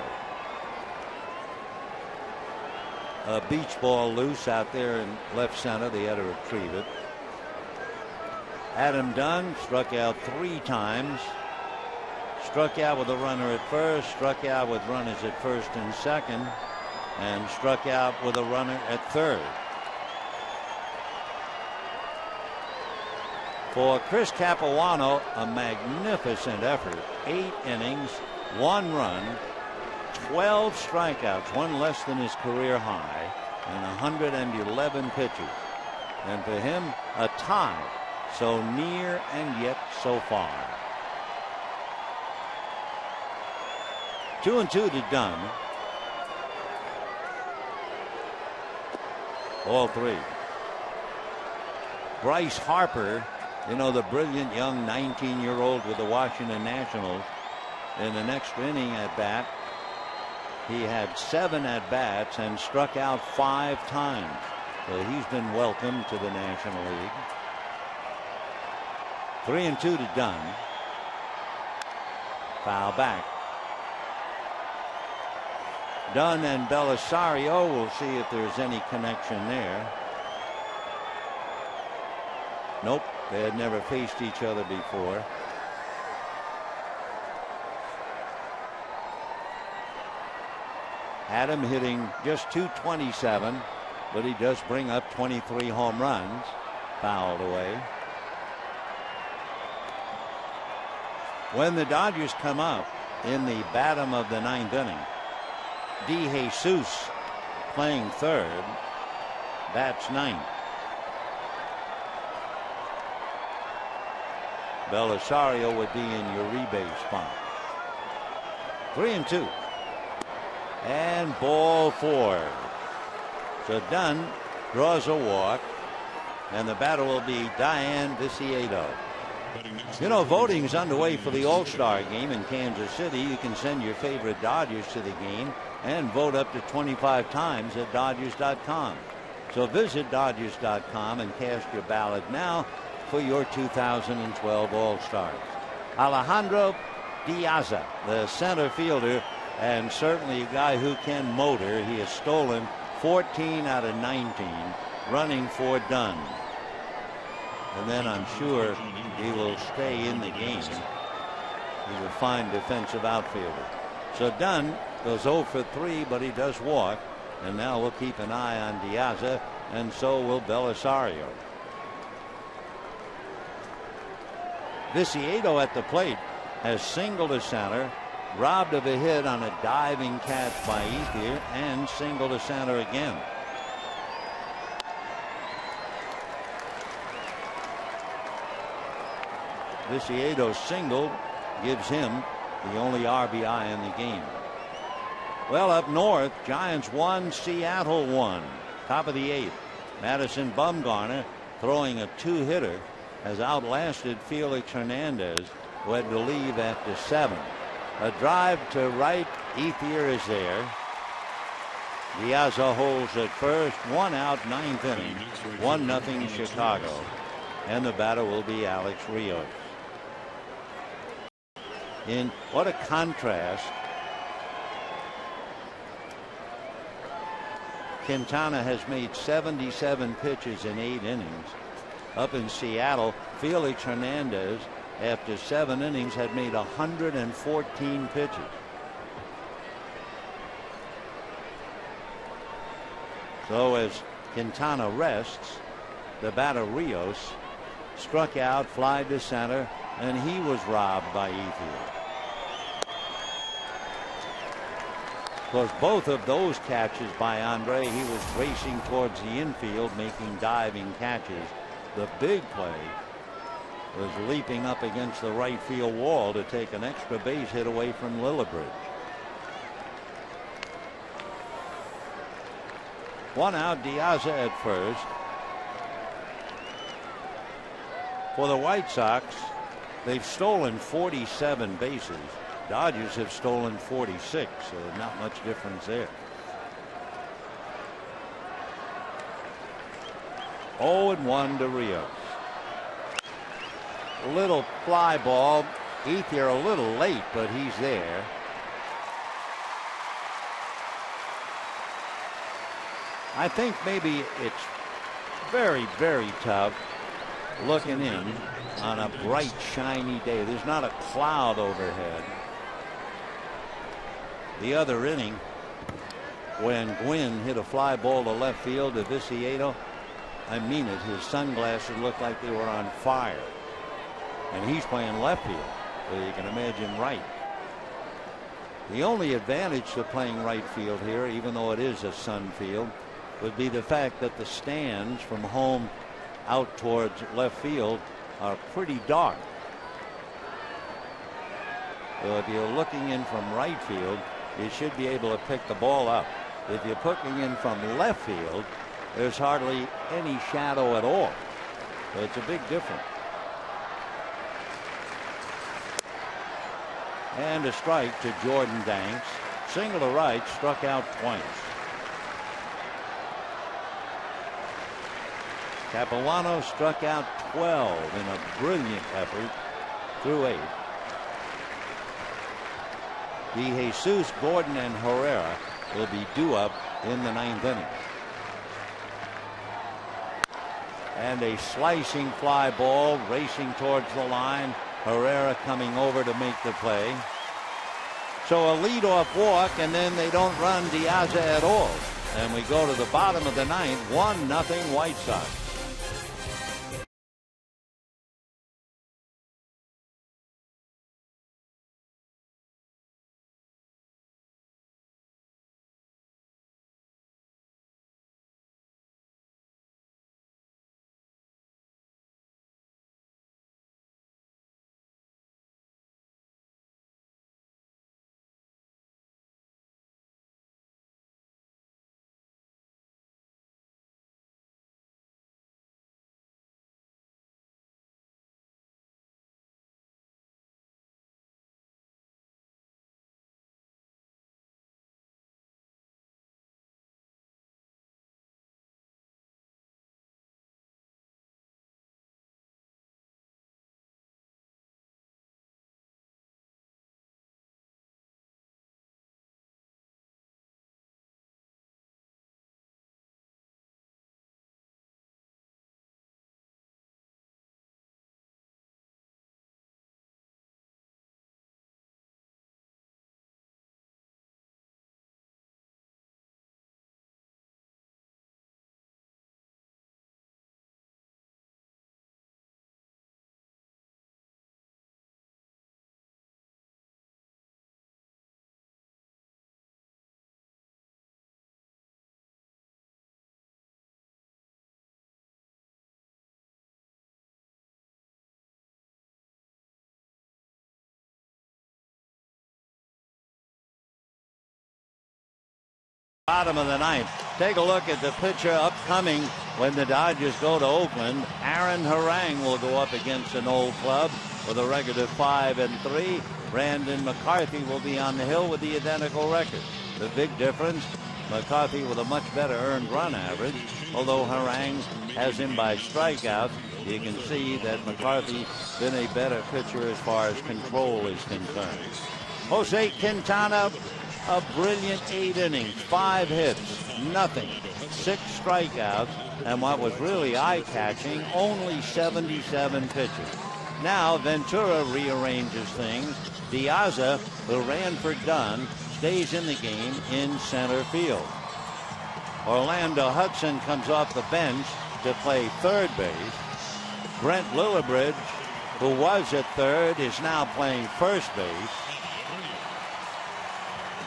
A beach ball loose out there in left center. They had to retrieve it. Adam Dunn struck out 3 times. Struck out with a runner at first, struck out with runners at first and second, and struck out with a runner at third. For Chris Capuano, a magnificent effort. 8 innings, 1 run, 12 strikeouts, one less than his career high, and 111 pitches. And for him, a tie, so near and yet so far. 2-2 to Dunn. All three. Bryce Harper, you know, the brilliant young 19-year-old with the Washington Nationals, in the next inning at bat, he had 7 at bats and struck out 5 times. So he's been welcomed to the National League. 3-2 to Dunn. Foul back. Dunn and Belisario, we'll see if there's any connection there. Nope, they had never faced each other before. Adam hitting just .227, but he does bring up 23 home runs. Fouled away. When the Dodgers come up in the bottom of the 9th inning, DeJesus playing third, bats 9th. Belisario would be in Uribe's spot. 3-2. And ball 4. So Dunn draws a walk, and the batter will be Diane Viciedo. You know, voting is underway for the All-Star game in Kansas City. You can send your favorite Dodgers to the game and vote up to 25 times at Dodgers.com. So visit Dodgers.com and cast your ballot now for your 2012 All-Stars. Alejandro Diaza, the center fielder, and certainly a guy who can motor. He has stolen 14 out of 19, running for Dunn. And then I'm sure he will stay in the game. He's a fine defensive outfielder. So Dunn goes 0 for 3, but he does walk. And now we'll keep an eye on Diaza, and so will Belisario. Viciedo at the plate has singled to center, robbed of a hit on a diving catch by Ethier, and singled to center again. Viciedo's single gives him the only RBI in the game. Well, up north, Giants 1, Seattle 1. Top of the 8th. Madison Bumgarner, throwing a 2-hitter, has outlasted Felix Hernandez, who had to leave after 7. A drive to right. Ethier is there. Diaza holds at first. 1 out, 9th inning. 1-0 Chicago. And the batter will be Alex Rios. In what a contrast. Quintana has made 77 pitches in 8 innings. Up in Seattle, Felix Hernandez, after 7 innings, had made 114 pitches. So as Quintana rests, the batter Rios struck out, fly to center, and he was robbed by Ethier. Of course, both of those catches by Andre, he was racing towards the infield, making diving catches. The big play was leaping up against the right field wall to take an extra base hit away from Lillibridge. 1 out, Diaza at first. For the White Sox, they've stolen 47 bases. Dodgers have stolen 46, so not much difference there. 0-1 to Rios. Little fly ball. Ethier a little late, but he's there. I think maybe it's very, very tough looking in on a bright, shiny day. There's not a cloud overhead. The other inning, when Gwynn hit a fly ball to left field to Viciedo, I mean it, his sunglasses looked like they were on fire. And he's playing left field, so you can imagine right. The only advantage to playing right field here, even though it is a sun field, would be the fact that the stands from home out towards left field are pretty dark. So if you're looking in from right field, you should be able to pick the ball up. If you're looking in from left field, there's hardly any shadow at all. So it's a big difference. And a strike to Jordan Danks. Single to right, struck out twice. Capuano struck out 12 in a brilliant effort through 8. DeJesus, Gordon, and Herrera will be due up in the 9th inning. And a slicing fly ball racing towards the line. Herrera coming over to make the play. So a leadoff walk, and then they don't run Diaz at all. And we go to the bottom of the 9th, 1-0 White Sox. Bottom of the 9th. Take a look at the pitcher upcoming when the Dodgers go to Oakland. Aaron Harang will go up against an old club with a record of 5-3. Brandon McCarthy will be on the hill with the identical record. The big difference, McCarthy with a much better earned run average. Although Harang has him by strikeouts, you can see that McCarthy's been a better pitcher as far as control is concerned. Jose Quintana, a brilliant 8 innings, 5 hits, nothing, 6 strikeouts, and what was really eye-catching, only 77 pitches. Now Ventura rearranges things. Diaz, who ran for Dunn, stays in the game in center field. Orlando Hudson comes off the bench to play third base. Brent Lillibridge, who was at third, is now playing first base.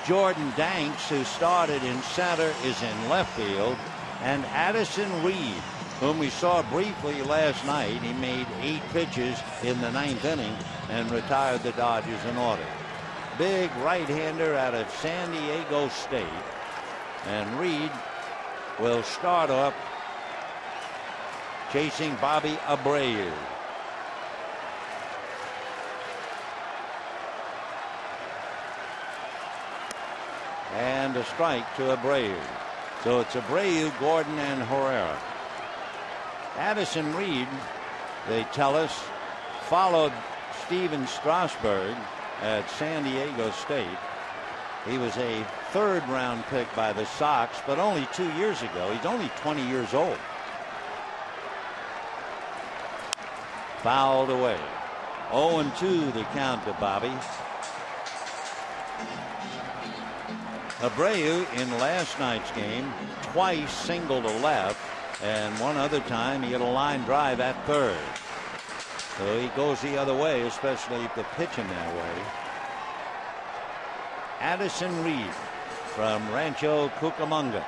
Jordan Danks, who started in center, is in left field. And Addison Reed, whom we saw briefly last night, he made 8 pitches in the 9th inning and retired the Dodgers in order. Big right-hander out of San Diego State. And Reed will start up chasing Bobby Abreu. And a strike to Abreu. So it's Abreu, Gordon, and Herrera. Addison Reed, they tell us, followed Steven Strasburg at San Diego State. He was a third-round pick by the Sox, but only 2 years ago. He's only 20 years old. Fouled away. 0-2 the count to Bobby. Abreu in last night's game twice singled to left, and one other time he had a line drive at third. So he goes the other way, especially if they pitch him that way. Addison Reed from Rancho Cucamonga,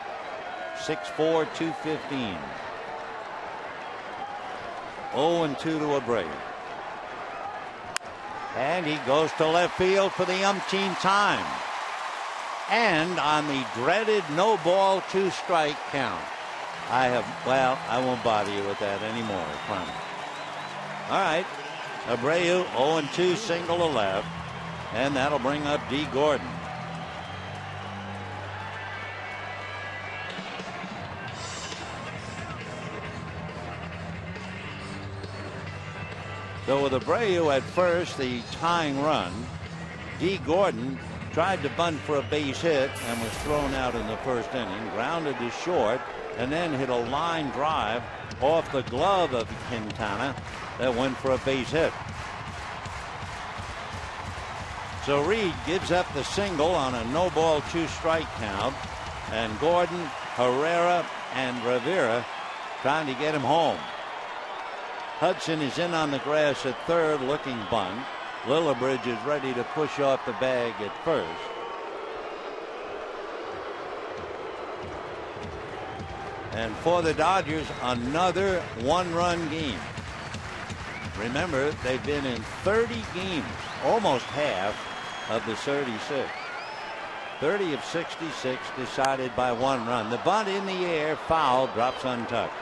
6'4", 215. 0-2 to Abreu. And he goes to left field for the umpteenth time. And on the dreaded no ball, 2 strike count. I won't bother you with that anymore, I promise. All right. Abreu, 0-2, single to left. And that'll bring up D. Gordon. So with Abreu at first, the tying run, D. Gordon tried to bunt for a base hit and was thrown out in the first inning, grounded to short, and then hit a line drive off the glove of Quintana that went for a base hit. So Reed gives up the single on a no ball, 2 strike count, and Gordon, Herrera, and Rivera trying to get him home. Hudson is in on the grass at third, looking bunt. Lillibridge is ready to push off the bag at first. And for the Dodgers, another 1-run game. Remember, they've been in 30 games, almost half of the 36. 30 of 66 decided by 1 run. The bunt in the air, foul, drops untouched.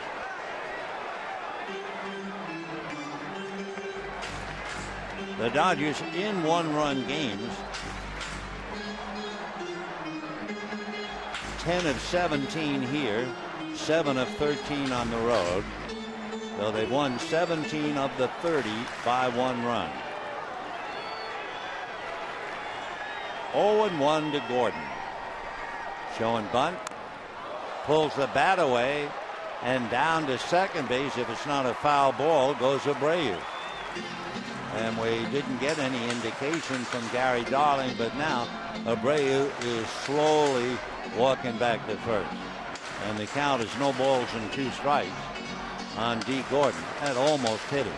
The Dodgers in 1-run games, 10 of 17 here, 7 of 13 on the road. So they've won 17 of the 30 by 1 run. 0-1 to Gordon. Showing bunt, pulls the bat away, and down to second base. If it's not a foul ball, goes Abreu. And we didn't get any indication from Gary Darling, but now Abreu is slowly walking back to first. And the count is no balls and 2 strikes on D. Gordon. That almost hit him.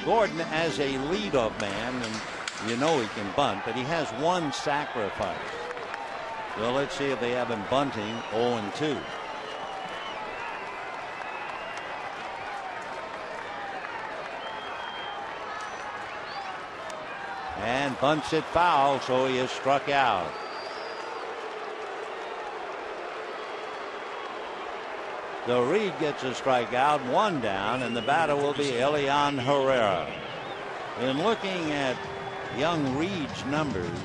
Gordon as a leadoff man, and you know he can bunt, but he has 1 sacrifice. So let's see if they have him bunting 0-2. And bunts it foul, so he is struck out. So Reed gets a strikeout, 1 down, and the batter will be Elian Herrera. In looking at young Reed's numbers,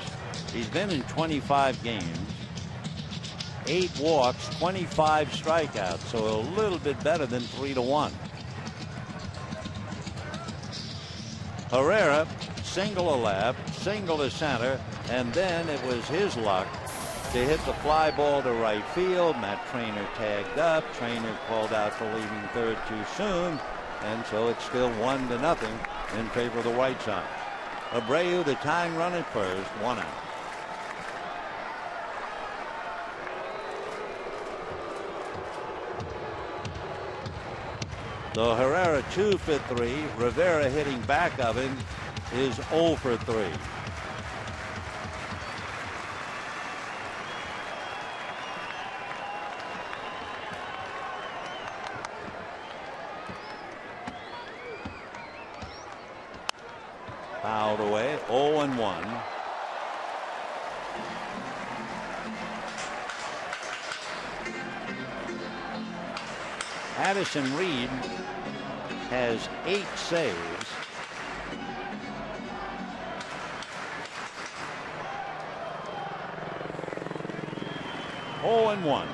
he's been in 25 games, 8 walks, 25 strikeouts, so a little bit better than 3-1. Herrera, single to left, single to center, and then it was his luck to hit the fly ball to right field. Matt Trainer tagged up. Trainer called out for leaving third too soon, and so it's still 1-0 in favor of the White Sox. Abreu, the tying run at first, 1 out. So Herrera 2 for 3. Rivera hitting back of him is 0 for 3. Fouled away, 0-1. Addison Reed has 8 saves. Oh, and 1.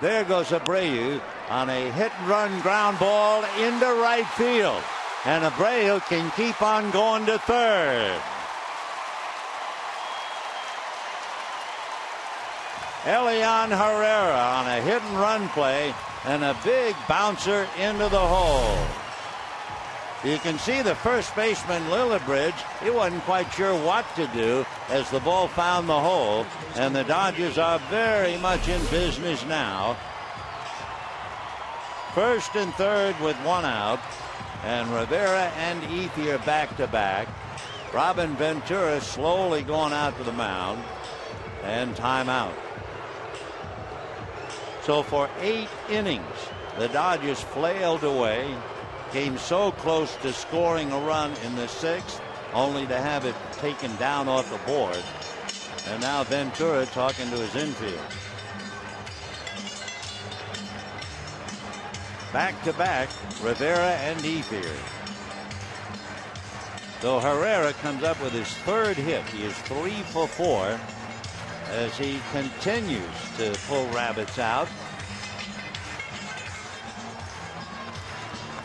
There goes Abreu on a hit-and-run ground ball into right field. And Abreu can keep on going to third. Elian Herrera on a hit-and-run play and a big bouncer into the hole. You can see the first baseman, Lillibridge, he wasn't quite sure what to do as the ball found the hole, and the Dodgers are very much in business now. First and third with one out, and Rivera and Ethier back-to-back. Robin Ventura slowly going out to the mound, and timeout. So for 8 innings, the Dodgers flailed away, came so close to scoring a run in the 6th, only to have it taken down off the board. And now Ventura talking to his infield. Back-to-back, Rivera and Ethier. So Herrera comes up with his 3rd hit. He is 3 for 4 as he continues to pull rabbits out.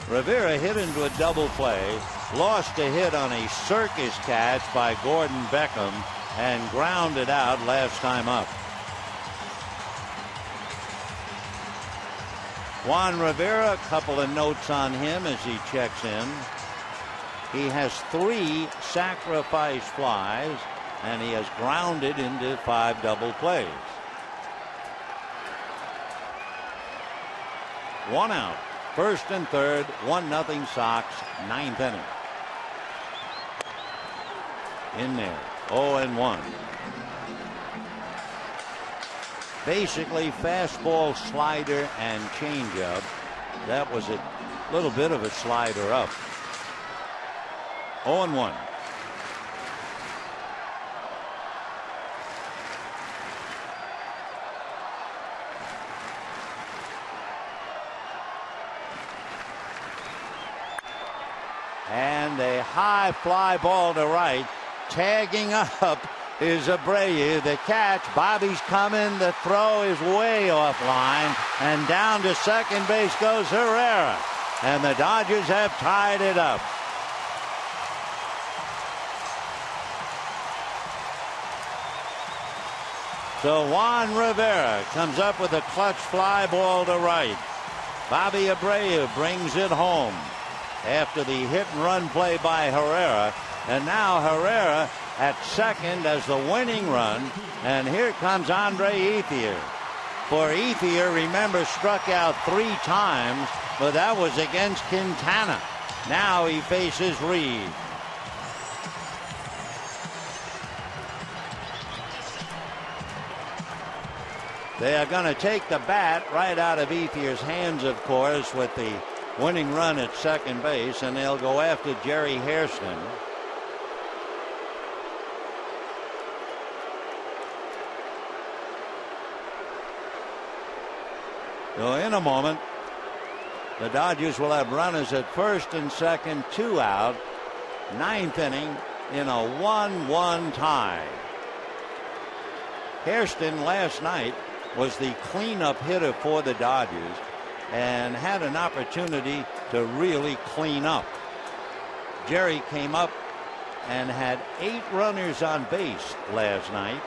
Rivera hit into a double play, lost a hit on a circus catch by Gordon Beckham, and grounded out last time up. Juan Rivera, a couple of notes on him as he checks in. He has 3 sacrifice flies, and he has grounded into 5 double plays. 1 out. First and third, 1-0 Sox, 9th inning. In there, 0-1. Basically fastball, slider, and changeup. That was a little bit of a slider up. 0-1. And a high fly ball to right. Tagging up is Abreu. The catch. Bobby's coming. The throw is way offline. And down to second base goes Herrera. And the Dodgers have tied it up. So Juan Rivera comes up with a clutch fly ball to right. Bobby Abreu brings it home after the hit and run play by Herrera. And now Herrera at second as the winning run. And here comes Andre Ethier. For Ethier, remember, struck out 3 times, but that was against Quintana. Now he faces Reed. They are going to take the bat right out of Ethier's hands, of course, with the winning run at second base, and they'll go after Jerry Hairston. So in a moment, the Dodgers will have runners at first and second, 2 out. 9th inning in a 1-1 tie. Hairston last night was the cleanup hitter for the Dodgers and had an opportunity to really clean up. Jerry came up and had 8 runners on base last night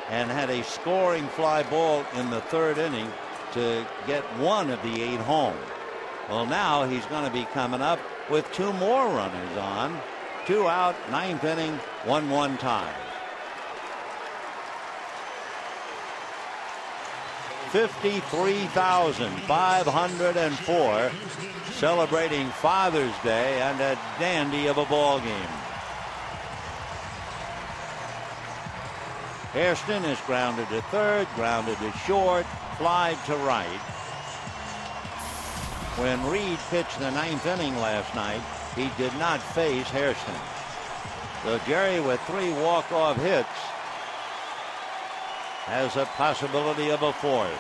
and had a scoring fly ball in the 3rd inning to get 1 of the 8 home. Well, now he's going to be coming up with 2 more runners on. 2 out, 9th inning, 1-1 tie. 53,504 celebrating Father's Day and a dandy of a ball game. Hairston is grounded to third, grounded to short, fly to right. When Reed pitched the 9th inning last night, he did not face Hairston. So Jerry, with 3 walk-off hits, has a possibility of a 4th.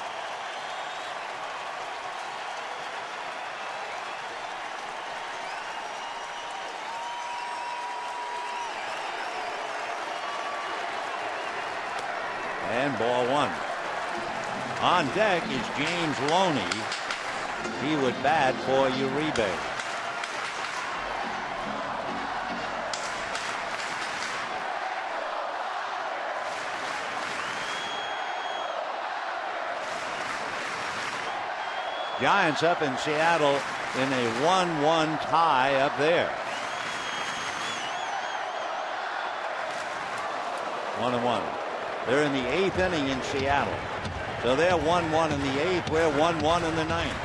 And ball 1. On deck is James Loney. He would bat for Uribe. Giants up in Seattle in a 1-1 tie up there. 1-1. They're in the 8th inning in Seattle. So they're 1-1 in the 8th. We're 1-1 in the 9th.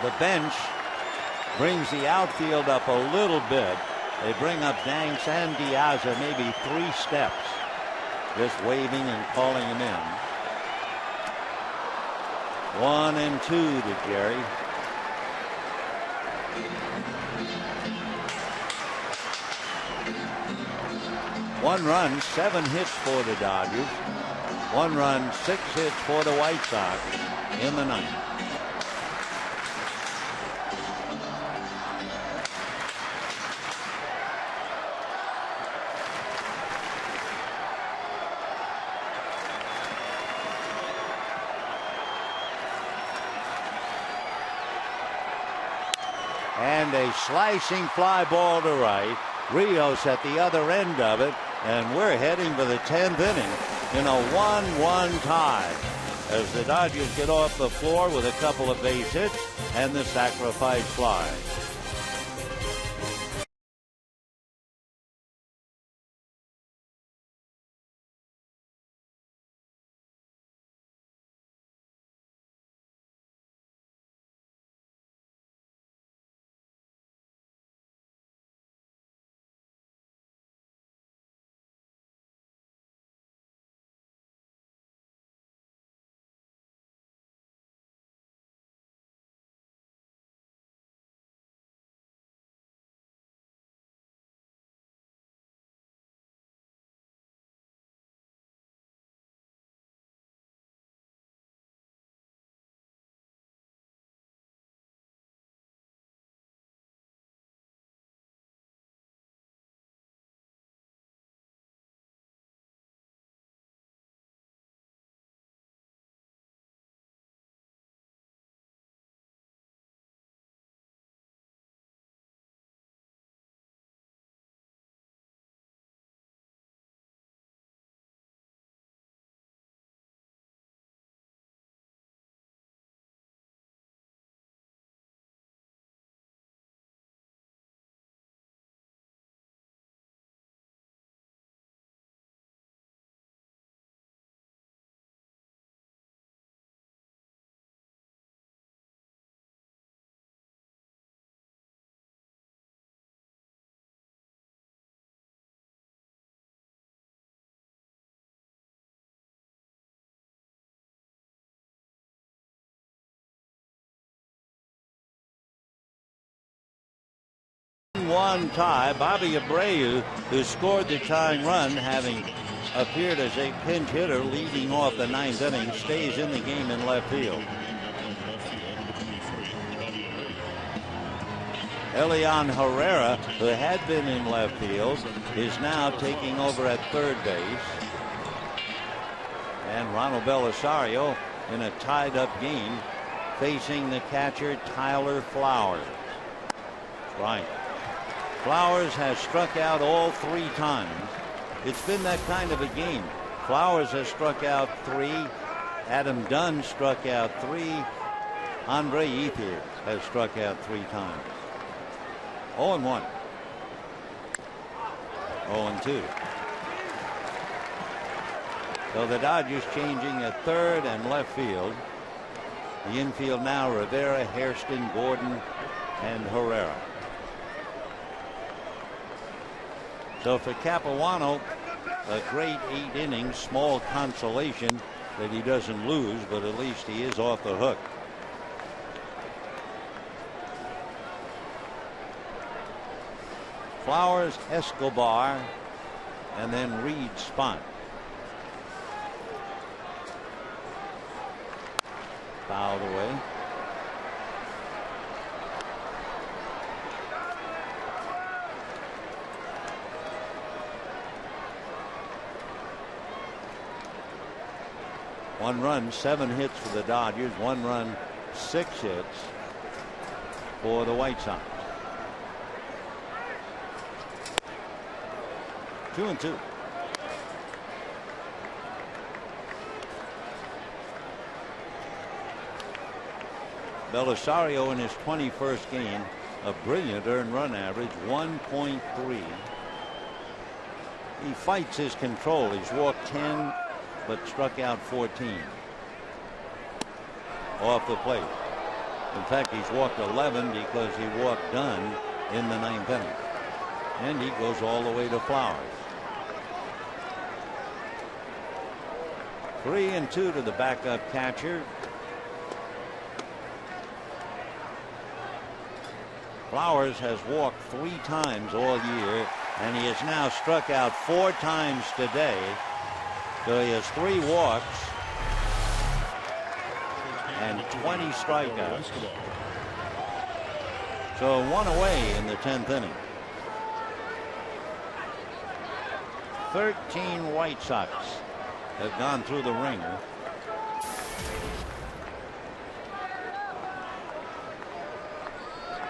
The bench brings the outfield up a little bit. They bring up Danks and Diaz maybe 3 steps. Just waving and calling him in. 1-2 to Jerry. One run, 7 hits for the Dodgers. 1 run, 6 hits for the White Sox in the 9th. And a slicing fly ball to right. Rios at the other end of it, and we're heading for the 10th inning in a 1-1 tie as the Dodgers get off the floor with a couple of base hits and the sacrifice fly. One tie. Bobby Abreu, who scored the tying run, having appeared as a pinch hitter leading off the 9th inning, stays in the game in left field. Elian Herrera, who had been in left field, is now taking over at third base. And Ronald Belisario in a tied up game facing the catcher Tyler Flowers. Right. Flowers has struck out all 3 times. It's been that kind of a game. Flowers has struck out 3. Adam Dunn struck out 3. Andre Ethier has struck out 3 times. 0-1. 0-2. So the Dodgers changing at third and left field. The infield now Rivera, Hairston, Gordon, and Herrera. So for Capuano, a great 8 innings, small consolation that he doesn't lose, but at least he is off the hook. Flowers, Escobar, and then Reed Spont. Fouled away. One run, 7 hits for the Dodgers. 1 run, 6 hits for the White Sox. 2-2. Belisario in his 21st game, a brilliant earned run average, 1.3. He fights his control. He's walked 10 but struck out 14 off the plate. In fact, he's walked 11 because he walked Dunn in the 9th inning. And he goes all the way to Flowers. 3-2 to the backup catcher. Flowers has walked 3 times all year, and he has now struck out 4 times today. So he has 3 walks and 20 strikeouts. So 1 away in the 10th inning. 13 White Sox have gone through the ringer.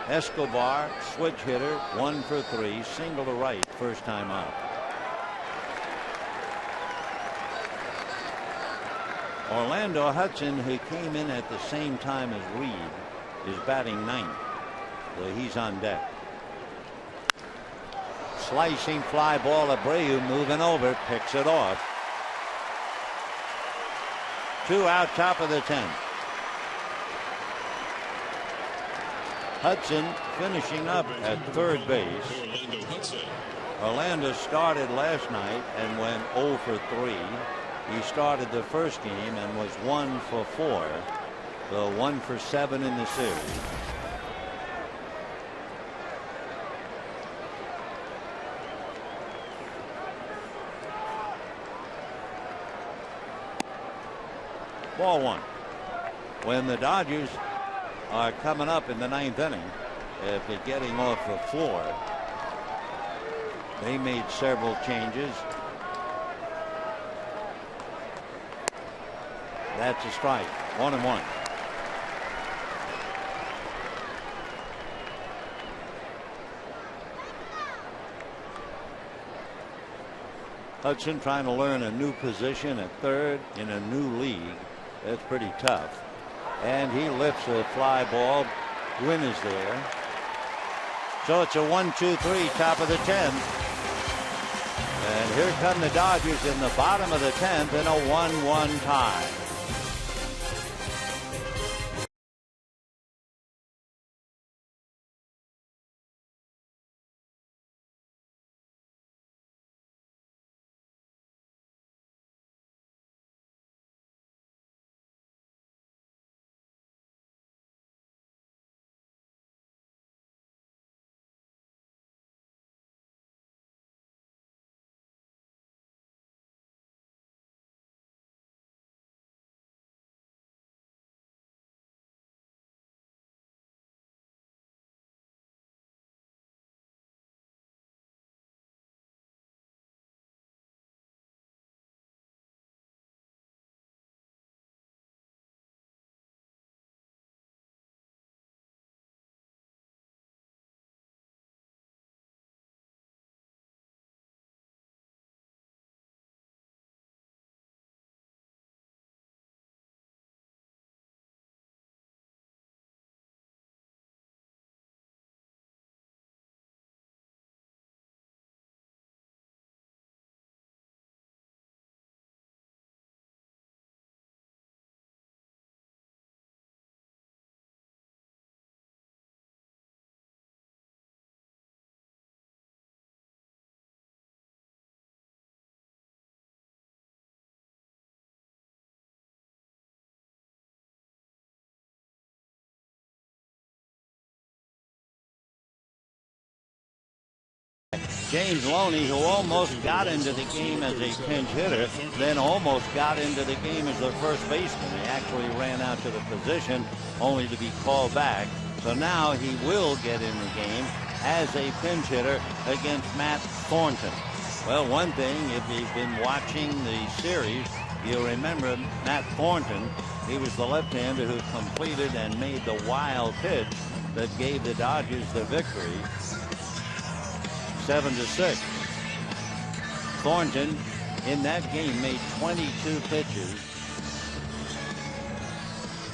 Escobar, switch hitter, 1 for 3, single to right, first time up. Orlando Hudson, who came in at the same time as Reed, is batting 9th. So he's on deck. Slicing fly ball, Abreu moving over, picks it off. 2 out, top of the 10th. Hudson finishing up at third base. Orlando started last night and went 0 for 3. He started the first game and was 1 for 4. So 1 for 7 in the series. Ball 1. When the Dodgers are coming up in the 9th inning, after getting off the floor, they made several changes. That's a strike. 1-1. Hudson trying to learn a new position at third in a new league. That's pretty tough. And he lifts a fly ball. Win is there. So it's a 1-2-3, top of the 10th. And here come the Dodgers in the bottom of the 10th in a 1-1 tie. James Loney, who almost got into the game as a pinch hitter, then almost got into the game as the first baseman. He actually ran out to the position only to be called back. So now he will get in the game as a pinch hitter against Matt Thornton. Well, one thing, if you've been watching the series, you'll remember Matt Thornton. He was the left-hander who completed and made the wild pitch that gave the Dodgers the victory, 7-6. Thornton in that game made 22 pitches,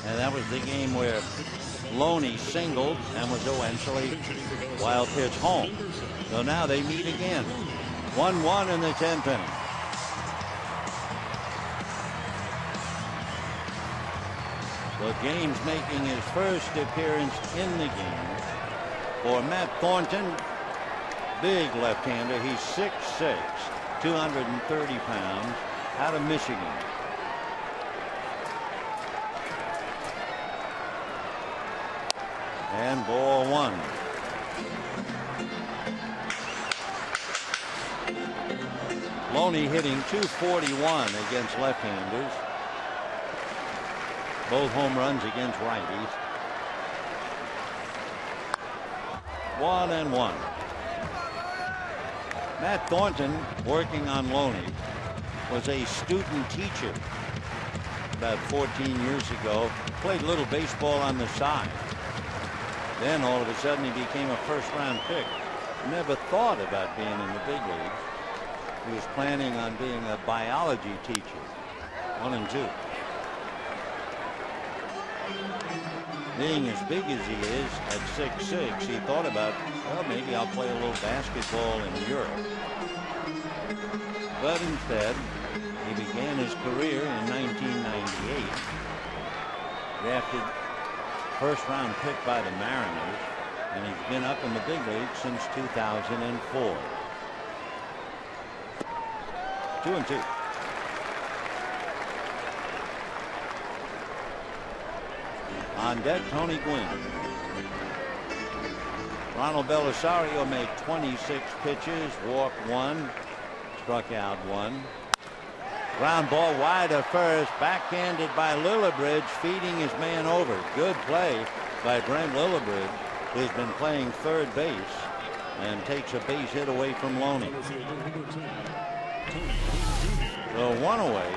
and that was the game where Loney singled and was eventually wild pitch home. So now they meet again. 1-1 in the 10th inning. So James making his first appearance in the game for Matt Thornton. Big left-hander. He's 6'6", 230 pounds, out of Michigan. And ball one. Loney hitting .241 against left-handers. Both home runs against righties. 1-1. Matt Thornton, working on Loney, was a student teacher about 14 years ago. Played a little baseball on the side. Then all of a sudden he became a first-round pick. Never thought about being in the big leagues. He was planning on being a biology teacher. 1 and 2. Being as big as he is at 6'6", he thought about, well, maybe I'll play a little basketball in Europe. But instead, he began his career in 1998. Drafted first-round pick by the Mariners, and he's been up in the big league since 2004. 2 and 2. On deck, Tony Gwynn. Ronald Belisario made 26 pitches, walked 1, struck out 1. Ground ball wide of first, backhanded by Lillibridge, feeding his man over. Good play by Brent Lillibridge, who's been playing third base, and takes a base hit away from Loney. So 1 away.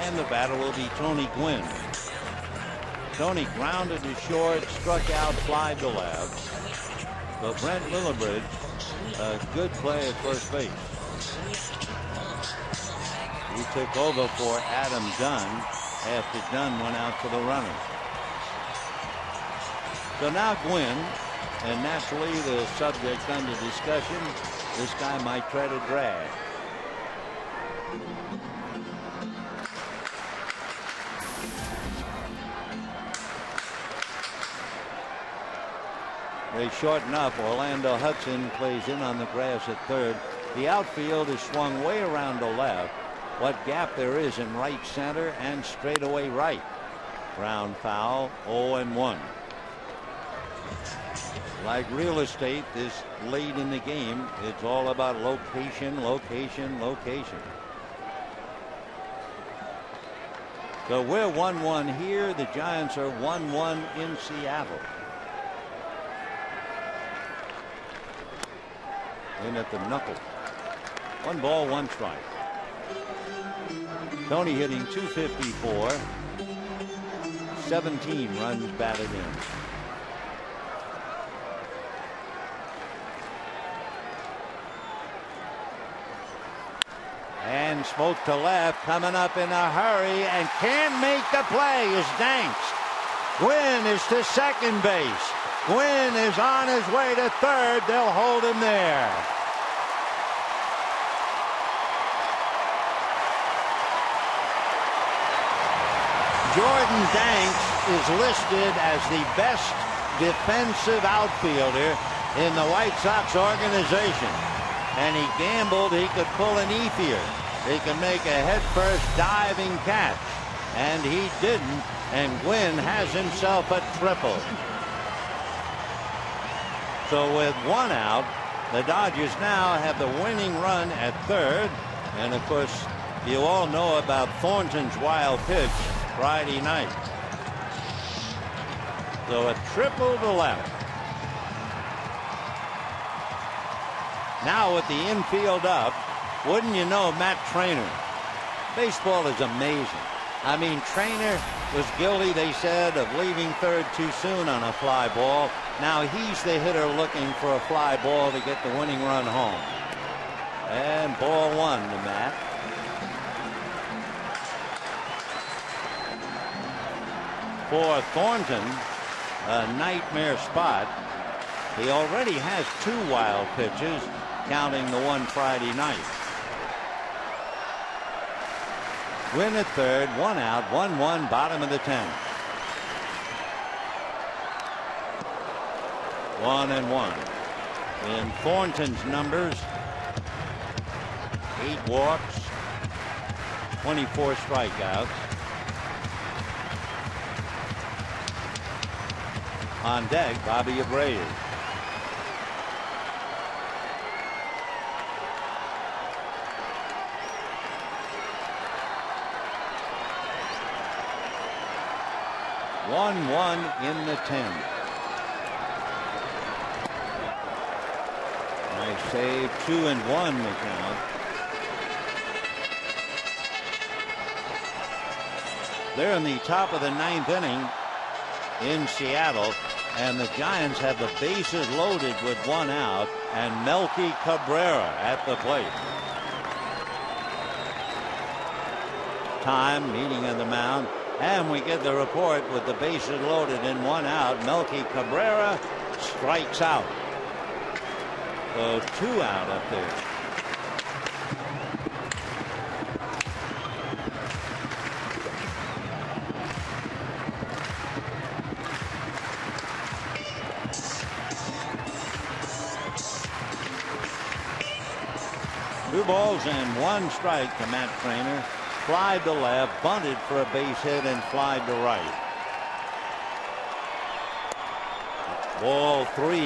And the batter will be Tony Gwynn. Tony grounded to short, struck out, fly to left. But Brent Lillibridge, a good play at first base. He took over for Adam Dunn after Dunn went out for the runner. So now Gwynn, and naturally the subject under discussion, this guy might try to drag. They shorten up. Orlando Hudson plays in on the grass at third. The outfield is swung way around to left. What gap there is in right center and straightaway right. Ground foul, 0-1. Like real estate this late in the game, it's all about location, location, location. So we're 1-1 here. The Giants are 1-1 in Seattle. In at the knuckle. 1 ball, 1 strike. Tony hitting .254. 17 runs batted in. And smoke to left, coming up in a hurry, and can't make the play is Danks. Gwynn is to second base. Gwynn is on his way to third. They'll hold him there. Jordan Danks is listed as the best defensive outfielder in the White Sox organization. And he gambled he could pull an Ethier. He could make a headfirst diving catch. And he didn't. And Gwynn has himself a triple. So with 1 out, the Dodgers now have the winning run at third. And of course, you all know about Thornton's wild pitch Friday night. So a triple to left. Now with the infield up, wouldn't you know, Matt Trainer. Baseball is amazing. I mean, Trainer was guilty, they said, of leaving third too soon on a fly ball. Now he's the hitter looking for a fly ball to get the winning run home. And ball one to Matt. For Thornton, a nightmare spot. He already has 2 wild pitches, counting the one Friday night. Win at third, 1 out, 1-1, bottom of the 10th. 1-1. In Thornton's numbers, 8 walks, 24 strikeouts. On deck, Bobby Abreu. One in the 10th. Nice save, 2-1 the count. They're in the top of the 9th inning in Seattle, and the Giants have the bases loaded with 1 out, and Melky Cabrera at the plate. Time meeting on the mound, and we get the report with the bases loaded in 1 out. Melky Cabrera strikes out. So 2 out up there. Two balls and 1 strike to Matt Trainer. Flied to left, bunted for a base hit, and flied to right. Ball 3.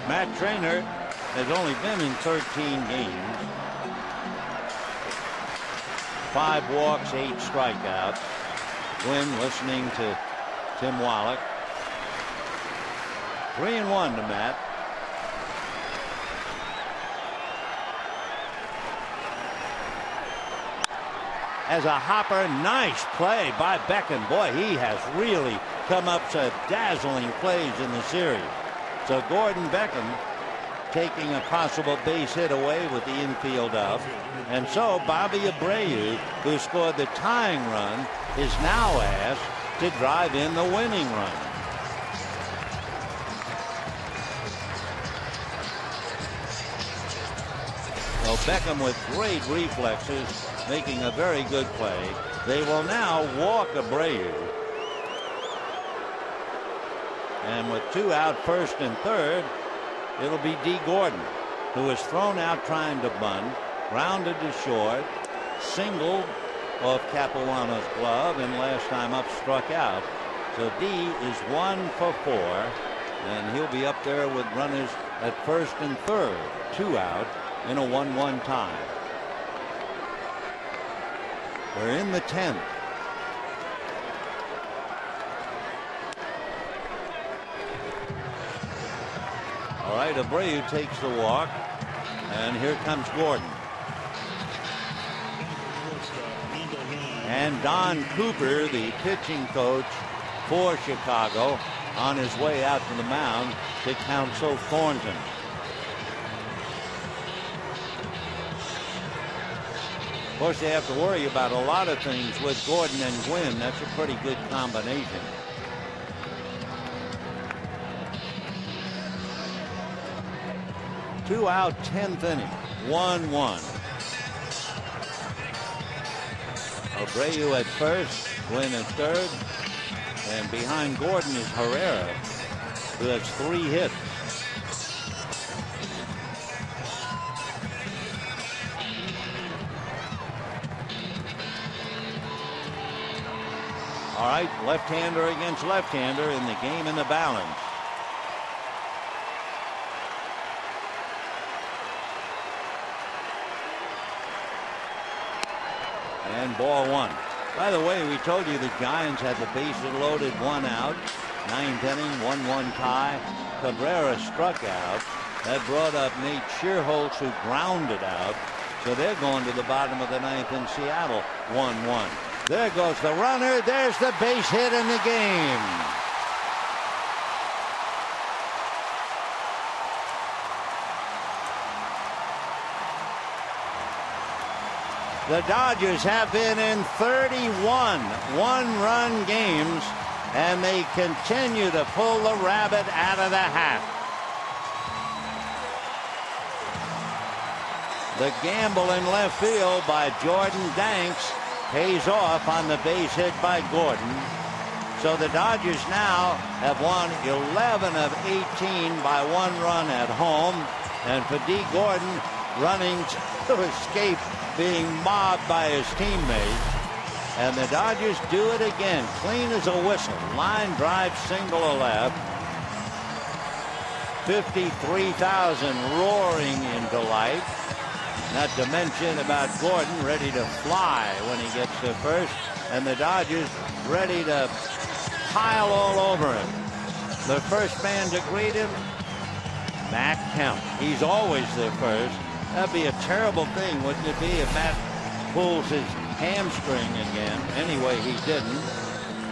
Matt Trainer has only been in 13 games. 5 walks, 8 strikeouts. Gwynn listening to Tim Wallach. 3-1 to Matt. As a hopper, nice play by Beckham. Boy, he has really come up to dazzling plays in the series. So Gordon Beckham taking a possible base hit away with the infield out. And so Bobby Abreu, who scored the tying run, is now asked to drive in the winning run. So Beckham with great reflexes, making a very good play. They will now walk Abreu. And with 2 out, first and third, it'll be D. Gordon, who was thrown out trying to bunt, grounded to short, singled off Capuano's glove, and last time up struck out. So D is 1 for 4, and he'll be up there with runners at first and third, 2 out in a 1-1 tie. We're in the 10th. All right, Abreu takes the walk, and here comes Gordon. And Don Cooper, the pitching coach for Chicago, on his way out to the mound to counsel Thornton. Of course, they have to worry about a lot of things with Gordon and Gwynn. That's a pretty good combination. Two out, 10th inning, 1-1. Abreu at first, Gwynn at third, and behind Gordon is Herrera, who has 3 hits. All right, left-hander against left-hander in the game in the balance. And ball 1. By the way, we told you the Giants had the bases loaded, 1 out. 9th inning, 1-1 tie. Cabrera struck out, That brought up Nate Shearholtz, who grounded out. So they're going to the bottom of the ninth in Seattle, 1-1. There goes the runner. There's the base hit in the game. The Dodgers have been in 31 one-run games, and they continue to pull the rabbit out of the hat. The gamble in left field by Jordan Danks pays off on the base hit by Gordon. So the Dodgers now have won 11 of 18 by one run at home. And for D. Gordon, running to escape being mobbed by his teammates. And the Dodgers do it again, clean as a whistle. Line drive single to left. 53,000 roaring in delight. Not to mention about Gordon ready to fly when he gets to first, and the Dodgers ready to pile all over him. The first man to greet him, Matt Kemp. He's always the first. That'd be a terrible thing, wouldn't it be, if Matt pulls his hamstring again? Anyway, he didn't.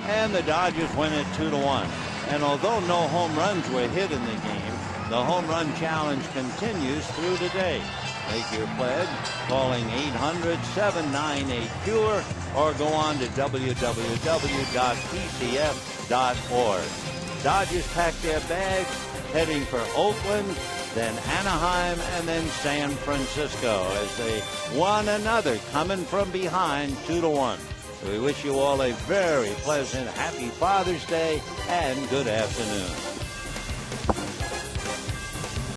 And the Dodgers win it 2-1. And although no home runs were hit in the game, the home run challenge continues through today. Make your pledge calling 800-798-CURE or go on to www.pcf.org. Dodgers pack their bags, heading for Oakland, then Anaheim, and then San Francisco as they won another coming from behind 2-1. We wish you all a very pleasant, happy Father's Day and good afternoon.